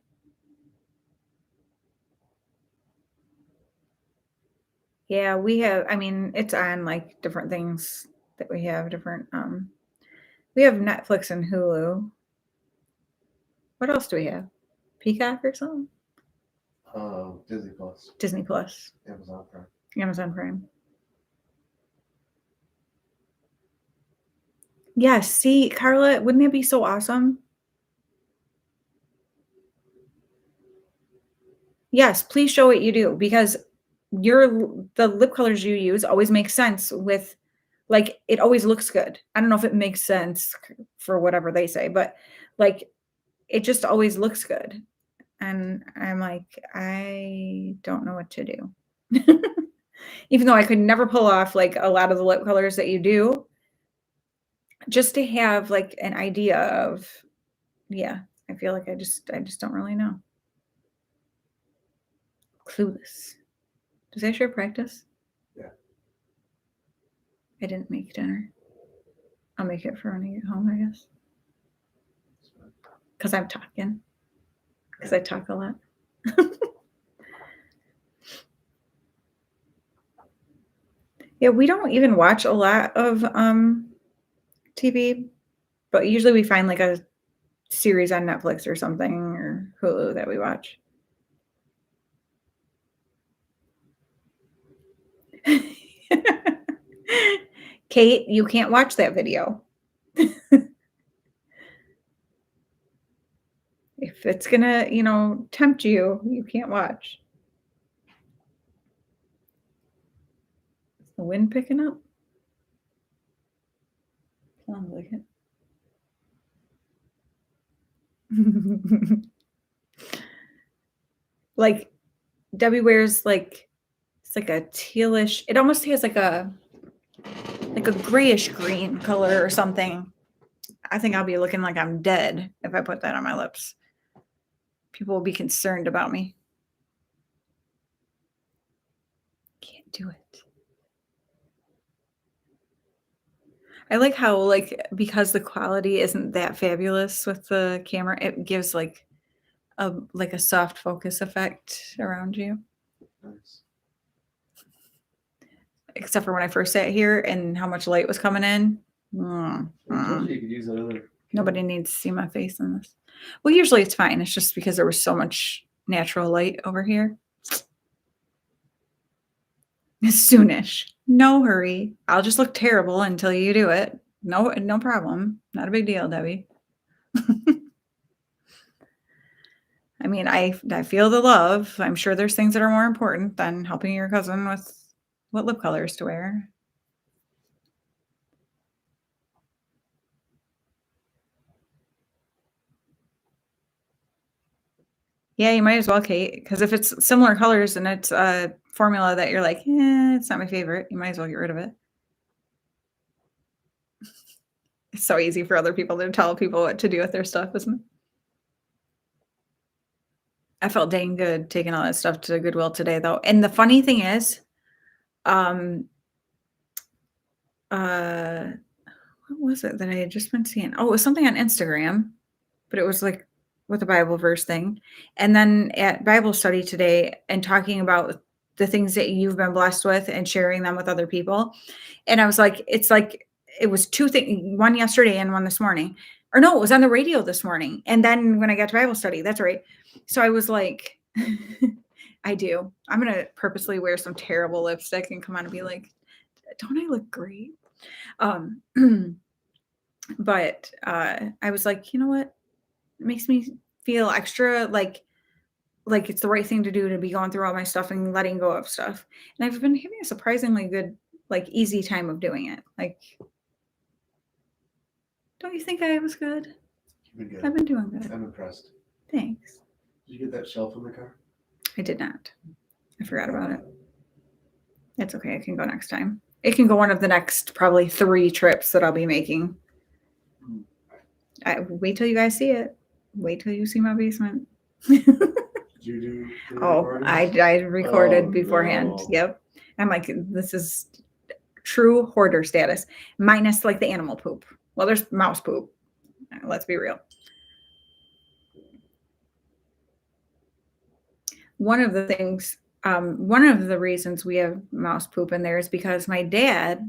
Yeah, we have, I mean, it's on like different things that we have different, we have Netflix and Hulu. What else do we have? Peacock or something? Disney Plus, Disney Plus, Amazon Prime. Amazon Prime. Yes, see, Carla, wouldn't that be so awesome? Yes, please show what you do because the lip colors you use always make sense with like it always looks good. I don't know if it makes sense for whatever they say, but like it just always looks good. And I'm like, I don't know what to do. Even though I could never pull off like a lot of the lip colors that you do, just to have like an idea of yeah, I feel like I just don't really know. Clueless. Does that show practice? Yeah. I didn't make dinner. I'll make it for when I get home, I guess. Because I'm talking. Because I talk a lot. Yeah, we don't even watch a lot of TV, But usually we find like a series on Netflix or something or Hulu that we watch. Kate, you can't watch that video. If it's gonna, tempt you, you can't watch. Is the wind picking up? Sounds like it. Like Debbie wears like it's like a tealish. It almost has like a grayish green color or something. I think I'll be looking like I'm dead if I put that on my lips. People will be concerned about me. Can't do it. I like how, like, because the quality isn't that fabulous with the camera, it gives like a soft focus effect around you. Nice. Except for when I first sat here and how much light was coming in. I told you could use that other. Nobody needs to see my face in this. Well, usually it's fine. It's just because there was so much natural light over here. Soonish. No hurry. I'll just look terrible until you do it. No problem. Not a big deal, Debbie. I mean, I feel the love. I'm sure there's things that are more important than helping your cousin with what lip colors to wear. Yeah, you might as well, Kate, because if it's similar colors and it's a formula that you're like, it's not my favorite, you might as well get rid of it. It's so easy for other people to tell people what to do with their stuff, isn't it? I felt dang good taking all that stuff to Goodwill today, though. And the funny thing is, what was it that I had just been seeing? Oh, it was something on Instagram, but it was like with a Bible verse thing. And then at Bible study today and talking about the things that you've been blessed with and sharing them with other people. And I was like, it's like, it was two things, one yesterday and one this morning. Or no, it was on the radio this morning. And then when I got to Bible study, that's right. So I was like, I do. I'm going to purposely wear some terrible lipstick and come on and be like, don't I look great? But I was like, you know what? It makes me feel extra like it's the right thing to do to be going through all my stuff and letting go of stuff. And I've been having a surprisingly good, like easy time of doing it. Like, don't you think I was good? You've been good. I've been doing good. I'm impressed. Thanks. Did you get that shelf in the car? I did not. I forgot about it. It's okay. I can go next time. It can go one of the next probably 3 trips that I'll be making. Wait till you guys see it. Wait till you see my basement. Did you do the recordings? I recorded beforehand. No. Yep. I'm like, this is true hoarder status, minus like the animal poop. Well, there's mouse poop. Let's be real. One of the things, one of the reasons we have mouse poop in there is because my dad,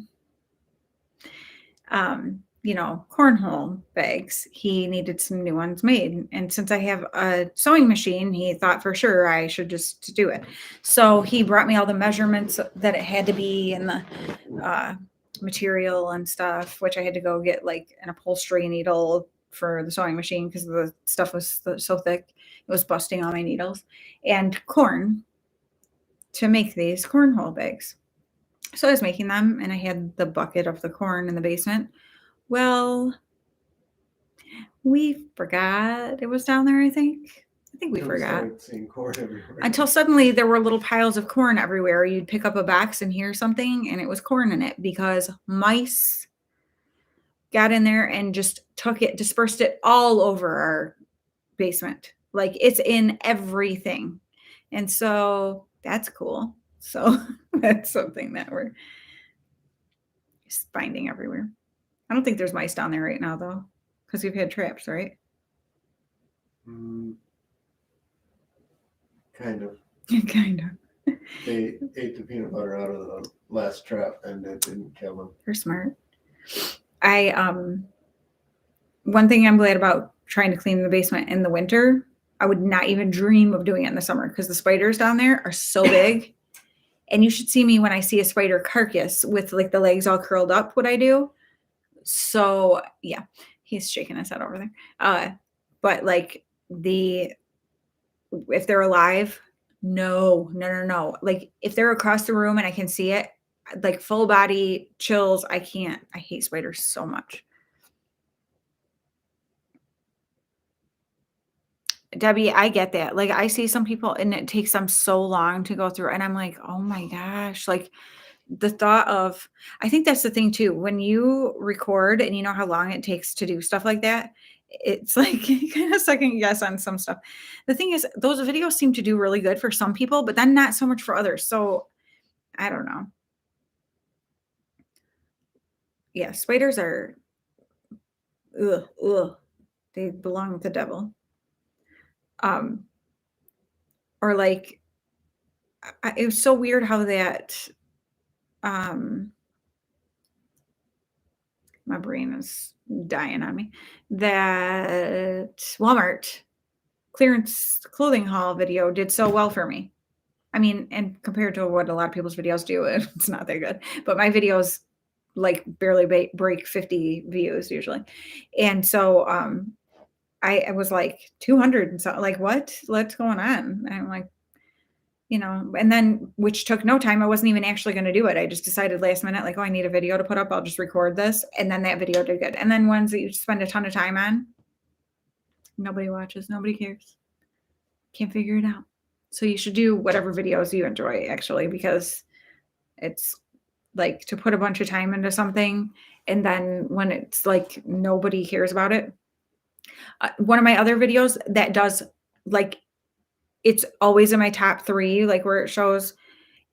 cornhole bags, he needed some new ones made. And since I have a sewing machine, he thought for sure I should just do it. So he brought me all the measurements that it had to be and the material and stuff, which I had to go get like an upholstery needle for the sewing machine because the stuff was so thick. It was busting all my needles, and corn to make these cornhole bags. So I was making them and I had the bucket of the corn in the basement. Well, we forgot it was down there, I think we forgot. Seeing corn everywhere. Until suddenly there were little piles of corn everywhere. You'd pick up a box and hear something and it was corn in it because mice got in there and just dispersed it all over our basement. Like it's in everything. And so that's cool. So that's something that we're just finding everywhere. I don't think there's mice down there right now, though, because you've had traps, right? Kind of. Kind of. They ate the peanut butter out of the last trap, and it didn't kill them. You're smart. one thing I'm glad about trying to clean the basement in the winter, I would not even dream of doing it in the summer because the spiders down there are so big. And you should see me when I see a spider carcass with like the legs all curled up, what I do. So yeah, he's shaking his head over there. But like if they're alive, no, no, no, no. Like if they're across the room and I can see it, like full body chills. I can't. I hate spiders so much. Debbie, I get that. Like I see some people and it takes them so long to go through and I'm like, "Oh my gosh." Like the thought of I think that's the thing too. When you record and you know how long it takes to do stuff like that, it's like you kind of second guess on some stuff. The thing is those videos seem to do really good for some people, but then not so much for others. So, I don't know. Yeah, spiders are ugh, ugh. They belong with the devil. Um or like it was so weird how that um my brain is dying on me. That Walmart clearance clothing haul video did so well for me. I mean, and compared to what a lot of people's videos do, it's not that good. But my videos like barely break 50 views usually. And so I was like 200 and so like what's going on? And I'm like, and then which took no time. I wasn't even actually going to do it. I just decided last minute, like, oh, I need a video to put up. I'll just record this. And then that video did good. And then ones that you spend a ton of time on, nobody watches, nobody cares. Can't figure it out. So you should do whatever videos you enjoy actually, because it's like to put a bunch of time into something. And then when it's like nobody cares about it. One of my other videos that does like, it's always in my top 3, like where it shows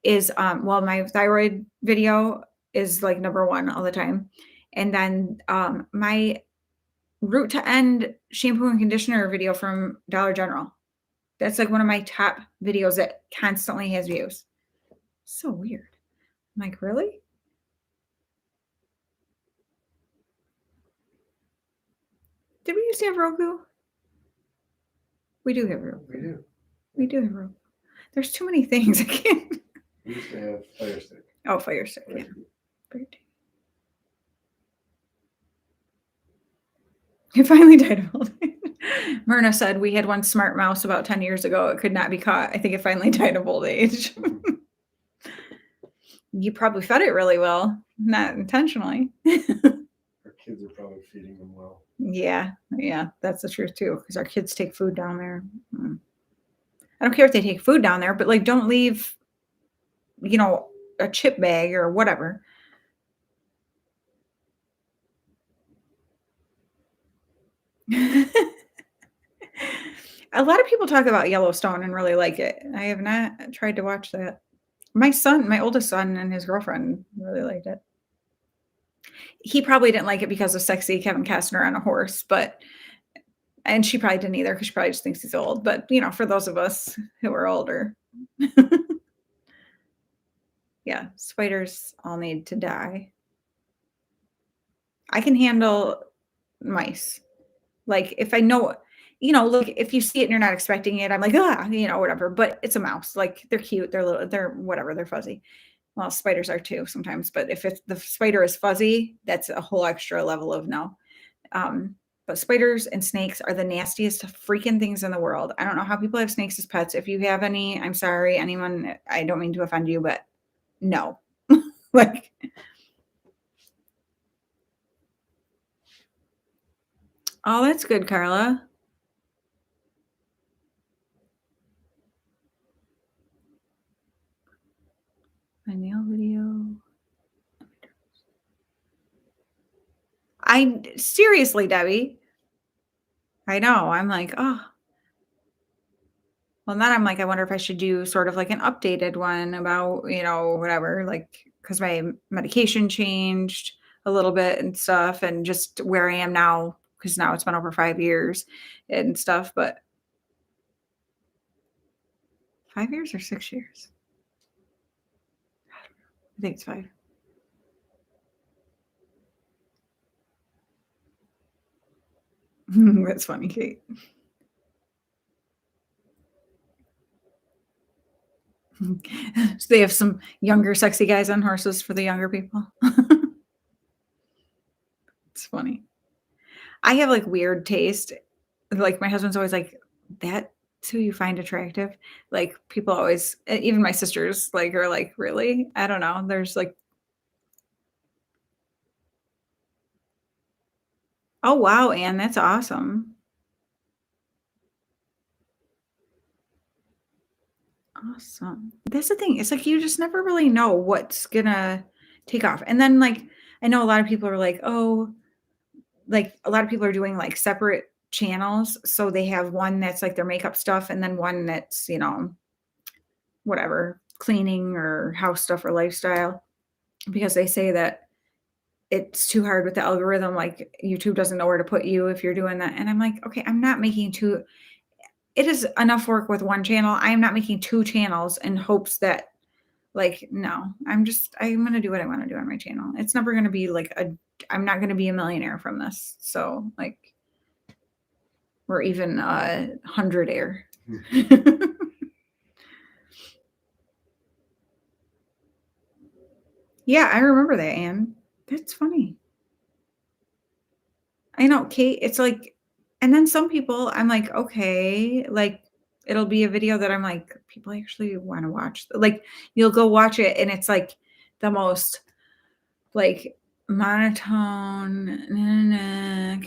is well my thyroid video is like number 1 all the time, and then my root to end shampoo and conditioner video from Dollar General, that's like one of my top videos that constantly has views. So weird. I'm like, really? Did we used to have Roku? We do have Roku. We do have Roku. There's too many things. I can't. We used to have Fire Stick. Oh, Fire Stick. Yeah. It finally died of old age. Myrna said we had one smart mouse about 10 years ago. It could not be caught. I think it finally died of old age. You probably fed it really well, not intentionally. Our kids are probably feeding them well. Yeah, that's the truth too, because our kids take food down there. I don't care if they take food down there, but like don't leave, a chip bag or whatever. A lot of people talk about Yellowstone and really like it. I have not tried to watch that. My oldest son and his girlfriend really liked it. He probably didn't like it because of sexy Kevin Costner on a horse, and she probably didn't either because she probably just thinks he's old. But, for those of us who are older, yeah, spiders all need to die. I can handle mice. Like if I know, look, if you see it and you're not expecting it, I'm like, whatever. But it's a mouse. Like they're cute. They're little, they're whatever. They're fuzzy. Well, spiders are too sometimes. But if the spider is fuzzy, that's a whole extra level of no. But spiders and snakes are the nastiest freaking things in the world. I don't know how people have snakes as pets. If you have any, I'm sorry, anyone, I don't mean to offend you, but no. Like, oh, that's good, Carla. My nail video. Seriously, Debbie. I know. I'm like, oh. Well, then I'm like, I wonder if I should do sort of like an updated one about, whatever, like, because my medication changed a little bit and stuff, and just where I am now, because now it's been over 5 years and stuff, but 5 years or 6 years? I think it's 5. That's funny, Kate. So they have some younger sexy guys on horses for the younger people. It's funny. I have, like, weird taste. Like, my husband's always like, "That's who you find attractive?" Like, people always even my sisters, like, are like, "Really?" I don't know. There's, like oh, wow, Anne, that's awesome. Awesome. That's the thing. It's like you just never really know what's gonna take off. And then, like, I know a lot of people are like, "Oh," like, a lot of people are doing, like, separate channels. So they have one that's, like, their makeup stuff and then one that's, whatever, cleaning or house stuff or lifestyle because they say that it's too hard with the algorithm, like, YouTube doesn't know where to put you if you're doing that, and I'm like, "Okay, I'm not making 2." It is enough work with 1 channel. I am not making 2 channels in hopes that like, no. I'm gonna do what I wanna do on my channel. It's never gonna be like I'm not gonna be a millionaire from this, so, like or even a hundredaire. Yeah, I remember that, Anne. That's funny. I know, Kate, it's like and then some people, I'm like, "Okay," like, it'll be a video that I'm like, "People actually wanna watch" like, you'll go watch it, and it's, like, the most, like, monotone,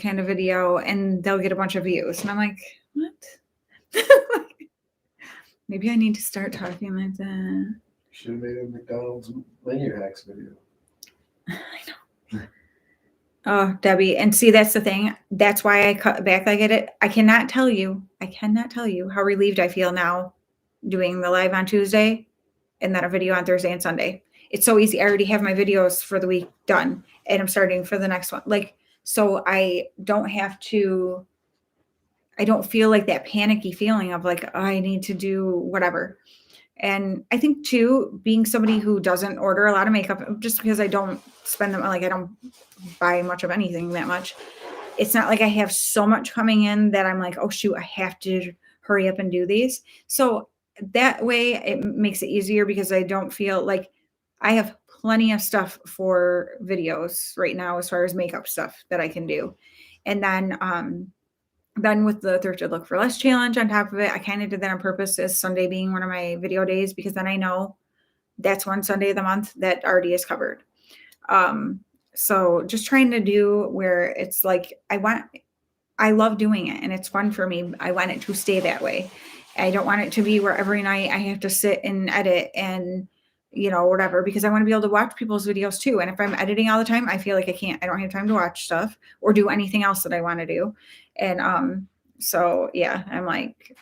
kind of video, and they'll get a bunch of views, and I'm like, "What?" Maybe I need to start talking like that. Should have made a McDonald's menu hacks video. Oh, Debbie, and see, that's the thing. That's why I cut back like I did. I cannot tell you how relieved I feel now doing the live on Tuesday and then a video on Thursday and Sunday. It's so easy. I already have my videos for the week done and I'm starting for the next one. Like, so I don't feel like that panicky feeling of like, oh, I need to do whatever. And I think too, being somebody who doesn't order a lot of makeup just because I don't spend them like I don't buy much of anything that much. It's not like I have so much coming in that I'm like, oh shoot, I have to hurry up and do these. So that way it makes it easier because I don't feel like I have plenty of stuff for videos right now as far as makeup stuff that I can do. And then with the Thrifted Look for Less challenge on top of it, I kind of did that on purpose as Sunday being one of my video days because then I know that's one Sunday of the month that already is covered. Um, so just trying to do where it's like I love doing it and it's fun for me. I want it to stay that way. I don't want it to be where every night I have to sit and edit and whatever because I want to be able to watch people's videos too. And if I'm editing all the time, I feel like I don't have time to watch stuff or do anything else that I want to do. And so yeah, I'm like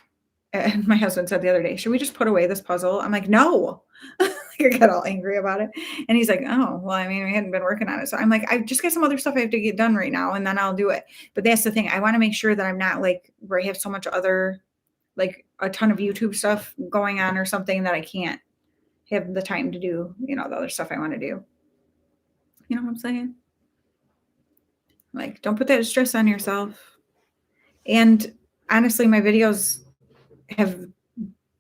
and my husband said the other day, should we just put away this puzzle? I'm like, no. I got all angry about it. And he's like, oh, well, I mean, I hadn't been working on it. So I'm like, I just got some other stuff I have to get done right now and then I'll do it. But that's the thing. I want to make sure that I'm not like where I have so much other, like a ton of YouTube stuff going on or something that I can't have the time to do, the other stuff I want to do. You know what I'm saying? Like, don't put that stress on yourself. And honestly, my videos have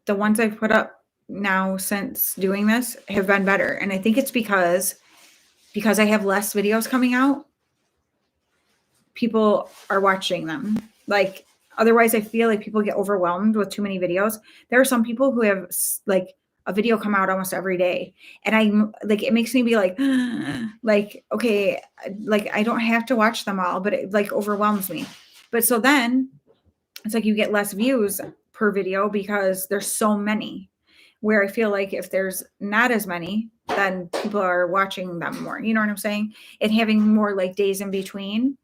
the ones I've put up now since doing this have been better. And I think it's because I have less videos coming out, people are watching them. Like otherwise I feel like people get overwhelmed with too many videos. There are some people who have like a video come out almost every day. And I'm like, it makes me be like, like, okay, like I don't have to watch them all, but it like overwhelms me. But so then it's like you get less views per video because there's so many. Where I feel like if there's not as many, then people are watching them more. You know what I'm saying? And having more like days in between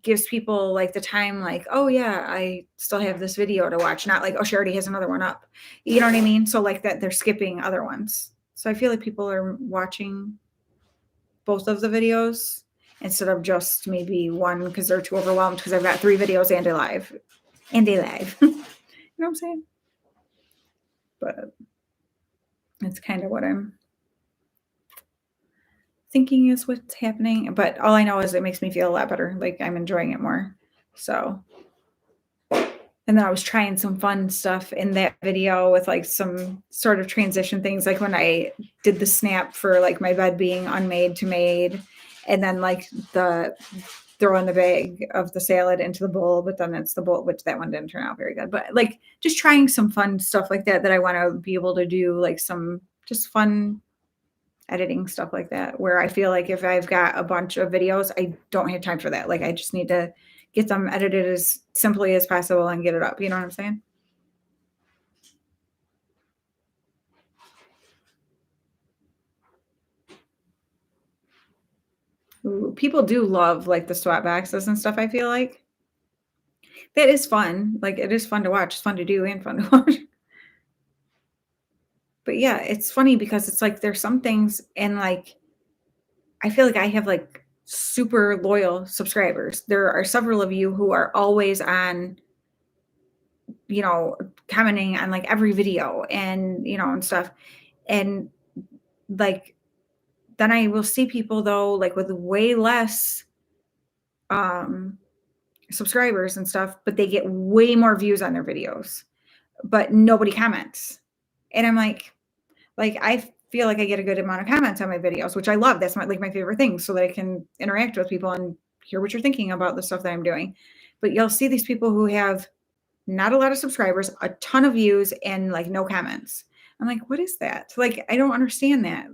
gives people like the time, like, oh yeah, I still have this video to watch. Not like, oh, she already has another one up. You know what I mean? So like that they're skipping other ones. So I feel like people are watching both of the videos instead of just maybe one because they're too overwhelmed because I've got 3 videos and a live. You know what I'm saying? But it's kind of what I'm thinking is what's happening, but all I know is it makes me feel a lot better, like, I'm enjoying it more, so and then I was trying some fun stuff in that video with, like, some sort of transition things, like, when I did the snap for, like, my bed being unmade to made, and then, like, the throwing the bag of the salad into the bowl, but then it's the bowl, which that one didn't turn out very good, but, like, just trying some fun stuff like that that I wanna be able to do, like, some just fun editing, stuff like that, where I feel like if I've got a bunch of videos, I don't have time for that. Like, I just need to get them edited as simply as possible and get it up. You know what I'm saying? Ooh, people do love like the swap boxes and stuff. I feel like that is fun. Like, it is fun to watch. It's fun to do and fun to watch. But yeah, it's funny because it's like there's some things and like I feel like I have like super loyal subscribers. There are several of you who are always on, you know, commenting on like every video and, you know, and stuff. And like, then I will see people though, like with way less um subscribers and stuff, but they get way more views on their videos, but nobody comments. And I'm like I feel like I get a good amount of comments on my videos, which I love. That's my favorite thing so that I can interact with people and hear what you're thinking about the stuff that I'm doing. But you'll see these people who have not a lot of subscribers, a ton of views, and like no comments. I'm like, what is that? Like, I don't understand that.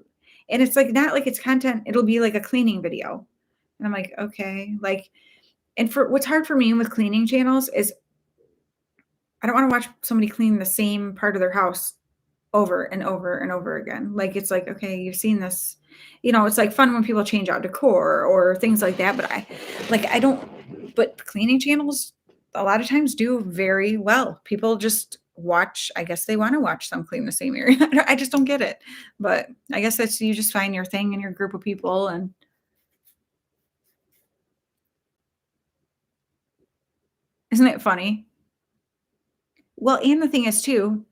And it's like not like it's content, it'll be like a cleaning video. And I'm like, okay. Like, and for what's hard for me with cleaning channels is I don't want to watch somebody clean the same part of their house over and over and over again. Like it's like, okay, you've seen this. You know, it's like fun when people change out decor or things like that. But I don't, but cleaning channels a lot of times do very well. People just watch, I guess they want to watch them clean the same area. I just don't get it. But I guess that's, you just find your thing in your group of people. And isn't it funny? Well, and the thing is too,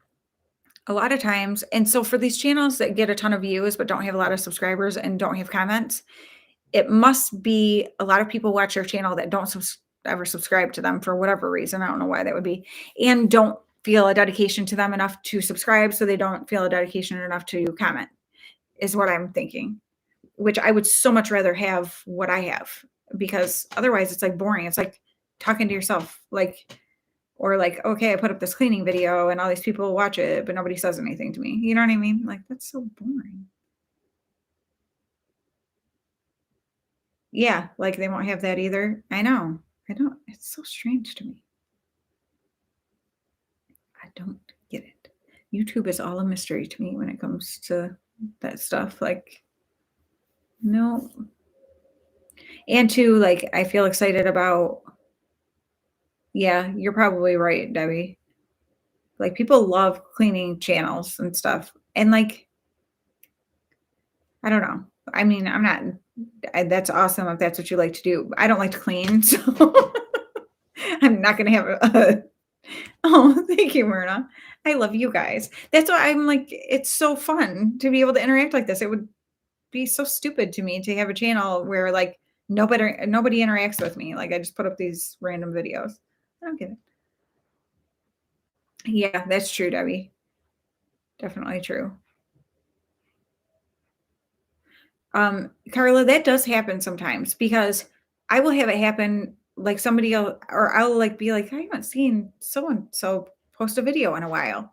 a lot of times, and so for these channels that get a ton of views but don't have a lot of subscribers and don't have comments, it must be a lot of people watch their channel that don't ever subscribe to them for whatever reason. I don't know why that would be, and don't feel a dedication to them enough to subscribe, so they don't feel a dedication enough to comment, is what I'm thinking. Which I would so much rather have what I have because otherwise it's like boring. It's like talking to yourself, like or like, okay, I put up this cleaning video and all these people watch it, but nobody says anything to me. You know what I mean? Like that's so boring. Yeah, like they won't have that either. I know. I don't. It's so strange to me. I don't get it. YouTube is all a mystery to me when it comes to that stuff. Like, no. And two, like, I feel excited about, yeah, you're probably right, Debbie. Like, people love cleaning channels and stuff. And, like, I don't know. I mean, I'm not, that's awesome if that's what you like to do. I don't like to clean. So I'm not going to have a, oh, thank you, Myrna. I love you guys. That's why I'm like, it's so fun to be able to interact like this. It would be so stupid to me to have a channel where like nobody interacts with me. Like I just put up these random videos. I don't get it. Yeah, that's true, Debbie. Definitely true. Carla, that does happen sometimes because I will have it happen like somebody else, or I'll like be like, I haven't seen so and so post a video in a while.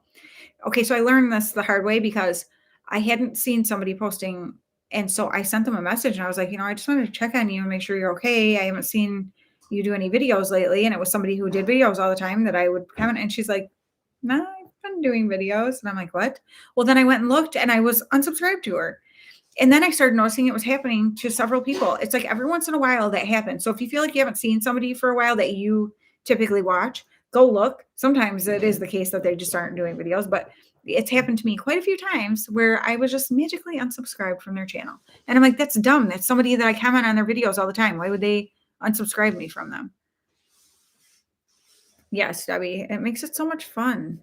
Okay, so I learned this the hard way because I hadn't seen somebody posting. And so I sent them a message and I was like, I just wanted to check on you and make sure you're okay. I haven't seen you do any videos lately. And it was somebody who did videos all the time that I would comment. And she's like, no, I've been doing videos. And I'm like, what? Well, then I went and looked and I was unsubscribed to her. And then I started noticing it was happening to several people. It's like every once in a while that happens. So if you feel like you haven't seen somebody for a while that you typically watch, go look. Sometimes it is the case that they just aren't doing videos, but it's happened to me quite a few times where I was just magically unsubscribed from their channel. And I'm like, that's dumb. That's somebody that I comment on their videos all the time. Why would they unsubscribe me from them? Yes, Debbie, it makes it so much fun.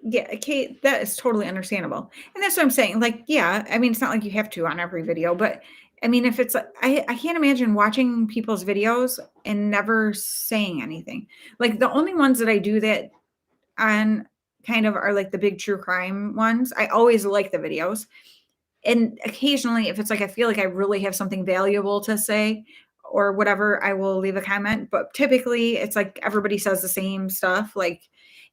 Yeah, Kate, that is totally understandable. And that's what I'm saying. Like, yeah, I mean, it's not like you have to on every video, but I mean, if it's I can't imagine watching people's videos and never saying anything. Like the only ones that I do that on kind of are like the big true crime ones. I always like the videos. And occasionally, if it's like I feel like I really have something valuable to say or whatever, I will leave a comment. But typically, it's like everybody says the same stuff. Like,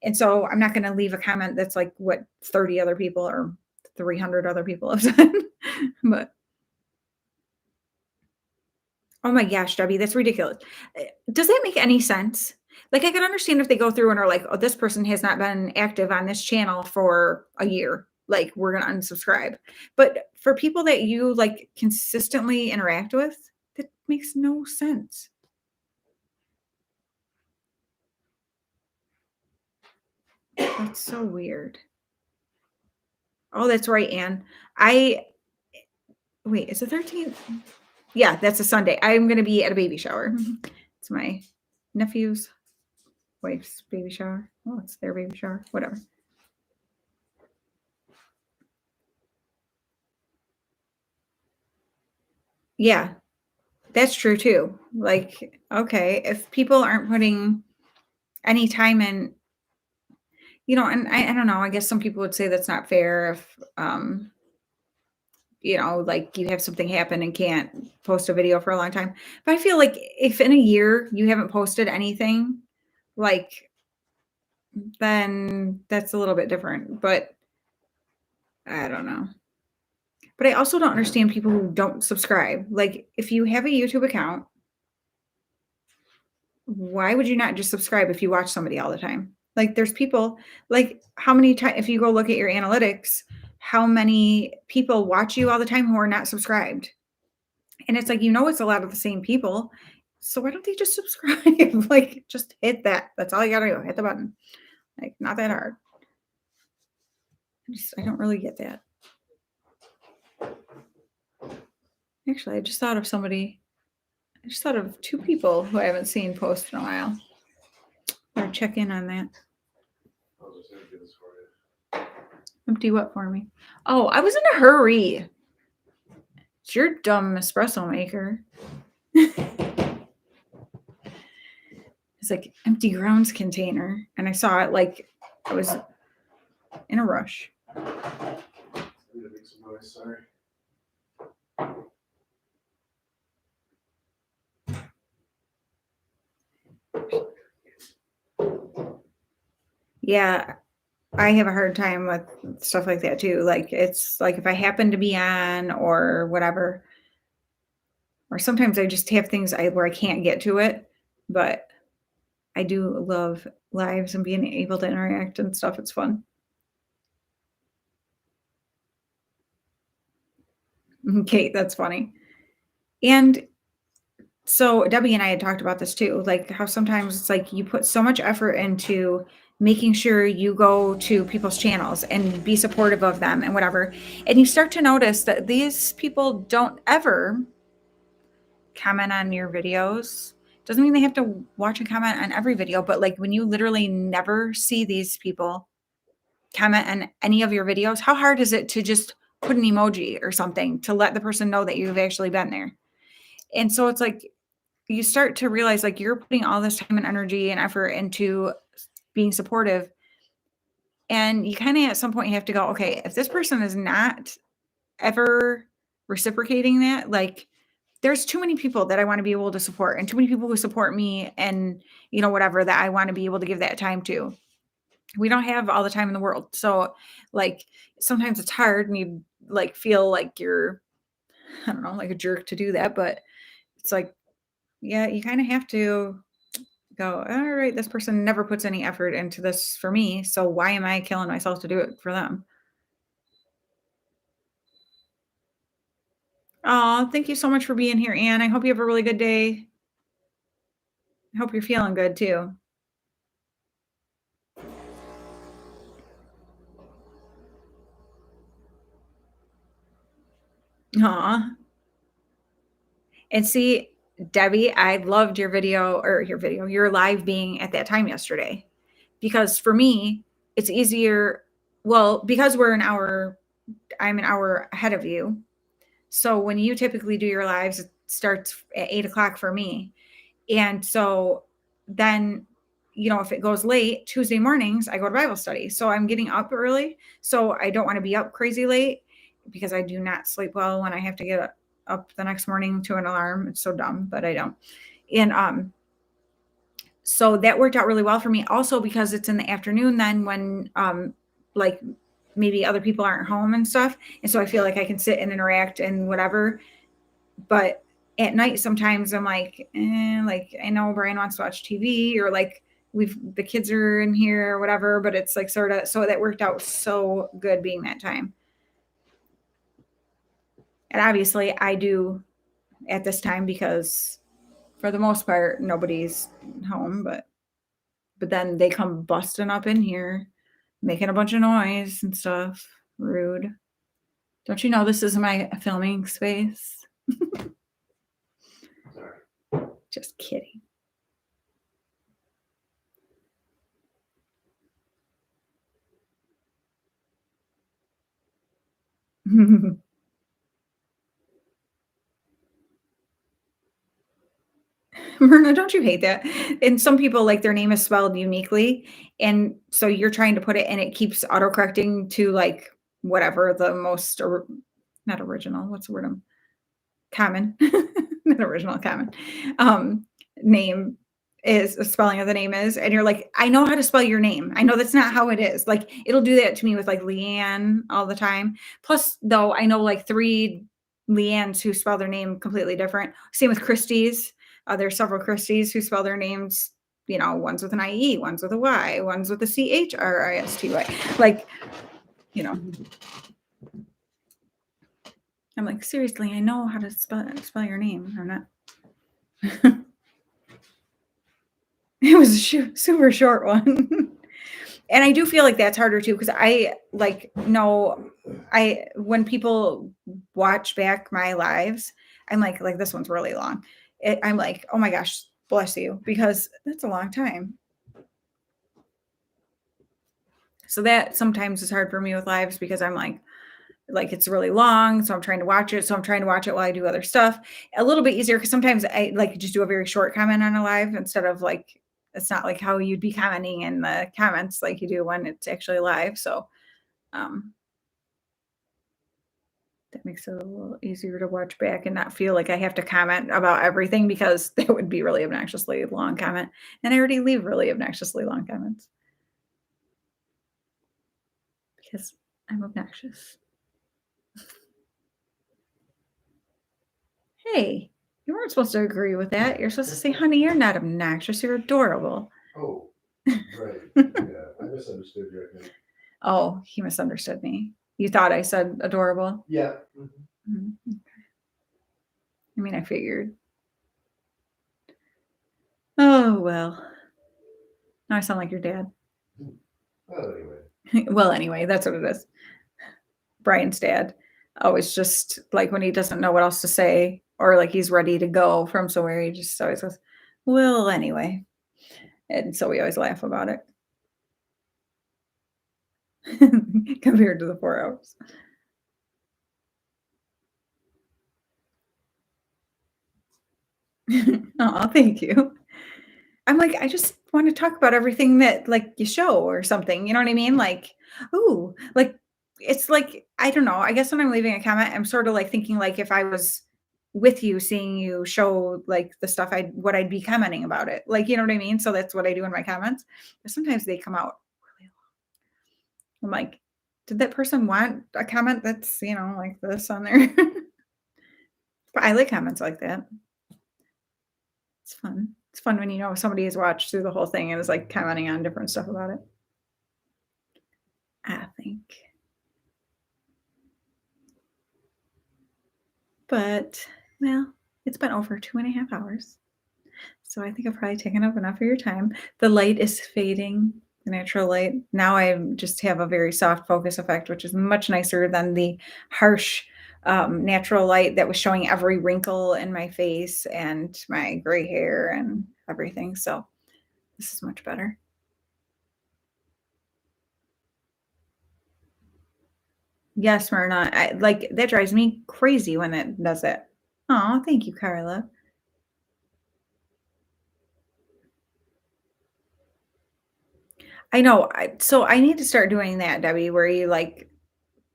and so I'm not going to leave a comment that's like what 30 other people or 300 other people have said. But oh my gosh, Debbie, that's ridiculous. Does that make any sense? Like, I can understand if they go through and are like, oh, this person has not been active on this channel for a year. Like, we're going to unsubscribe. But for people that you like consistently interact with, that makes no sense. That's so weird. Oh, that's right, Anne. I wait, is the 13th? Yeah, that's a Sunday. I'm going to be at a baby shower. It's my nephew's wife's baby shower. Oh, it's their baby shower. Whatever. Yeah, that's true too. Like, okay, if people aren't putting any time in, and I don't know, I guess some people would say that's not fair if, like you have something happen and can't post a video for a long time. But I feel like if in a year you haven't posted anything, like, then that's a little bit different. But I don't know. But I also don't understand people who don't subscribe. Like, if you have a YouTube account, why would you not just subscribe if you watch somebody all the time? Like there's people like how many times if you go look at your analytics, how many people watch you all the time who are not subscribed? And it's like it's a lot of the same people. So why don't they just subscribe? Like just hit that. That's all you gotta do. Hit the button. Like not that hard. I don't really get that. Actually, I just thought of somebody. I just thought of two people who I haven't seen post in a while. Better check in on that. I'll just empty this for you. Empty what for me? Oh, I was in a hurry. It's your dumb espresso maker. It's like empty grounds container. And I saw it like I was in a rush. I'm gonna make some noise, sorry. Yeah, I have a hard time with stuff like that too. Like it's like if I happen to be on or whatever, or sometimes I just have things where I can't get to it, but I do love lives and being able to interact and stuff. It's fun. Kate, that's funny. And so Debbie and I had talked about this too, like how sometimes it's like you put so much effort into making sure you go to people's channels and be supportive of them and whatever. And you start to notice that these people don't ever comment on your videos. Doesn't mean they have to watch and comment on every video, but like when you literally never see these people comment on any of your videos, how hard is it to just put an emoji or something to let the person know that you've actually been there? And so it's like you start to realize like you're putting all this time and energy and effort into being supportive. And you kind of at some point you have to go, okay, if this person is not ever reciprocating that, like there's too many people that I want to be able to support and too many people who support me and whatever that I want to be able to give that time to. We don't have all the time in the world. So like sometimes it's hard and you like feel like you're, I don't know, like a jerk to do that, but it's like, yeah, you kind of have to go, all right, this person never puts any effort into this for me. So why am I killing myself to do it for them? Oh, thank you so much for being here, Anne. I hope you have a really good day. I hope you're feeling good too. Aw. And see, Debbie, I loved your live being at that time yesterday. Because for me, it's easier. Well, because I'm an hour ahead of you. So when you typically do your lives, it starts at 8 o'clock for me. And so then, if it goes late, Tuesday mornings, I go to Bible study. So I'm getting up early. So I don't want to be up crazy late because I do not sleep well when I have to get up the next morning to an alarm. It's so dumb, but I don't. And so that worked out really well for me. Also because it's in the afternoon then when like maybe other people aren't home and stuff. And so I feel like I can sit and interact and whatever. But at night, sometimes I'm like, like I know Brian wants to watch TV or like the kids are in here or whatever, but it's like sort of, so that worked out so good being that time. And obviously I do at this time because for the most part, nobody's home, but then they come busting up in here, making a bunch of noise and stuff. Rude. Don't you know this is my filming space? Sorry. Just kidding. Myrna, don't you hate that? And some people like their name is spelled uniquely. And so you're trying to put it and it keeps autocorrecting to like whatever the most, not original, what's the word? Common, not original, common name is a spelling of the name is. And you're like, I know how to spell your name. I know that's not how it is. Like it'll do that to me with like Leanne all the time. Plus, though, I know like 3 Leannes who spell their name completely different. Same with Christie's. There's several Christie's who spell their names, one's with an IE, one's with a Y, one's with a CHRISTY. Like, I'm like, seriously, I know how to spell your name or not. It was a super short one. And I do feel like that's harder too, because I like when people watch back my lives, I'm like this one's really long. I'm like, oh my gosh, bless you, because that's a long time. So that sometimes is hard for me with lives because I'm like it's really long. So I'm trying to watch it. So I'm trying to watch it while I do other stuff. A little bit easier because sometimes I like just do a very short comment on a live instead of like, it's not like how you'd be commenting in the comments like you do when it's actually live. So that makes it a little easier to watch back and not feel like I have to comment about everything because that would be really obnoxiously long comment. And I already leave really obnoxiously long comments because I'm obnoxious. Hey, you weren't supposed to agree with that. You're supposed to say, honey, you're not obnoxious. You're adorable. Oh, right. Yeah, I misunderstood you, I think. Oh, he misunderstood me. You thought I said adorable? Yeah. Mhm. Okay. I mean, I figured. Oh, well. Now I sound like your dad. Well, anyway. Well, anyway, that's what it is. Brian's dad always just like when he doesn't know what else to say or like he's ready to go from somewhere, he just always goes, well, anyway. And so we always laugh about it. Compared to the 4 hours. Oh, thank you. I'm like, I just want to talk about everything that like you show or something. You know what I mean? Like, ooh, like it's like, I don't know. I guess when I'm leaving a comment, I'm sort of like thinking like if I was with you, seeing you show like the stuff what I'd be commenting about it. Like, you know what I mean? So that's what I do in my comments. But sometimes they come out really long. I'm like, did that person want a comment that's, like this on there? But I like comments like that. It's fun. It's fun when somebody has watched through the whole thing and is like commenting on different stuff about it. I think. But well, it's been over 2.5 hours. So I think I've probably taken up enough of your time. The light is fading, the natural light. Now I just have a very soft focus effect, which is much nicer than the harsh natural light that was showing every wrinkle in my face and my gray hair and everything. So this is much better. Yes, Myrna. That drives me crazy when it does it. Oh, thank you, Carla. I know. So I need to start doing that, Debbie, where you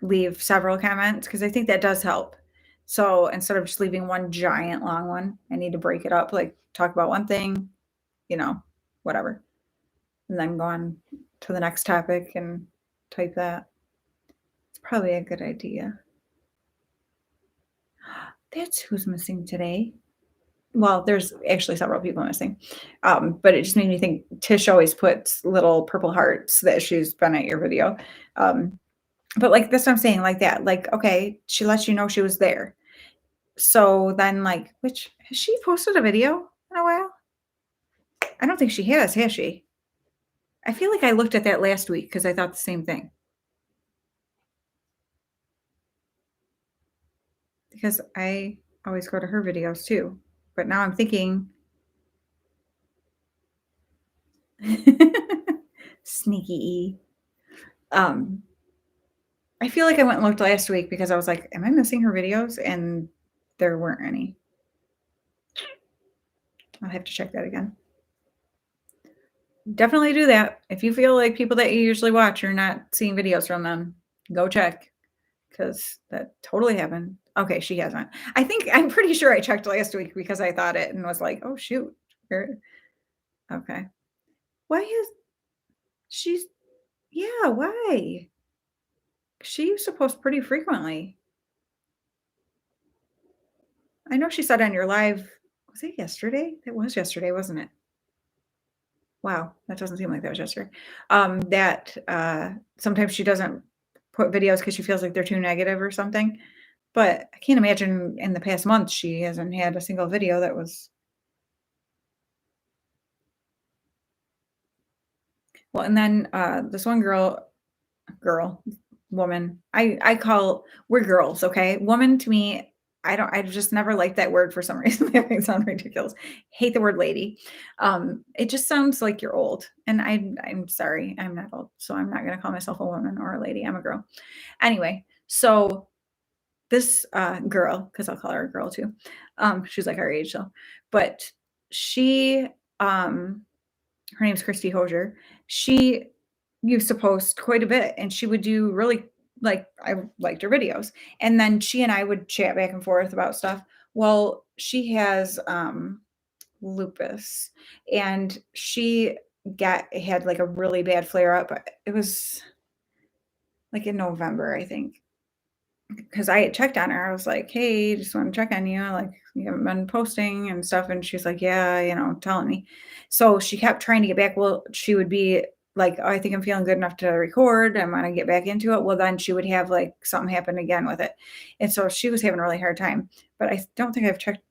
leave several comments because I think that does help. So instead of just leaving one giant long one, I need to break it up, like talk about one thing, whatever, and then go on to the next topic and type that. It's probably a good idea. That's who's missing today. Well, there's actually several people missing. But it just made me think Tish always puts little purple hearts that she's been at your video. But that's what I'm saying, like that. Okay, she lets you know she was there. So then which has she posted a video in a while? I don't think she has she? I feel like I looked at that last week because I thought the same thing. Because I always go to her videos too. But now I'm thinking sneaky E. I feel like I went and looked last week because I was like, am I missing her videos? And there weren't any. I'll have to check that again. Definitely do that. If you feel like people that you usually watch, you're not seeing videos from them, go check because that totally happened. Okay, she hasn't. I'm pretty sure I checked last week because I thought it and was like, oh, shoot. Okay. Why is she's, yeah, why? She used to post pretty frequently. I know she said on your live, was it yesterday? It was yesterday, wasn't it? Wow, that doesn't seem like that was yesterday. That sometimes she doesn't put videos because she feels like they're too negative or something. But I can't imagine in the past month she hasn't had a single video that was. Well, and then this one woman, we're girls, okay? Woman to me, I've just never liked that word for some reason. That makes it sound ridiculous. Hate the word lady. It just sounds like you're old. And I'm sorry, I'm not old. So I'm not gonna call myself a woman or a lady. I'm a girl. Anyway, so this girl, because I'll call her a girl too. She's like our age, so but she her name's Christy Hosier. She used to post quite a bit and she would do really I liked her videos. And then she and I would chat back and forth about stuff. Well, she has lupus and she had a really bad flare up. It was in November, I think. Because I had checked on her. I was like, hey, just want to check on you. You haven't been posting and stuff. And she's like, yeah, telling me. So she kept trying to get back. Well, she would be like, oh, I think I'm feeling good enough to record. I'm going to get back into it. Well, then she would have something happen again with it. And so she was having a really hard time. But I don't think I've checked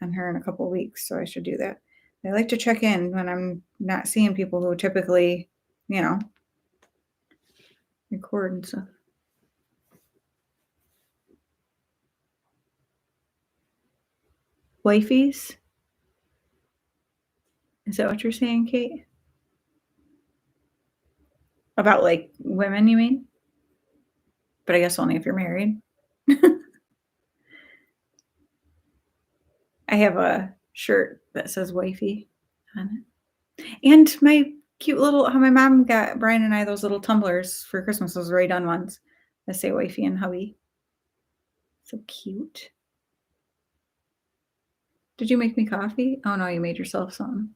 on her in a couple of weeks. So I should do that. I like to check in when I'm not seeing people who typically, record and stuff. Wifeys? Is that what you're saying, Kate? About women, you mean? But I guess only if you're married. I have a shirt that says wifey on it. And my cute how my mom got Brian and I those little tumblers for Christmas, those Ray Dunn ones that say wifey and hubby. So cute. Did you make me coffee? Oh no, you made yourself some.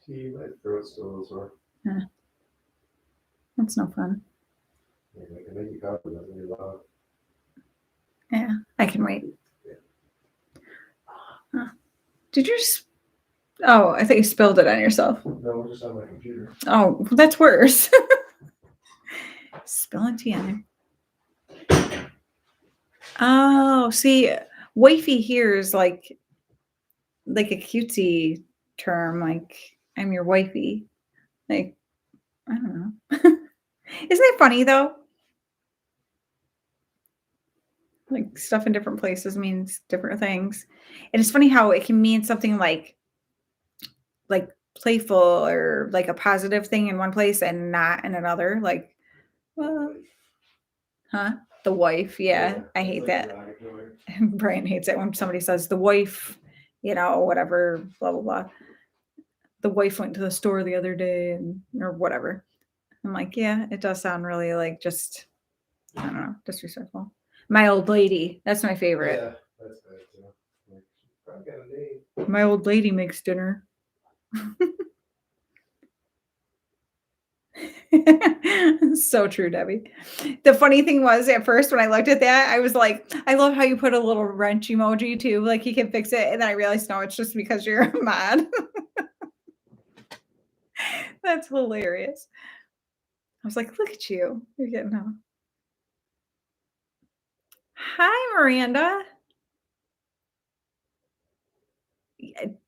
Tea, my throat's still a little sore. Yeah. That's no fun. Yeah, I can make you coffee, doesn't be loud. Yeah, I can wait. Huh. Did you Oh, I thought you spilled it on yourself. No, just on my computer. Oh, that's worse. Spilling tea on there. Oh, see, wifey here is like a cutesy term, I'm your wifey. I don't know. Isn't that funny though? Stuff in different places means different things. And it's funny how it can mean something like playful or a positive thing in one place and not in another. Huh? The wife, yeah, I it's hate like that. derogatory. Brian hates it when somebody says the wife, whatever, blah blah blah. The wife went to the store the other day or whatever. I'm like, yeah, it does sound really like just I don't know, disrespectful. My old lady, that's my favorite. Yeah, that's bad too. Like, probably got a name. My old lady makes dinner. So true, Debbie. The funny thing was at first when I looked at that, I was like, I love how you put a little wrench emoji too, like you can fix it. And then I realized no, it's just because you're a mod. That's hilarious. I was like, look at you. You're getting out. Hi, Miranda.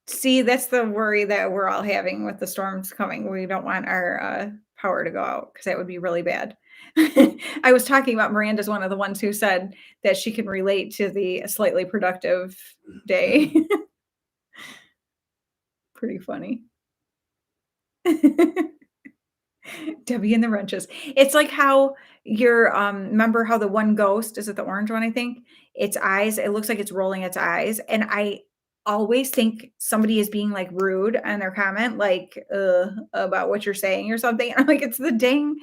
See, that's the worry that we're all having with the storms coming. We don't want our power to go out because that would be really bad. I was talking about Miranda's one of the ones who said that she can relate to the slightly productive day. Pretty funny. Debbie and the wrenches. It's like how your remember how the one ghost, is it the orange one, I think? Its eyes, it looks like it's rolling its eyes. And I always think somebody is being like rude on their comment, like about what you're saying or something. And I'm like, it's the dang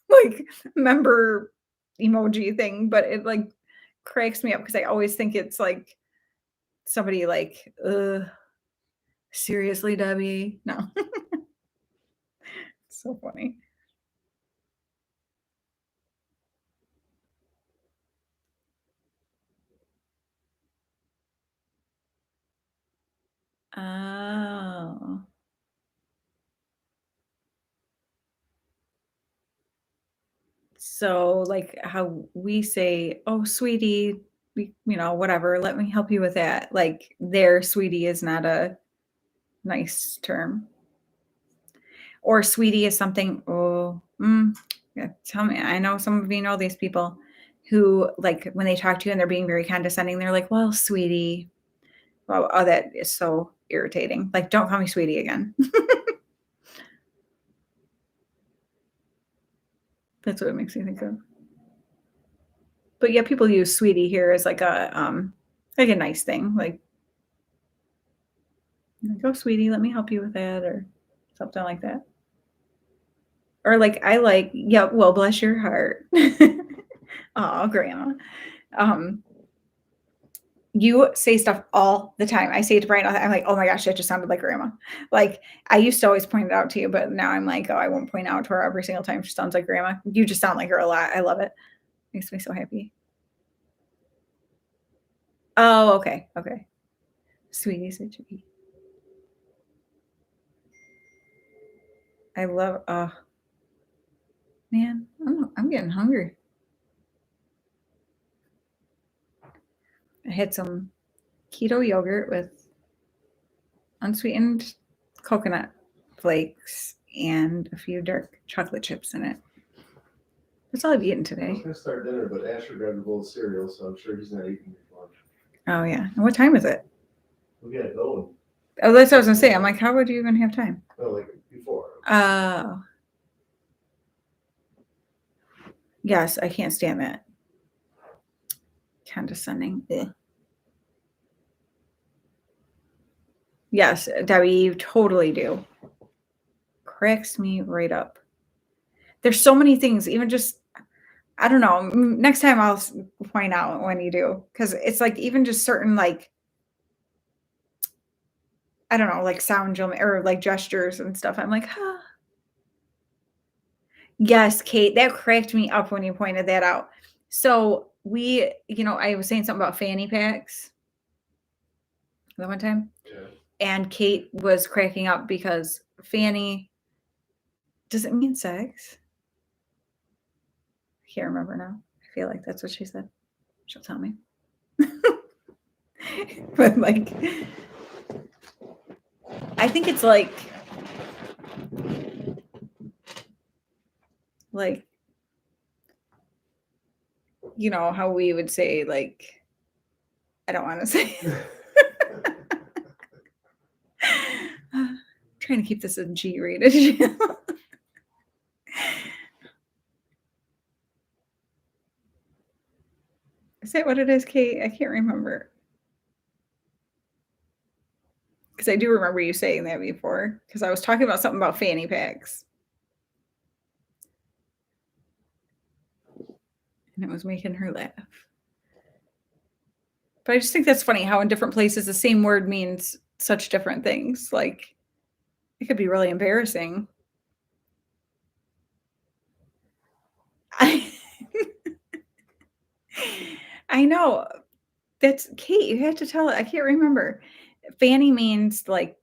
like member emoji thing, but it like cracks me up because I always think it's like somebody like, seriously, Debbie. No. So funny. Oh. So, like how we say, "Oh, sweetie, whatever, let me help you with that." Like, their sweetie is not a nice term. Or sweetie is something, oh, yeah, tell me. I know some of you know these people who, like, when they talk to you and they're being very condescending, they're like, "Well, sweetie." Well, oh, that is so irritating. Like, don't call me sweetie again. That's what it makes me think of. But yeah, people use sweetie here as like a nice thing. Like, "Oh, sweetie, let me help you with that," or something like that. Or like, I like, yeah, well, bless your heart. Oh, grandma. Um, you say stuff all the time. I say it to Brian, I'm like, oh my gosh, that just sounded like grandma. Like, I used to always point it out to you, but now I'm like, oh, I won't point out to her every single time she sounds like grandma. You just sound like her a lot. I love it. Makes me so happy. Oh, okay. Okay. Sweetie, said Chicky. I love, oh, man, I'm getting hungry. I had some keto yogurt with unsweetened coconut flakes and a few dark chocolate chips in it. That's all I've eaten I was today. gonna start dinner, but Asher grabbed a bowl of cereal, so I'm sure he's not eating his lunch. Oh, yeah. And what time is it? We gotta go. Oh, that's what I was going to say. I'm like, how would you even have time? No, like before. Oh. Yes, I can't stand that. Condescending. Ugh. Yes, Debbie, you totally do. Cracks me right up. There's so many things, even just, I don't know. Next time I'll point out when you do, because it's like even just certain like, I don't know, like sound or like gestures and stuff. I'm like, huh. Yes, Kate, that cracked me up when you pointed that out. So I was saying something about fanny packs the one time, Yeah. and Kate was cracking up because fanny, does it mean sex? I can't remember now. I feel like that's what she said. She'll tell me. But like, I think it's like, how we would say, like, I don't want to say. Trying to keep this a G rated. Is that what it is, Kate? I can't remember. Because I do remember you saying that before. Because I was talking about something about fanny packs. And it was making her laugh. But I just think that's funny how in different places the same word means such different things. Like, it could be really embarrassing. I know. That's Kate. You have to tell it. I can't remember. Fanny means like,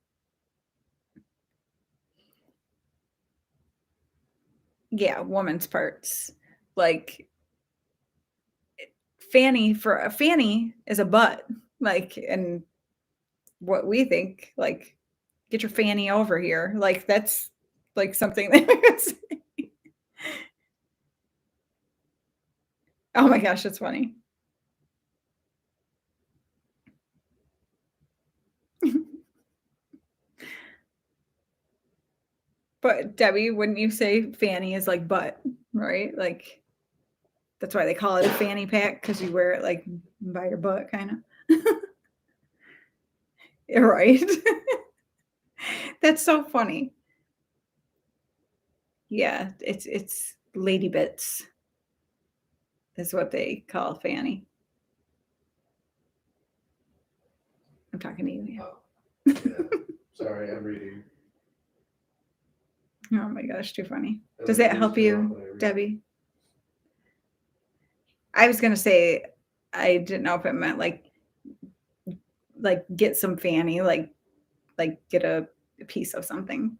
yeah, woman's parts. Like, fanny for a fanny is a butt. Like, and what we think, like, get your fanny over here. Like, that's like something that oh my gosh, that's funny. But Debbie, wouldn't you say fanny is like butt, right? Like that's why they call it a fanny pack because you wear it like by your butt, kind of. Right? That's so funny. Yeah, it's lady bits is what they call fanny. I'm talking to you. Yeah. Oh, yeah. Sorry, I'm reading. Oh my gosh, too funny. Does that help you, Debbie? I was gonna say I didn't know if it meant like get some fanny, like get a piece of something.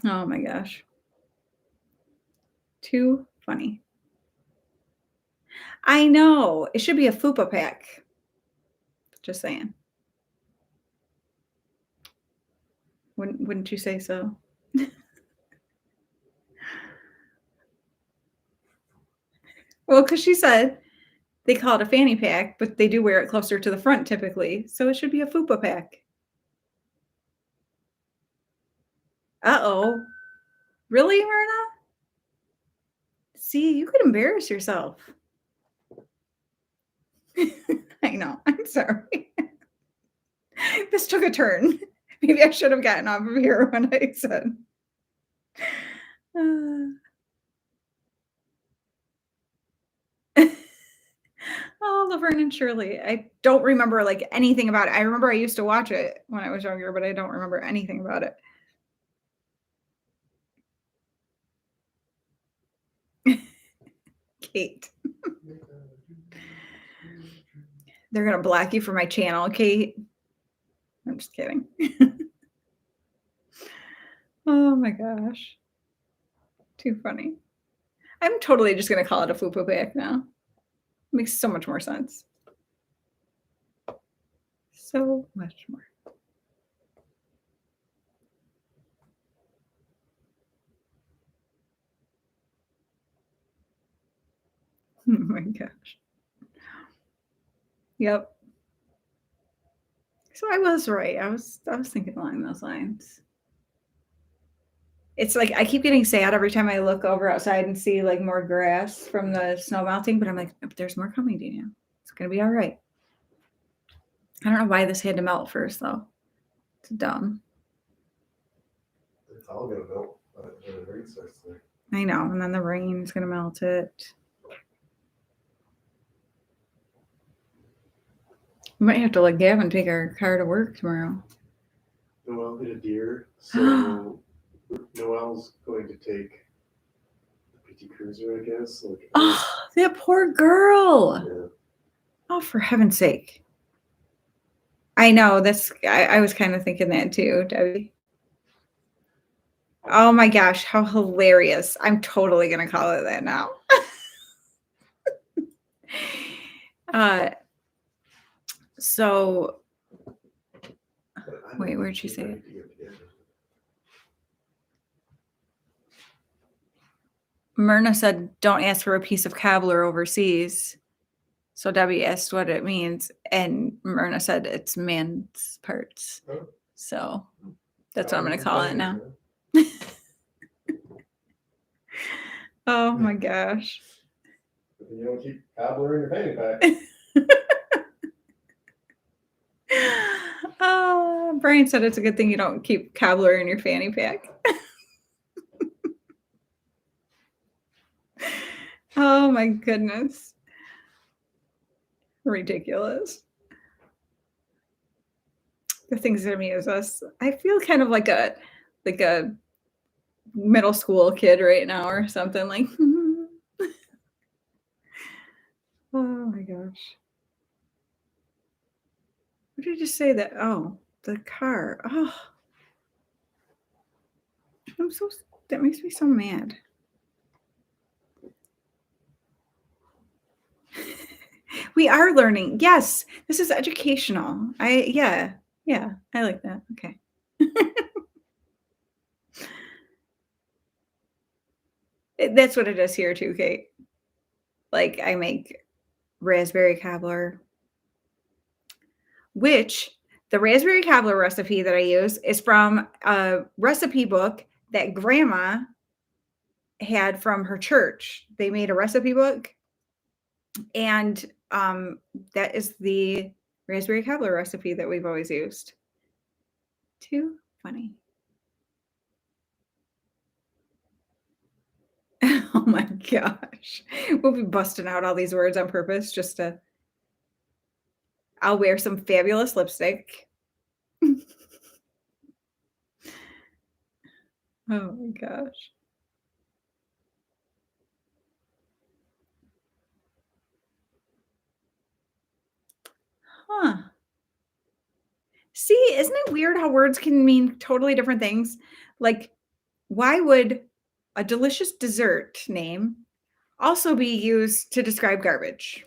Oh my gosh. Too funny. I know. It should be a fupa pack. Just saying. Wouldn't you say so? Well, because she said they call it a fanny pack, but they do wear it closer to the front typically. So it should be a fupa pack. Uh-oh. Really, Myrna? See, you could embarrass yourself. I know. I'm sorry. This took a turn. Maybe I should have gotten off of here when I said. Oh, Laverne and Shirley. I don't remember like anything about it. I remember I used to watch it when I was younger, but I don't remember anything about it. Kate. They're gonna block you from my channel, Kate. I'm just kidding. Oh my gosh. Too funny. I'm totally just gonna call it a fupa pack now. Makes so much more sense. So much more. Oh my gosh. Yep. So I was right. I was thinking along those lines. It's like I keep getting sad every time I look over outside and see like more grass from the snow melting, but I'm like, there's more coming, Daniel. It's gonna be all right. I don't know why this had to melt first though. It's dumb. It's all gonna melt when the rain starts there. I know, and then the rain's gonna melt it. We might have to let Gavin take our car to work tomorrow. Noelle hit a deer, so Noelle's going to take the PT Cruiser, I guess. Like, Oh, that poor girl. yeah. Oh, for heaven's sake. I know, I was kind of thinking that too, Debbie. Oh my gosh, how hilarious. I'm totally gonna call it that now. So wait, where'd she say it? Myrna said, don't ask for a piece of cobbler overseas. So Debbie asked what it means, and Myrna said it's man's parts. Oh. So that's what I'm going to call it now. Oh my gosh. You don't keep cobbler in your fanny pack. Brian said it's a good thing you don't keep cobbler in your fanny pack. Oh my goodness. Ridiculous. The things that amuse us. I feel kind of like a middle school kid right now or something like. Oh my gosh. What did you just say that? Oh, the car. Oh, that makes me so mad. We are learning. Yes, this is educational. Yeah, I like that. Okay. That's what it is here too, Kate. Like I make raspberry cobbler, which the raspberry cobbler recipe that I use is from a recipe book that grandma had from her church. They made a recipe book, and that is the raspberry cobbler recipe that we've always used. Too funny. Oh my gosh. We'll be busting out all these words on purpose just to. I'll wear some fabulous lipstick. Oh my gosh. Huh. See, isn't it weird how words can mean totally different things? Like, why would a delicious dessert name also be used to describe garbage?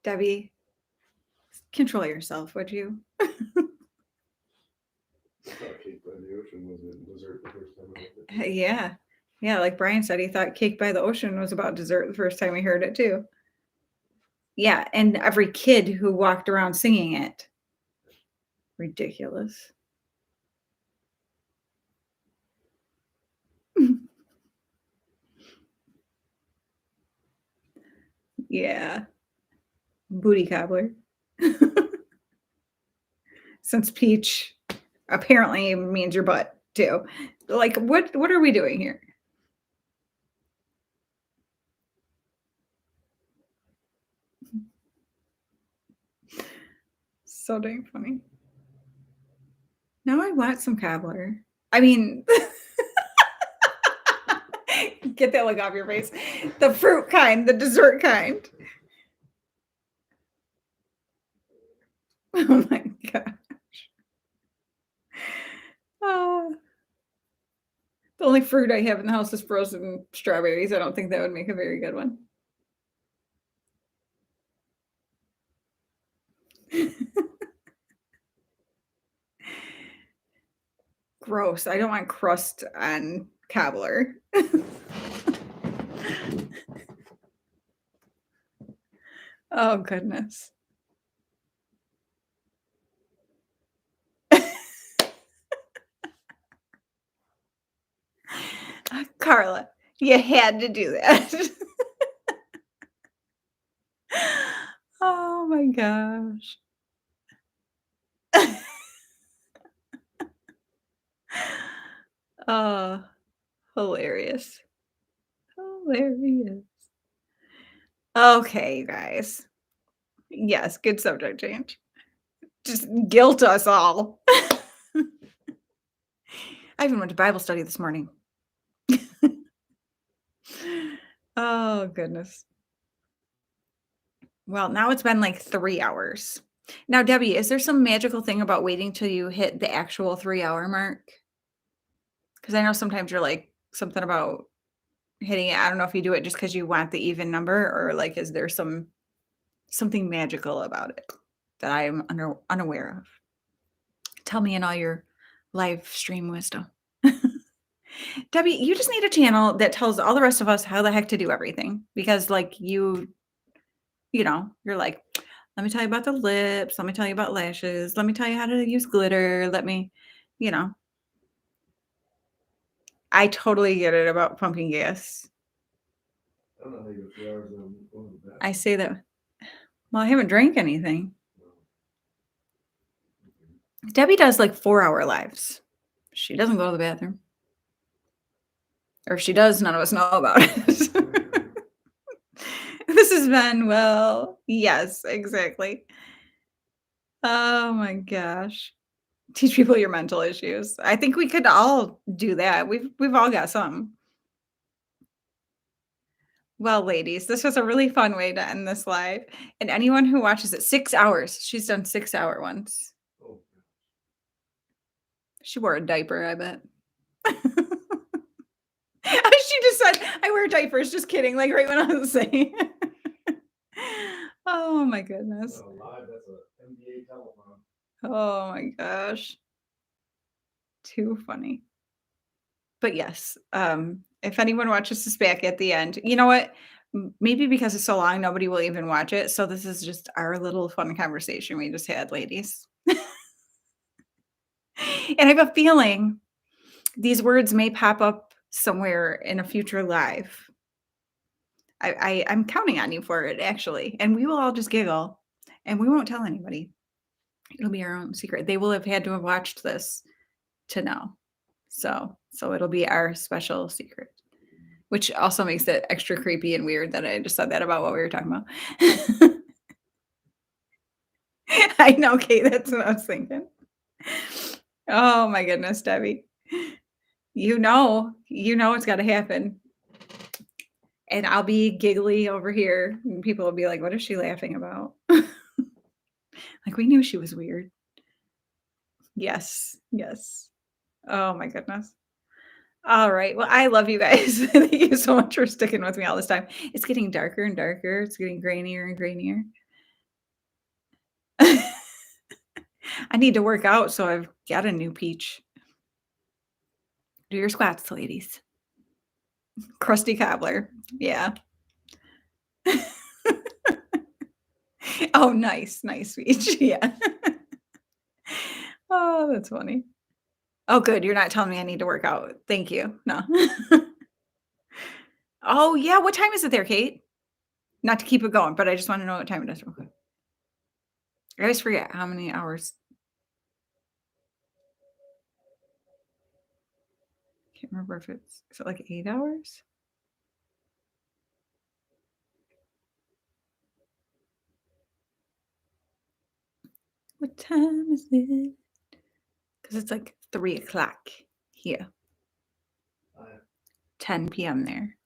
Debbie, control yourself, would you? I thought Cake by the Ocean was a dessert the first time I heard it. Yeah. Yeah, like Brian said, he thought Cake by the Ocean was about dessert the first time he heard it too. Yeah, and every kid who walked around singing it. Ridiculous. Yeah. Booty cobbler. Since peach apparently means your butt too. Like what are we doing here? So dang funny. Now I want some cobbler. I mean, get that look off your face. The fruit kind, the dessert kind. Oh my gosh. The only fruit I have in the house is frozen strawberries. I don't think that would make a very good one. Gross. I don't want crust on cobbler. Oh, goodness. Carla, you had to do that. Oh my gosh. Oh, hilarious. Hilarious. Okay, you guys. Yes, good subject change. Just guilt us all. I even went to Bible study this morning. Oh, goodness. Well, now it's been like 3 hours. Now, Debbie, is there some magical thing about waiting till you hit the actual 3-hour mark? Because I know sometimes you're like something about hitting it. I don't know if you do it just because you want the even number or like is there something magical about it that I am unaware of? Tell me in all your live stream wisdom. Debbie, you just need a channel that tells all the rest of us how the heck to do everything because like you're like, Let me tell you about the lips. Let me tell you about lashes. Let me tell you how to use glitter. Let me, you know, I totally get it about pumping gas. I don't know how you go 3 hours on going to bed. I say that. Well, I haven't drank anything. Debbie does like 4-hour lives. She doesn't go to the bathroom. Or if she does, none of us know about it. This has been, well, yes, exactly. Oh my gosh. Teach people your mental issues. I think we could all do that. We've all got some. Well, ladies, this was a really fun way to end this live. And anyone who watches it, 6 hours. She's done 6-hour ones. Oh, She wore a diaper, I bet. She just said, I wear diapers. Just kidding. Like right when I was saying. Oh my goodness. live, that's a NBA telephone. Oh my gosh. Too funny. But yes, if anyone watches this back at the end, you know what? Maybe because it's so long, nobody will even watch it. So this is just our little fun conversation we just had, ladies. And I have a feeling these words may pop up somewhere in a future live. I'm counting on you for it, actually. And we will all just giggle and we won't tell anybody. It'll be our own secret. They will have had to have watched this to know. So it'll be our special secret, which also makes it extra creepy and weird that I just said that about what we were talking about. I know, Kate, that's what I was thinking. Oh my goodness, Debbie. You know it's got to happen. And I'll be giggly over here and people will be like, what is she laughing about? Like, we knew she was weird. Yes. Oh my goodness. All right. Well, I love you guys. Thank you so much for sticking with me all this time. It's getting darker and darker. It's getting grainier and grainier. I need to work out, so I've got a new peach. Do your squats, ladies. Crusty cobbler. Yeah. Oh, nice peach. Yeah. Oh, that's funny. Oh, good. You're not telling me I need to work out. Thank you. No. Oh, yeah. What time is it there, Kate? Not to keep it going, but I just want to know what time it is real quick. I always forget how many hours. Can't remember if is it like 8 hours? What time is it? Because it's like 3 o'clock here. 10 p.m. there.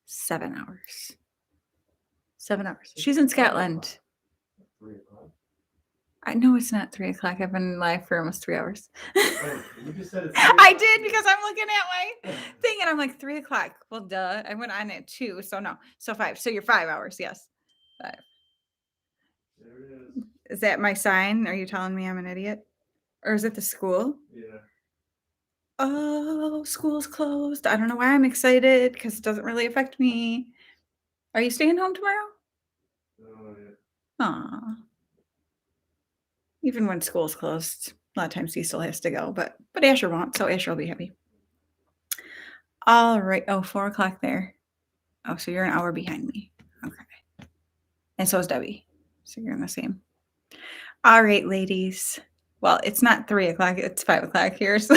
7 hours. 7 hours. She's in Scotland. 3 o'clock. I know it's not 3 o'clock. I've been live for almost 3 hours. Oh, you just said it's I did because I'm looking at my thing and I'm like 3 o'clock. Well, duh. I went on at 2, so no. So 5. So you're 5 hours. Yes. 5. There it is. Is that my sign? Are you telling me I'm an idiot? Or is it the school? Yeah. Oh, school's closed. I don't know why I'm excited because it doesn't really affect me. Are you staying home tomorrow? Oh, yeah. Aw. Even when school's closed, a lot of times he still has to go, but Asher won't, so Asher will be happy. All right. Oh, 4 o'clock there. Oh, so you're an hour behind me. Okay. And so is Debbie. So you're in the same. All right, ladies. Well, it's not 3 o'clock. It's 5 o'clock here. So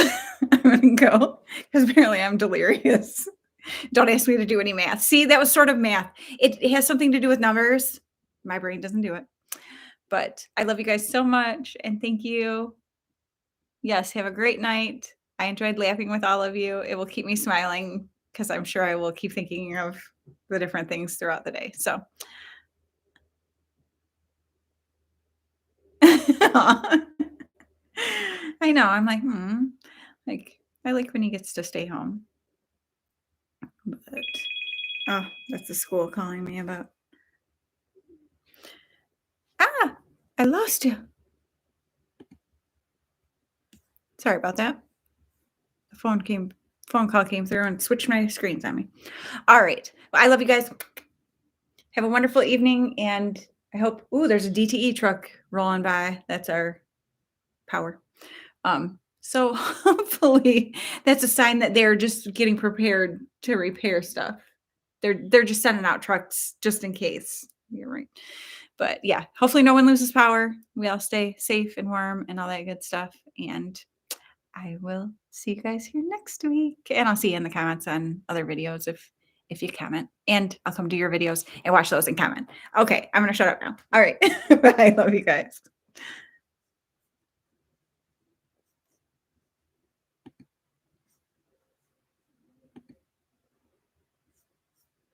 I'm going to go because apparently I'm delirious. Don't ask me to do any math. See, that was sort of math. It has something to do with numbers. My brain doesn't do it. But I love you guys so much. And thank you. Yes, have a great night. I enjoyed laughing with all of you. It will keep me smiling because I'm sure I will keep thinking of the different things throughout the day. So I know. I'm like, like I like when he gets to stay home. But oh, that's the school calling me about. Ah, I lost you. Sorry about that. The phone call came through and switched my screens on me. All right. Well, I love you guys. Have a wonderful evening and I hope. Ooh, there's a DTE truck rolling by. That's our power. So hopefully that's a sign that they're just getting prepared to repair stuff. They're just sending out trucks just in case. You're right. But yeah, hopefully no one loses power. We all stay safe and warm and all that good stuff. And I will see you guys here next week. And I'll see you in the comments on other videos if you comment. And I'll come to your videos and watch those and comment. Okay, I'm gonna shut up now. All right. Bye. I love you guys.